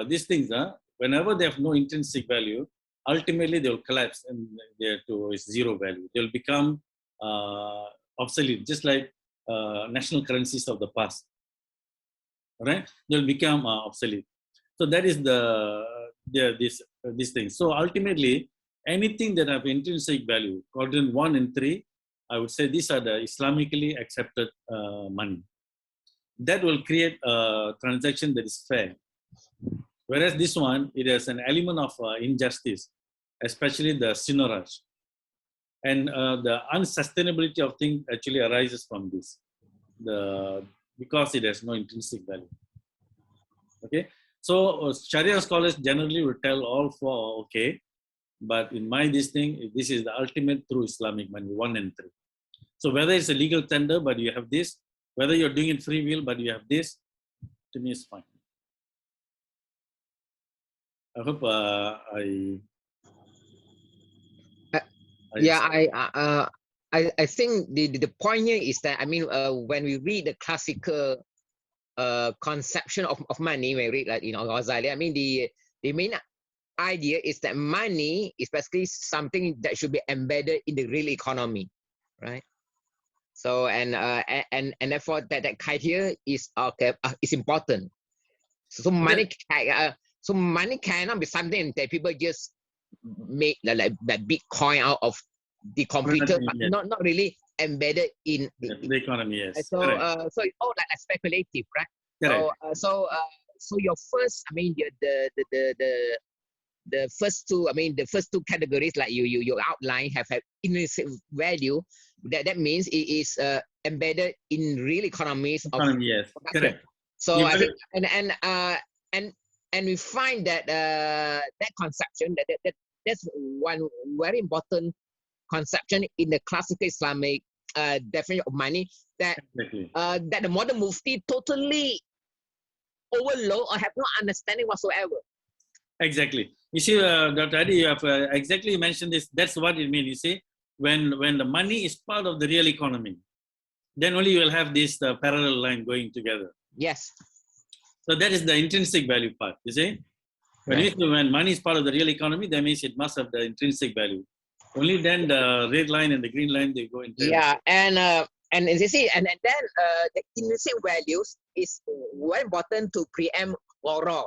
these things, whenever they have no intrinsic value, ultimately they will collapse and they're to zero value. They'll become obsolete, just like national currencies of the past. Right? They'll become obsolete. So that is this thing. So ultimately, anything that have intrinsic value, quadrant 1 and 3, I would say these are the Islamically accepted money. That will create a transaction that is fair. Whereas this one, it has an element of injustice, especially the sinoraj. And the unsustainability of things actually arises from this, because it has no intrinsic value. Okay, so Sharia scholars generally will tell all 4 okay, but in this is the ultimate true Islamic money, 1 and 3. So whether it's a legal tender, but you have this, whether you're doing it free will, but you have this, to me is fine. I hope I think the point here is that, when we read the classical conception of money, when we read Ghazali, the main idea is that money is basically something that should be embedded in the real economy, right? So and therefore that criteria is important. So money cannot be something that people just make like Bitcoin out of the computer, but not really embedded in the economy. Yes. So it's all like speculative, right? So your first, the first 2, the first 2 categories like you outline have intrinsic value. That means it is embedded in real economies. Yes, correct. So I think and we find that that conception that's one very important conception in the classical Islamic definition of money, that that the modern Mufti totally overload or have no understanding whatsoever. Exactly. You see, Dr. Adi, you have exactly mentioned this. That's what it means. You see, when the money is part of the real economy, then only you will have this parallel line going together. Yes. So that is the intrinsic value part, you see. When money is part of the real economy, that means it must have the intrinsic value. Only then the red line and the green line, they go into. Yeah, and you see, and then the intrinsic values is very important to preempt horror,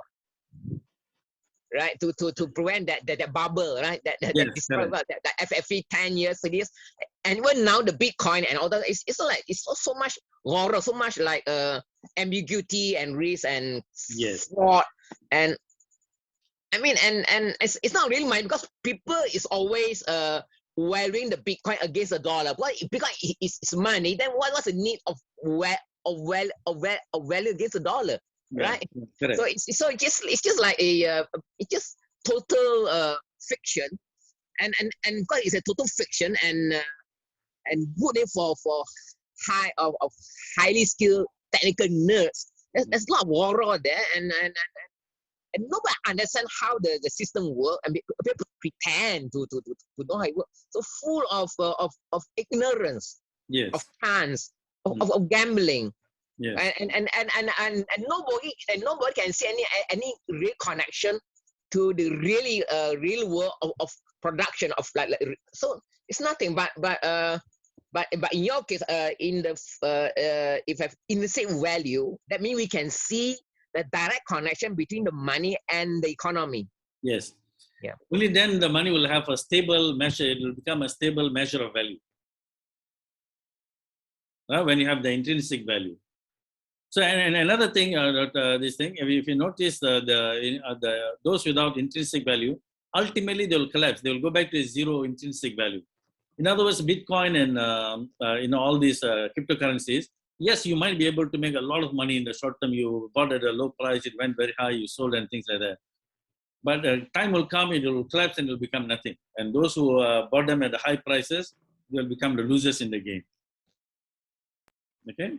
right? To prevent that bubble, right? That every 10 years for this, and even now the Bitcoin and all that, it's so much horror, so much like ambiguity and risk and fraud, and I mean, and it's not really money, because people is always valuing the Bitcoin against the dollar. Well, if Bitcoin is money, then what's the need of value against the dollar, right? So it's just like it's just total fiction, and because it's a total fiction, and good for highly skilled technical nerds. There's a lot of horror there, and nobody understand how the system works, and people pretend to know how it works. So full of ignorance, of chance, of gambling, and nobody can see any real connection to the really real world of production of like so it's nothing but in your case in the if have intrinsic value, that means we can see the direct connection between the money and the economy. Yes. Yeah. Only then the money will have a stable measure. It will become a stable measure of value. When you have the intrinsic value. So, and another thing, this thing, if you notice those without intrinsic value, ultimately they will collapse. They will go back to a zero intrinsic value. In other words, Bitcoin and all these cryptocurrencies, yes, you might be able to make a lot of money in the short term. You bought at a low price, it went very high, you sold and things like that. But time will come, it will collapse and it will become nothing. And those who bought them at the high prices, they will become the losers in the game. Okay.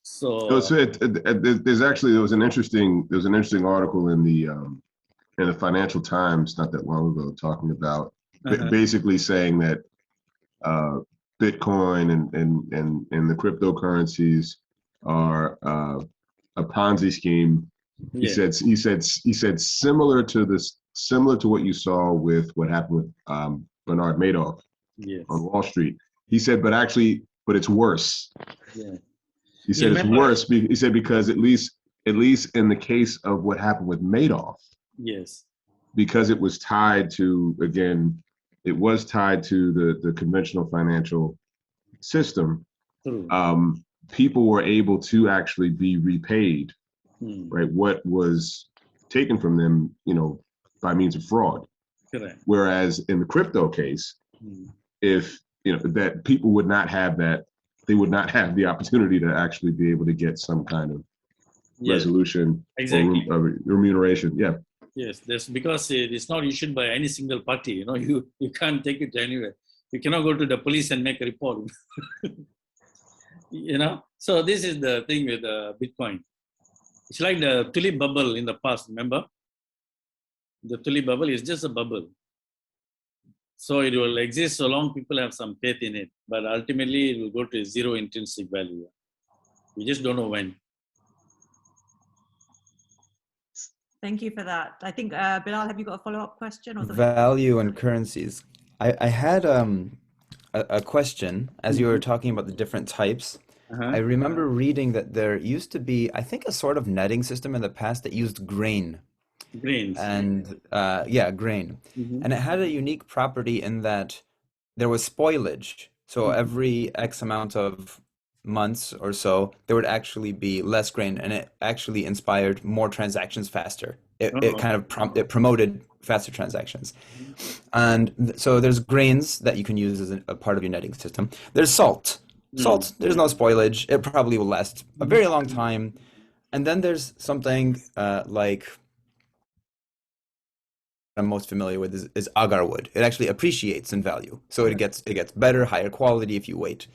So there was an interesting article in the Financial Times not that long ago talking about basically saying that Bitcoin and the cryptocurrencies are a Ponzi scheme. He said similar to what you saw with what happened with Bernard Madoff on Wall Street. He said, but it's worse. Yeah. He said it's worse. He said because at least in the case of what happened with Madoff, because it was tied to the conventional financial system. People were able to actually be repaid, right? What was taken from them, by means of fraud. Correct. Whereas in the crypto case, if that people would not have that, they would not have the opportunity to actually be able to get some kind of resolution or remuneration. Yeah. Yes, that's because it's not issued by any single party. You can't take it anywhere. You cannot go to the police and make a report. So this is the thing with Bitcoin. It's like the tulip bubble in the past. Remember, the tulip bubble is just a bubble. So it will exist so long people have some faith in it, but ultimately it will go to zero intrinsic value. We just don't know when. Thank you for that. I think, Bilal, have you got a follow-up question? Or value and currencies. I had a question as you were talking about the different types. I remember reading that there used to be, I think, a sort of netting system in the past that used grain. Grains. And grain. And it had a unique property in that there was spoilage. So every X amount of months or so, there would actually be less grain, and it actually inspired more transactions faster. It kind of it promoted faster transactions. And so there's grains that you can use as a part of your netting system. There's salt. Salt, there's no spoilage. It probably will last a very long time. And then there's something like I'm most familiar with is agar wood. It actually appreciates in value. So it gets better, higher quality if you wait.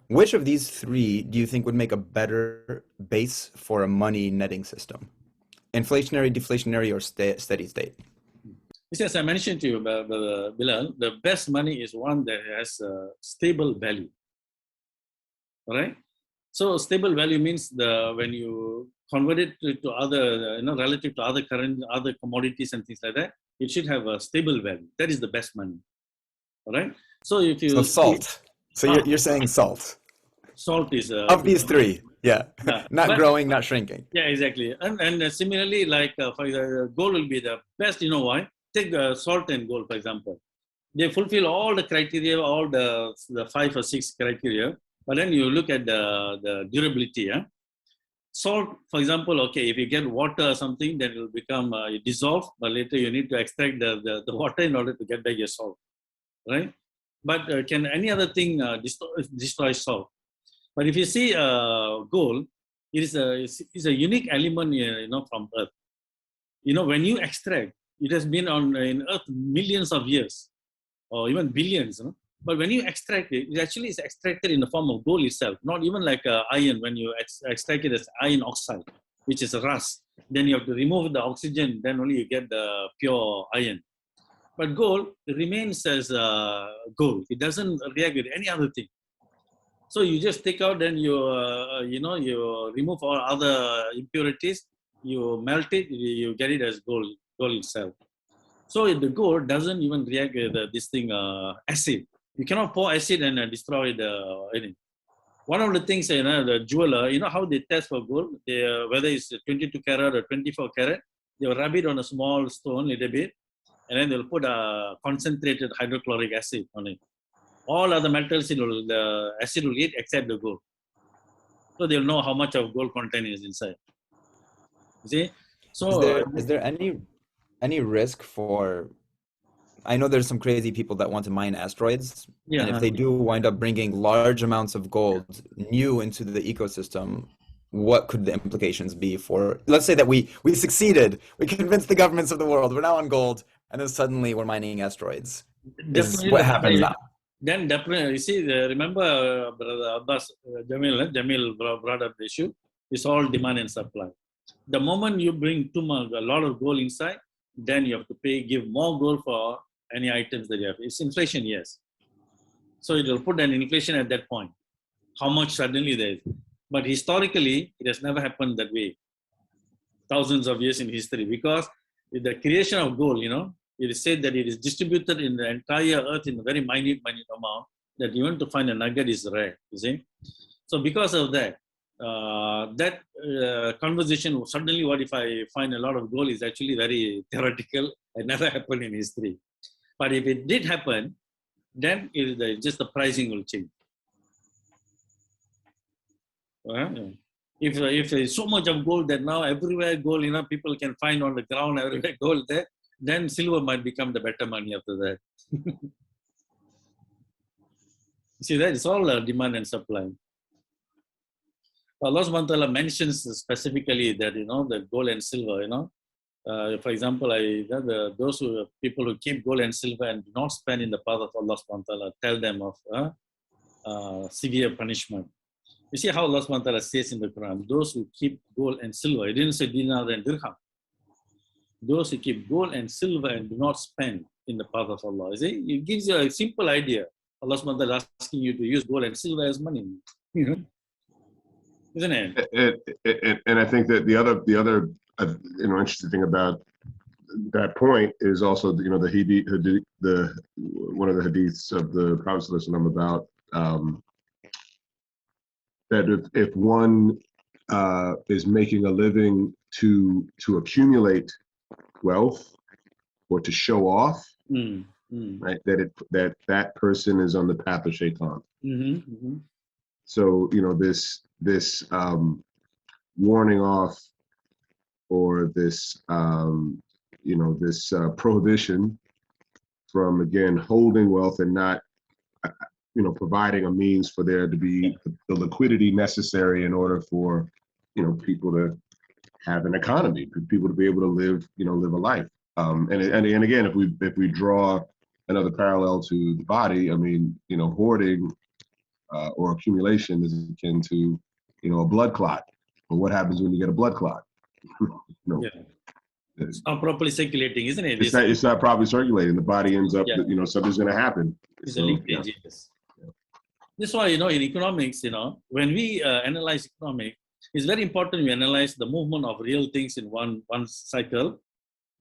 Which of these three do you think would make a better base for a money netting system? Inflationary, deflationary, or steady state? As I mentioned to you, Bilal, the best money is one that has a stable value. All right? So stable value means when you convert it to other, relative to other commodities and things like that, it should have a stable value. That is the best money. All right. So if you salt. So you're saying salt. Salt is of these three. Yeah. Not growing, not shrinking. Yeah, exactly. And similarly, like for gold will be the best. You know why? Take salt and gold, for example. They fulfill all the criteria, all the 5 or 6 criteria. But then you look at the durability. Salt, for example, okay, if you get water or something, then it will become dissolved. But later you need to extract the water in order to get back your salt, right? But can any other thing destroy salt? But if you see gold, it is a unique element, from Earth. When you extract, it has been in Earth millions of years, or even billions. But when you extract it, it actually is extracted in the form of gold itself, not even like iron. When you extract it as iron oxide, which is a rust, then you have to remove the oxygen, then only you get the pure iron. But gold remains as gold. It doesn't react with any other thing. So you just take out, then you remove all other impurities, you melt it, you get it as gold itself. So the gold doesn't even react with this thing, acid. You cannot pour acid and destroy anything. One of the things, the jeweler, how they test for gold, whether it's 22 karat or 24 karat, they'll rub it on a small stone a little bit, and then they'll put a concentrated hydrochloric acid on it. All other metals, the acid will eat except the gold. So they'll know how much of gold content is inside. You see? So is there any risk for? I know there's some crazy people that want to mine asteroids, and if they do wind up bringing large amounts of gold new into the ecosystem, what could the implications be for? Let's say that we succeeded, we convinced the governments of the world, we're now on gold, and then suddenly we're mining asteroids. What happens now? Then definitely, you see, remember Brother Abbas, Jamil brought up the issue. It's all demand and supply. The moment you bring a lot of gold inside, then you have to give more gold for any items that you have. It's inflation, yes. So it will put an inflation at that point. How much suddenly there is. But historically, it has never happened that way. Thousands of years in history. Because with the creation of gold, it is said that it is distributed in the entire earth in a very minute amount, that even to find a nugget is rare, you see. So because of that, conversation, suddenly what if I find a lot of gold, is actually very theoretical and never happened in history. But if it did happen, then just the pricing will change. If there's so much of gold that now everywhere gold, people can find on the ground everywhere gold there, then silver might become the better money after that. See, that is all demand and supply. Allah subhanahu wa ta'ala mentions specifically that, that gold and silver, for example, those people who keep gold and silver and do not spend in the path of Allah subhanahu wa ta'ala, tell them of severe punishment. You see how Allah subhanahu wa ta'ala says in the Quran, those who keep gold and silver, it didn't say dinar and dirham. Those who keep gold and silver and do not spend in the path of Allah. You see, it gives you a simple idea. Allah subhanahu wa ta'ala is asking you to use gold and silver as money. Isn't it? And I think that the other interesting thing about that point is also the one of the hadiths of the Prophet ﷺ about that if one is making a living to accumulate wealth or to show off, right, that person is on the path of shaitan. So this warning off, or this this prohibition from, again, holding wealth and not providing a means for there to be the liquidity necessary in order for people to have an economy, for people to be able to live a life. And again, if we draw another parallel to the body, I mean, hoarding or accumulation is akin to a blood clot. But what happens when you get a blood clot? It's not properly circulating, isn't it? It's not properly circulating. The body ends up, something's going to happen. It's a leakage, yes. That's why, in economics, when we analyze economics, it's very important we analyze the movement of real things in one cycle.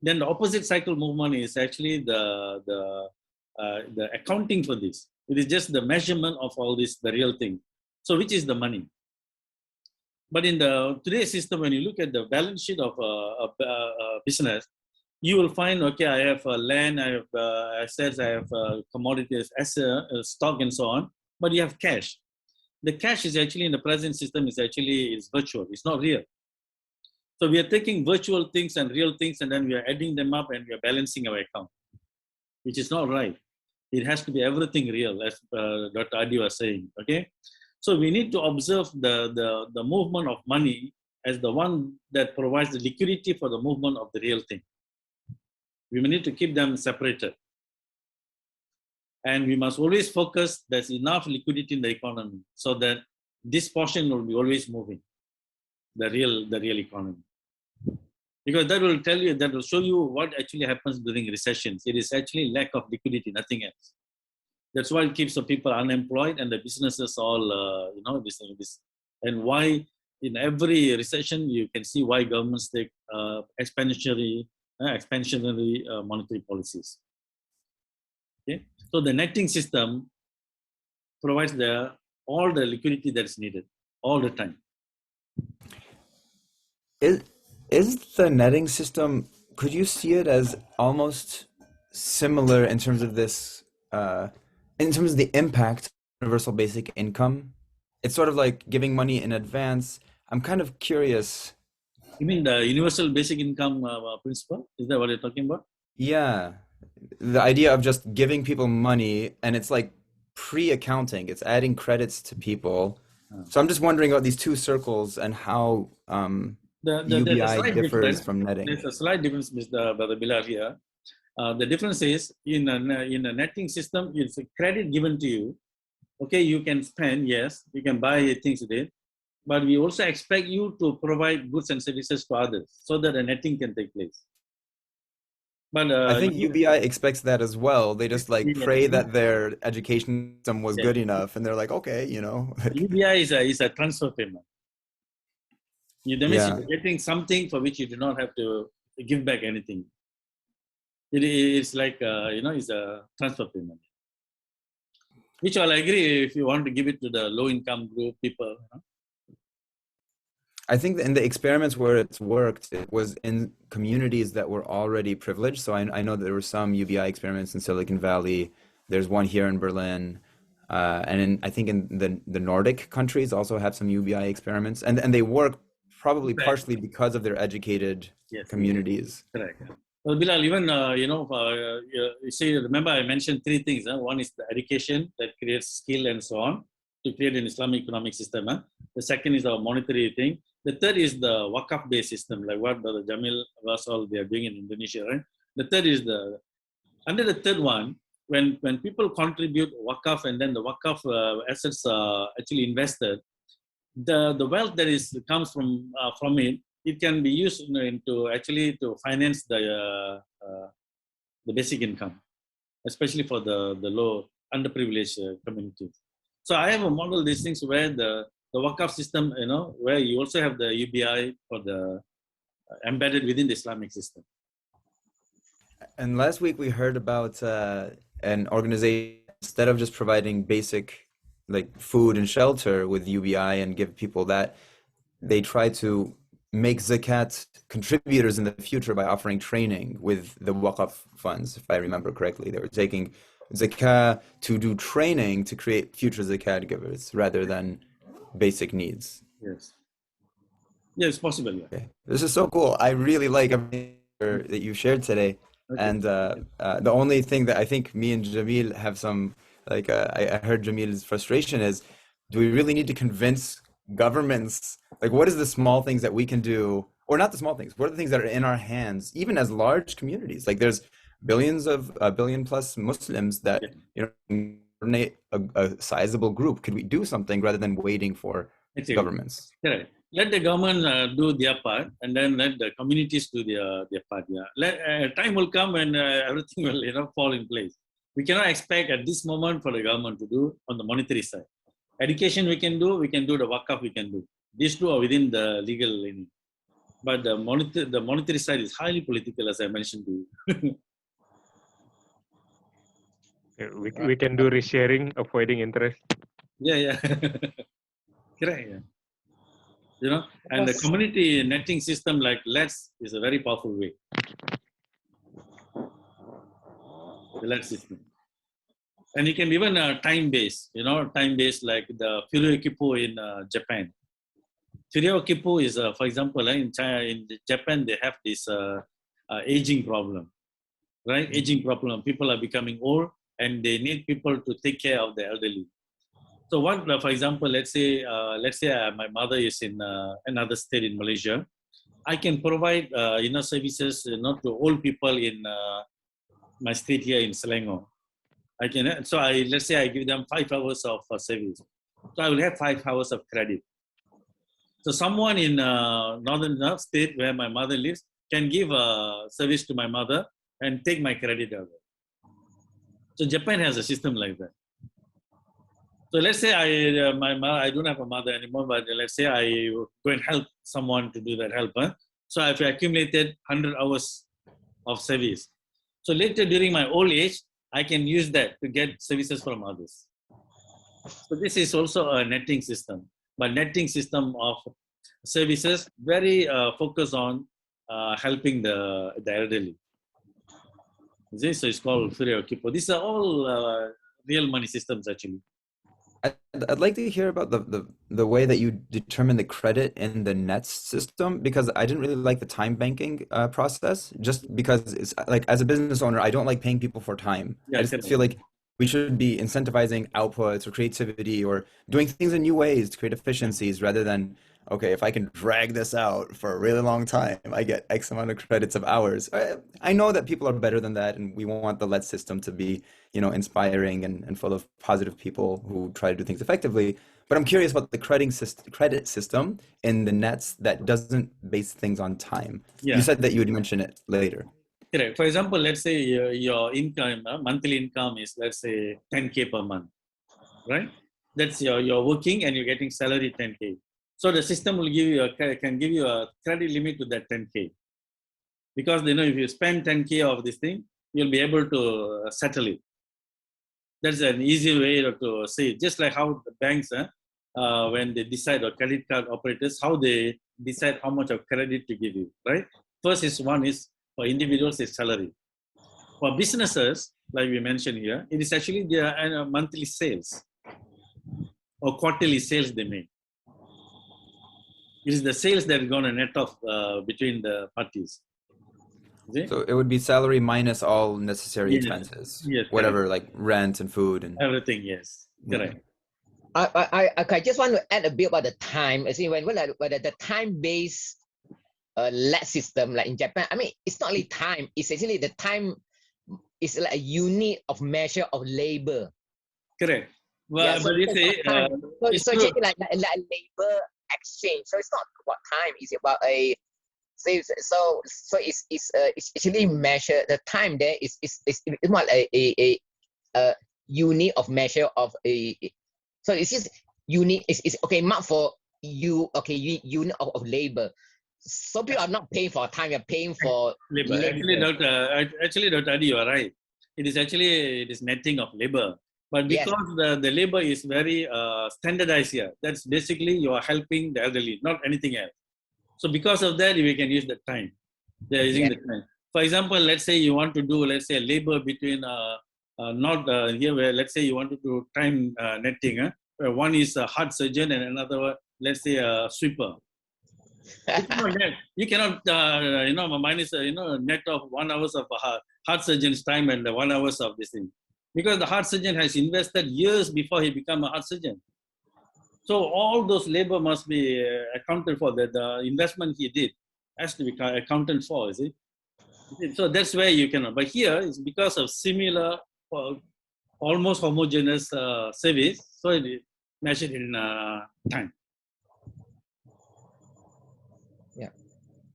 Then the opposite cycle movement is actually the accounting for this. It is just the measurement of all this, the real thing. So which is the money? But in the today's system, when you look at the balance sheet of a business, you will find, okay, I have land, I have assets, I have commodities, stock, and so on. But you have cash. The cash is actually in the present system is virtual. It's not real. So we are taking virtual things and real things, and then we are adding them up, and we are balancing our account, which is not right. It has to be everything real, as Dr. Adi was saying. Okay. So we need to observe the movement of money as the one that provides the liquidity for the movement of the real thing. We need to keep them separated. And we must always focus there's enough liquidity in the economy so that this portion will be always moving, the real economy. Because that will tell you, that will show you what actually happens during recessions. It is actually lack of liquidity, nothing else. That's why it keeps the people unemployed and the businesses all, this. And why in every recession, you can see why governments take expansionary monetary policies. Okay? So the netting system provides all the liquidity that's needed all the time. Is the netting system, could you see it as almost similar in terms of this, in terms of the impact of universal basic income? It's sort of like giving money in advance. I'm kind of curious. You mean the universal basic income principle? Is that what you're talking about? Yeah. The idea of just giving people money, and it's like pre-accounting. It's adding credits to people. So I'm just wondering about these two circles and how UBI differs from netting. There's a slight difference, Mr. Brother Bilal here. The difference is in a netting system, it's a credit given to you. Okay, you can spend, yes, you can buy things with it, but we also expect you to provide goods and services to others so that a netting can take place. But I think UBI expects that as well. They just like pray that their education system was good enough, and they're like, okay, you know. UBI is a transfer payment. You're getting something for which you do not have to give back anything. It's like, it's a transfer payment. Which I'll agree if you want to give it to the low-income group people. I think in the experiments where it's worked, it was in communities that were already privileged. So I know there were some UBI experiments in Silicon Valley. There's one here in Berlin. And I think in the Nordic countries also have some UBI experiments. And they work probably partially because of their educated communities. Correct. Well, Bilal, even, you see, remember I mentioned three things. One is the education that creates skill and so on to create an Islamic economic system. The second is our monetary thing. The third is the wakaf-based system, like what Brother Jamil was all they are doing in Indonesia, right? The third is under the third one, when people contribute wakaf and then the wakaf assets are actually invested, the wealth that comes from it, it can be used to finance the basic income, especially for the low, underprivileged communities. So I have a model these things where the wakaf system, where you also have the UBI for the embedded within the Islamic system. And last week we heard about an organization, instead of just providing basic like food and shelter with UBI and give people that, they try to make zakat contributors in the future by offering training with the waqf funds, if I remember correctly. They were taking zakat to do training to create future zakat givers rather than basic needs. Yes. Yeah, it's possible. Yeah. Okay. This is so cool. I really like everything that you shared today. Okay. And the only thing that I think me and Jamil have some, like I heard Jamil's frustration is, do we really need to convince governments? Like, what is the small things that we can do, or not the small things? What are the things that are in our hands, even as large communities? Like, there's billion plus Muslims that coordinate a sizable group. Could we do something rather than waiting for governments? Correct. Let the government do their part, and then let the communities do their part. Yeah. Time will come when everything will fall in place. We cannot expect at this moment for the government to do on the monetary side. Education we can do the wakaf we can do. These two are within the legal limit. But the monetary side is highly political, as I mentioned to you. We can do resharing, avoiding interest. Yeah. Correct. Yeah. You know, and the community netting system like Let's is a very powerful way. The Let's system. And you can even time-based, time-based like the Furyo in Japan. Furyo is, for example, in China, in Japan, they have this aging problem, right? Aging problem. People are becoming old and they need people to take care of the elderly. So what, for example, let's say my mother is in another state in Malaysia. I can provide, services to old people in my state here in Selangor. I can, let's say I give them 5 hours of service. So I will have 5 hours of credit. So someone in northern state where my mother lives can give a service to my mother and take my credit away. So Japan has a system like that. So let's say I don't have a mother anymore, but let's say I go and help someone to do that help. So I've accumulated 100 hours of service. So later during my old age, I can use that to get services from others. So this is also a netting system, but netting system of services very focused on helping the elderly. So it's called Furyo. These are all real money systems actually. I'd like to hear about the way that you determine the credit in the nets system, because I didn't really like the time banking process, just because it's like, as a business owner, I don't like paying people for time. Yeah, I just feel like we should be incentivizing outputs or creativity or doing things in new ways to create efficiencies rather than, okay, if I can drag this out for a really long time, I get X amount of credits of hours. I know that people are better than that, and we want the Let's system to be, inspiring and full of positive people who try to do things effectively. But I'm curious about the credit system in the nets that doesn't base things on time. Yeah. You said that you would mention it later. Correct. For example, let's say your income, monthly income is, let's say, 10K per month, right? That's you're working and you're getting salary 10K. So the system will can give you a credit limit to that 10K. Because if you spend 10K of this thing, you'll be able to settle it. That's an easy way to say it. Just like how the banks, when they decide, or credit card operators, how they decide how much of credit to give you, right? First one is for individuals is salary. For businesses, like we mentioned here, it is actually their monthly sales or quarterly sales they make. It is the sales that are going to net off between the parties. So it would be salary minus all necessary expenses, whatever, correct. Like rent and food and everything. Yes, correct. I just want to add a bit about the time. I see when the time-based LED system, like in Japan, I mean, it's not only time. It's actually the time is like a unit of measure of labor. Correct. Well, but it's actually like labor exchange. So it's not about time. It's about a so it's actually measured. The time there is not a unit of measure of a. So it's just unit. It's okay marked for you. Okay, unit of labor. So people are not paying for time. You're paying for labor. Actually, Dr. Adi, you are right. It is netting of labor. But because the labor is very standardized here, that's basically you are helping the elderly, not anything else. So because of that, we can use the time. They are using the time. For example, let's say you want to do, let's say, labor between here where, let's say you want to do time netting. Where one is a heart surgeon and another, let's say, a sweeper. You cannot minus net of 1 hour of heart surgeon's time and 1 hour of this thing, because the heart surgeon has invested years before he become a heart surgeon. So all those labor must be accounted for. That the investment he did has to be accounted for. You see, so that's where you cannot. But here it's because of similar, almost homogeneous service, so it is measured in time.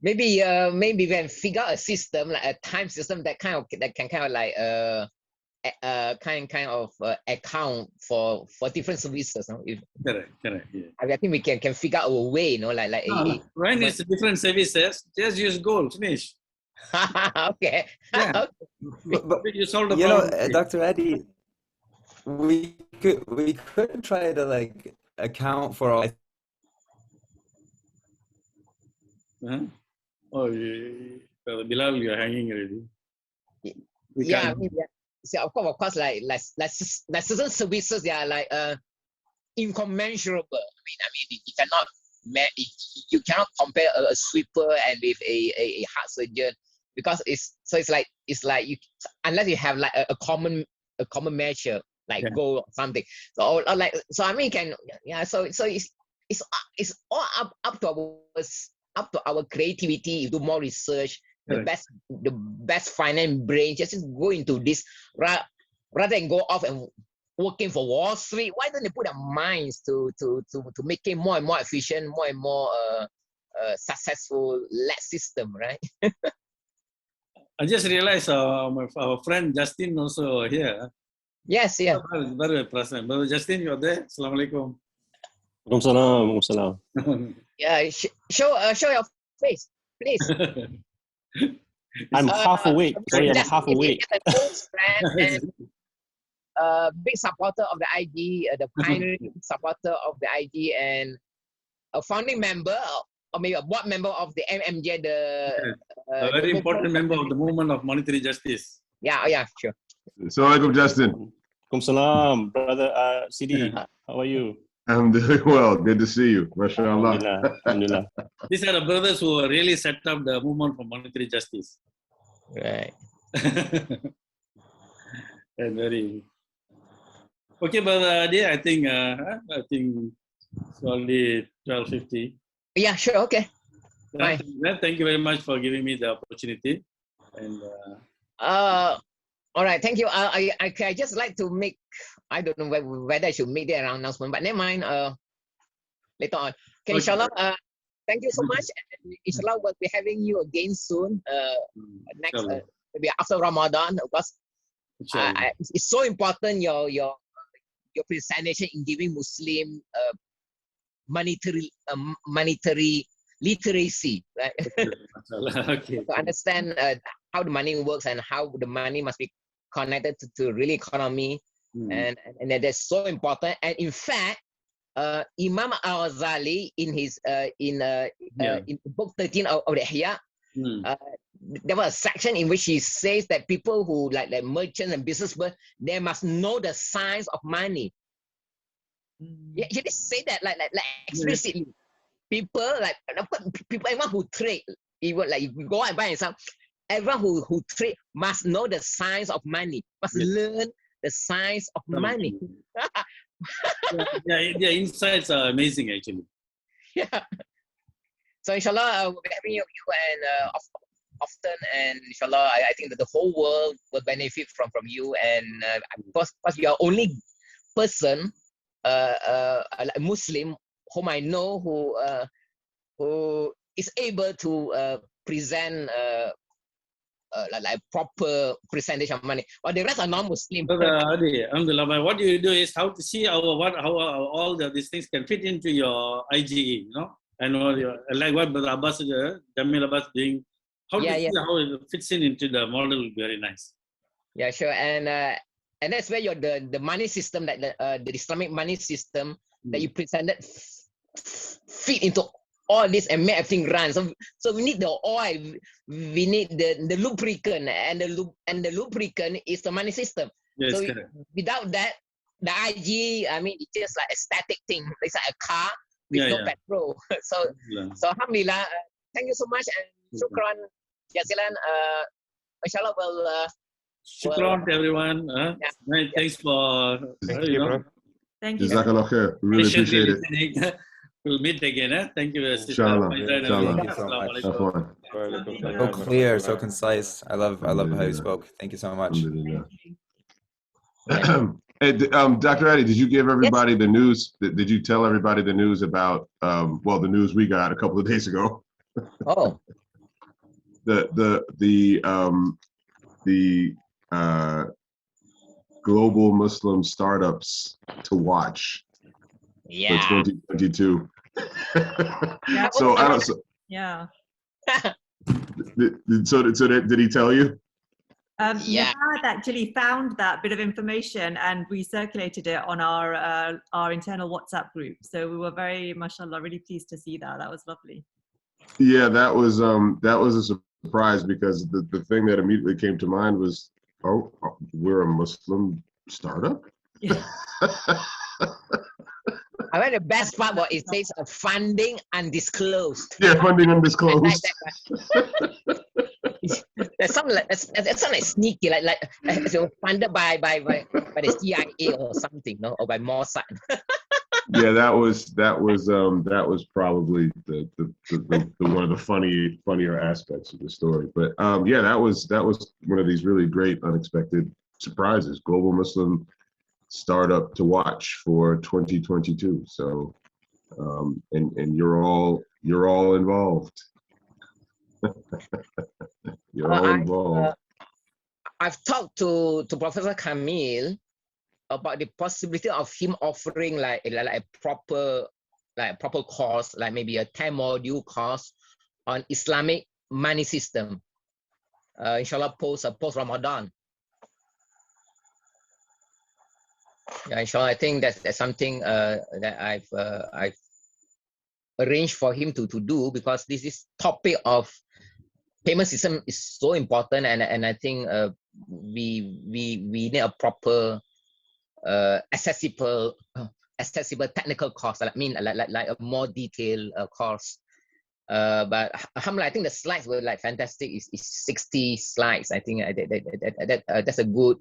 Maybe when figure out a system like a time system that can kind of like kind of account for different services. No? If, Correct. Yeah. I think we can figure out a way, When it's different services, just use gold. Finish. Okay. Yeah. But You solve the you know, problem. Dr. Eddie, we could try to like account for all. Oh, Bilal, you're hanging already. Yeah, I mean, yeah. So of course, like certain services, they are like incommensurable. I mean, you cannot compare a sweeper and with a heart surgeon, because it's like you, unless you have like a common measure like gold or something. So I mean, so it's all up to our creativity. You do more research. The best finance brain just go into this rather than go off and working for Wall Street. Why don't they put their minds to make it more and more efficient, more and more successful system, right? I just realized our friend Justin also here. Yes, yeah. Very present. Brother Justin, you're there. Assalamualaikum. Waalaikumsalam. Yeah, show your face, please. I'm half awake. Sorry, I'm half awake. A close friend and big supporter of the IG, the pioneering supporter of the IG, and a founding member, or maybe a board member of the MMJ, a very important member of the movement of monetary justice. Yeah, sure. Assalamualaikum, Justin. Waalaikumsalam, brother Sidi. How are you? I'm doing well. Good to see you. MashaAllah. Alhamdulillah. These are the brothers who really set up the movement for monetary justice. Right. And very okay, brother Adi. I think it's only 12:50. Yeah, sure. Okay. Bye. Thank you very much for giving me the opportunity. And all right. Thank you. I just like to make. I don't know whether I should make the announcement, but never mind. Later on. Okay, inshallah. Thank you so much. And inshallah, we'll be having you again soon. Next, maybe after Ramadan, because it's so important your presentation in giving Muslim monetary literacy, right? Okay. To understand how the money works and how the money must be connected to real economy. And that's so important. And in fact, Imam Al-Ghazali in his in book 13 of the Ihya, there was a section in which he says that people who like merchants and businessmen, they must know the science of money. Yeah, he did say that like explicitly. People everyone who trade, even like you go and buy and sell, everyone who trade must know the science of money, must learn the science of money. Yeah, insights are amazing actually. Yeah. So inshallah, we'll be having you and often, and inshallah, I think that the whole world will benefit from you. And because you are only person, a Muslim whom I know who is able to present like proper presentation of money, but the rest are non-Muslim. Alhamdulillah, what you do is how to see how all these things can fit into your IGE, you know, and like what Brother Abbas, Kameel Abbas doing, how to see how it fits into the model. Very nice. Yeah, sure, and that's where the money system, that the Islamic money system that you presented fit into all this and make everything run. So we need the oil, we need the lubricant, and the lubricant is the money system. Yes, so without that, the IG, I mean, it's just like a static thing. It's like a car with no petrol. So alhamdulillah, thank you so much, and shukran jazilan. Inshallah, shukran to everyone. Thanks for Thank you. Jazakallah khair. We really appreciate it. We'll meet again. Thank you, sister. Inshallah. Thank you so much. So clear, so concise. I love how you spoke. Thank you so much. Hey, Dr. Eddie, did you give everybody the news? Did you tell everybody the news about the news we got a couple of days ago? Oh. global Muslim startups to watch Yeah. for 2022. Yeah. So I don't. Yeah. Did he tell you? Yeah. Mohammed actually found that bit of information and we circulated it on our internal WhatsApp group. So we were very, mashallah, really pleased to see that. That was lovely. Yeah, that was a surprise because the thing that immediately came to mind was, oh, we're a Muslim startup. Yeah. I mean, the best part was it says funding undisclosed. Yeah, funding undisclosed. I like that. That's something like sneaky, like it was funded by the CIA or something, no, or by Mossad. Yeah, that was probably the one of the funnier aspects of the story. But yeah, that was one of these really great unexpected surprises. Global Muslim startup to watch for 2022. So and you're all involved. You're all involved. I've talked to Professor Kameel about the possibility of him offering like a proper course, like maybe a 10-module course on Islamic money system. Inshallah, post Ramadan. Yeah, inshallah, I think that's something that I've arranged for him to do, because this topic of payment system is so important, and I think we need a proper accessible technical course. I mean, like a more detailed course. But alhamdulillah, I think the slides were like fantastic. It's 60 slides. I think that's a good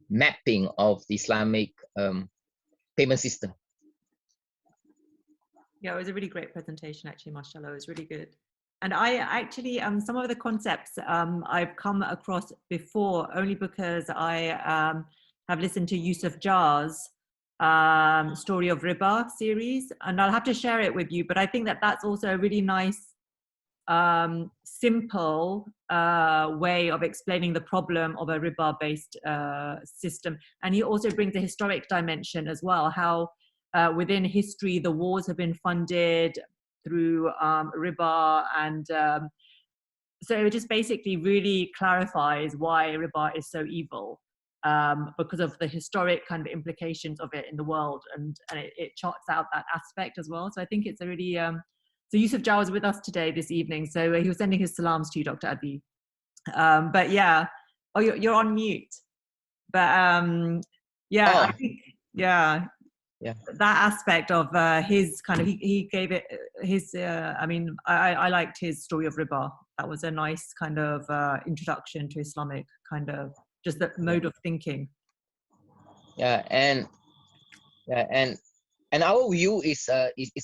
mapping of the Islamic payment system. Yeah, it was a really great presentation, actually, mashallah. It was really good. And I actually, some of the concepts I've come across before only because I have listened to Yusuf Jar's Story of Riba series, and I'll have to share it with you, but I think that that's also a really nice, simple way of explaining the problem of a riba-based system. And he also brings a historic dimension as well, how within history, the wars have been funded through riba, and so it just basically really clarifies why riba is so evil, because of the historic kind of implications of it in the world, and it charts out that aspect as well. So I think it's a really so Yusuf Jar was with us today this evening, so he was sending his salams to you, Dr. Adi. But yeah, oh, you're on mute. But yeah, I think that aspect of his kind of, he gave it his, I mean, I liked his Story of Riba. That was a nice kind of introduction to Islamic kind of, just that mode of thinking. Yeah, and our view is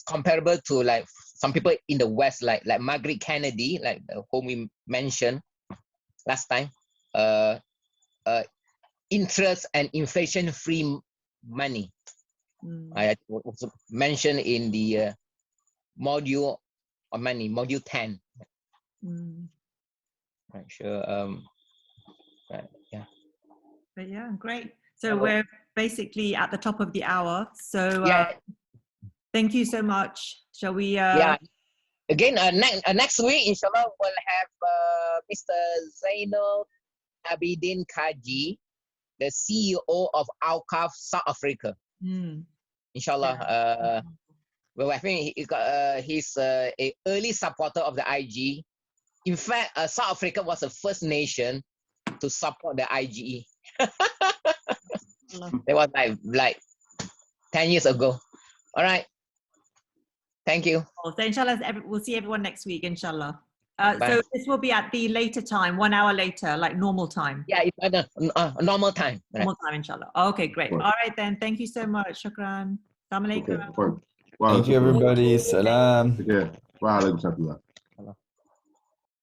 comparable to like some people in the West, like Margaret Kennedy, like whom we mentioned last time. Interest and inflation-free money. I was mentioned in the module on money, module 10. Right, sure. Right, yeah. But yeah, great. So we're basically at the top of the hour. So thank you so much. Shall we? Yeah. Again, next week, inshallah, we'll have Mr. Zainal Abidin Kaji, the CEO of Alcaf South Africa. Inshallah. Well, I think he's an early supporter of the IG. In fact, South Africa was the first nation to support the IGE. That was like 10 years ago. All right. Thank you. So inshallah, we'll see everyone next week, inshallah. So this will be at the later time, 1 hour later, like normal time. Yeah, it's at normal time. Normal time, inshallah. Okay, great. All right then. Thank you so much. Shukran. Assalamu alaikum. Okay, Thank you, everybody. Salam. Yeah. Wa alaikum salam.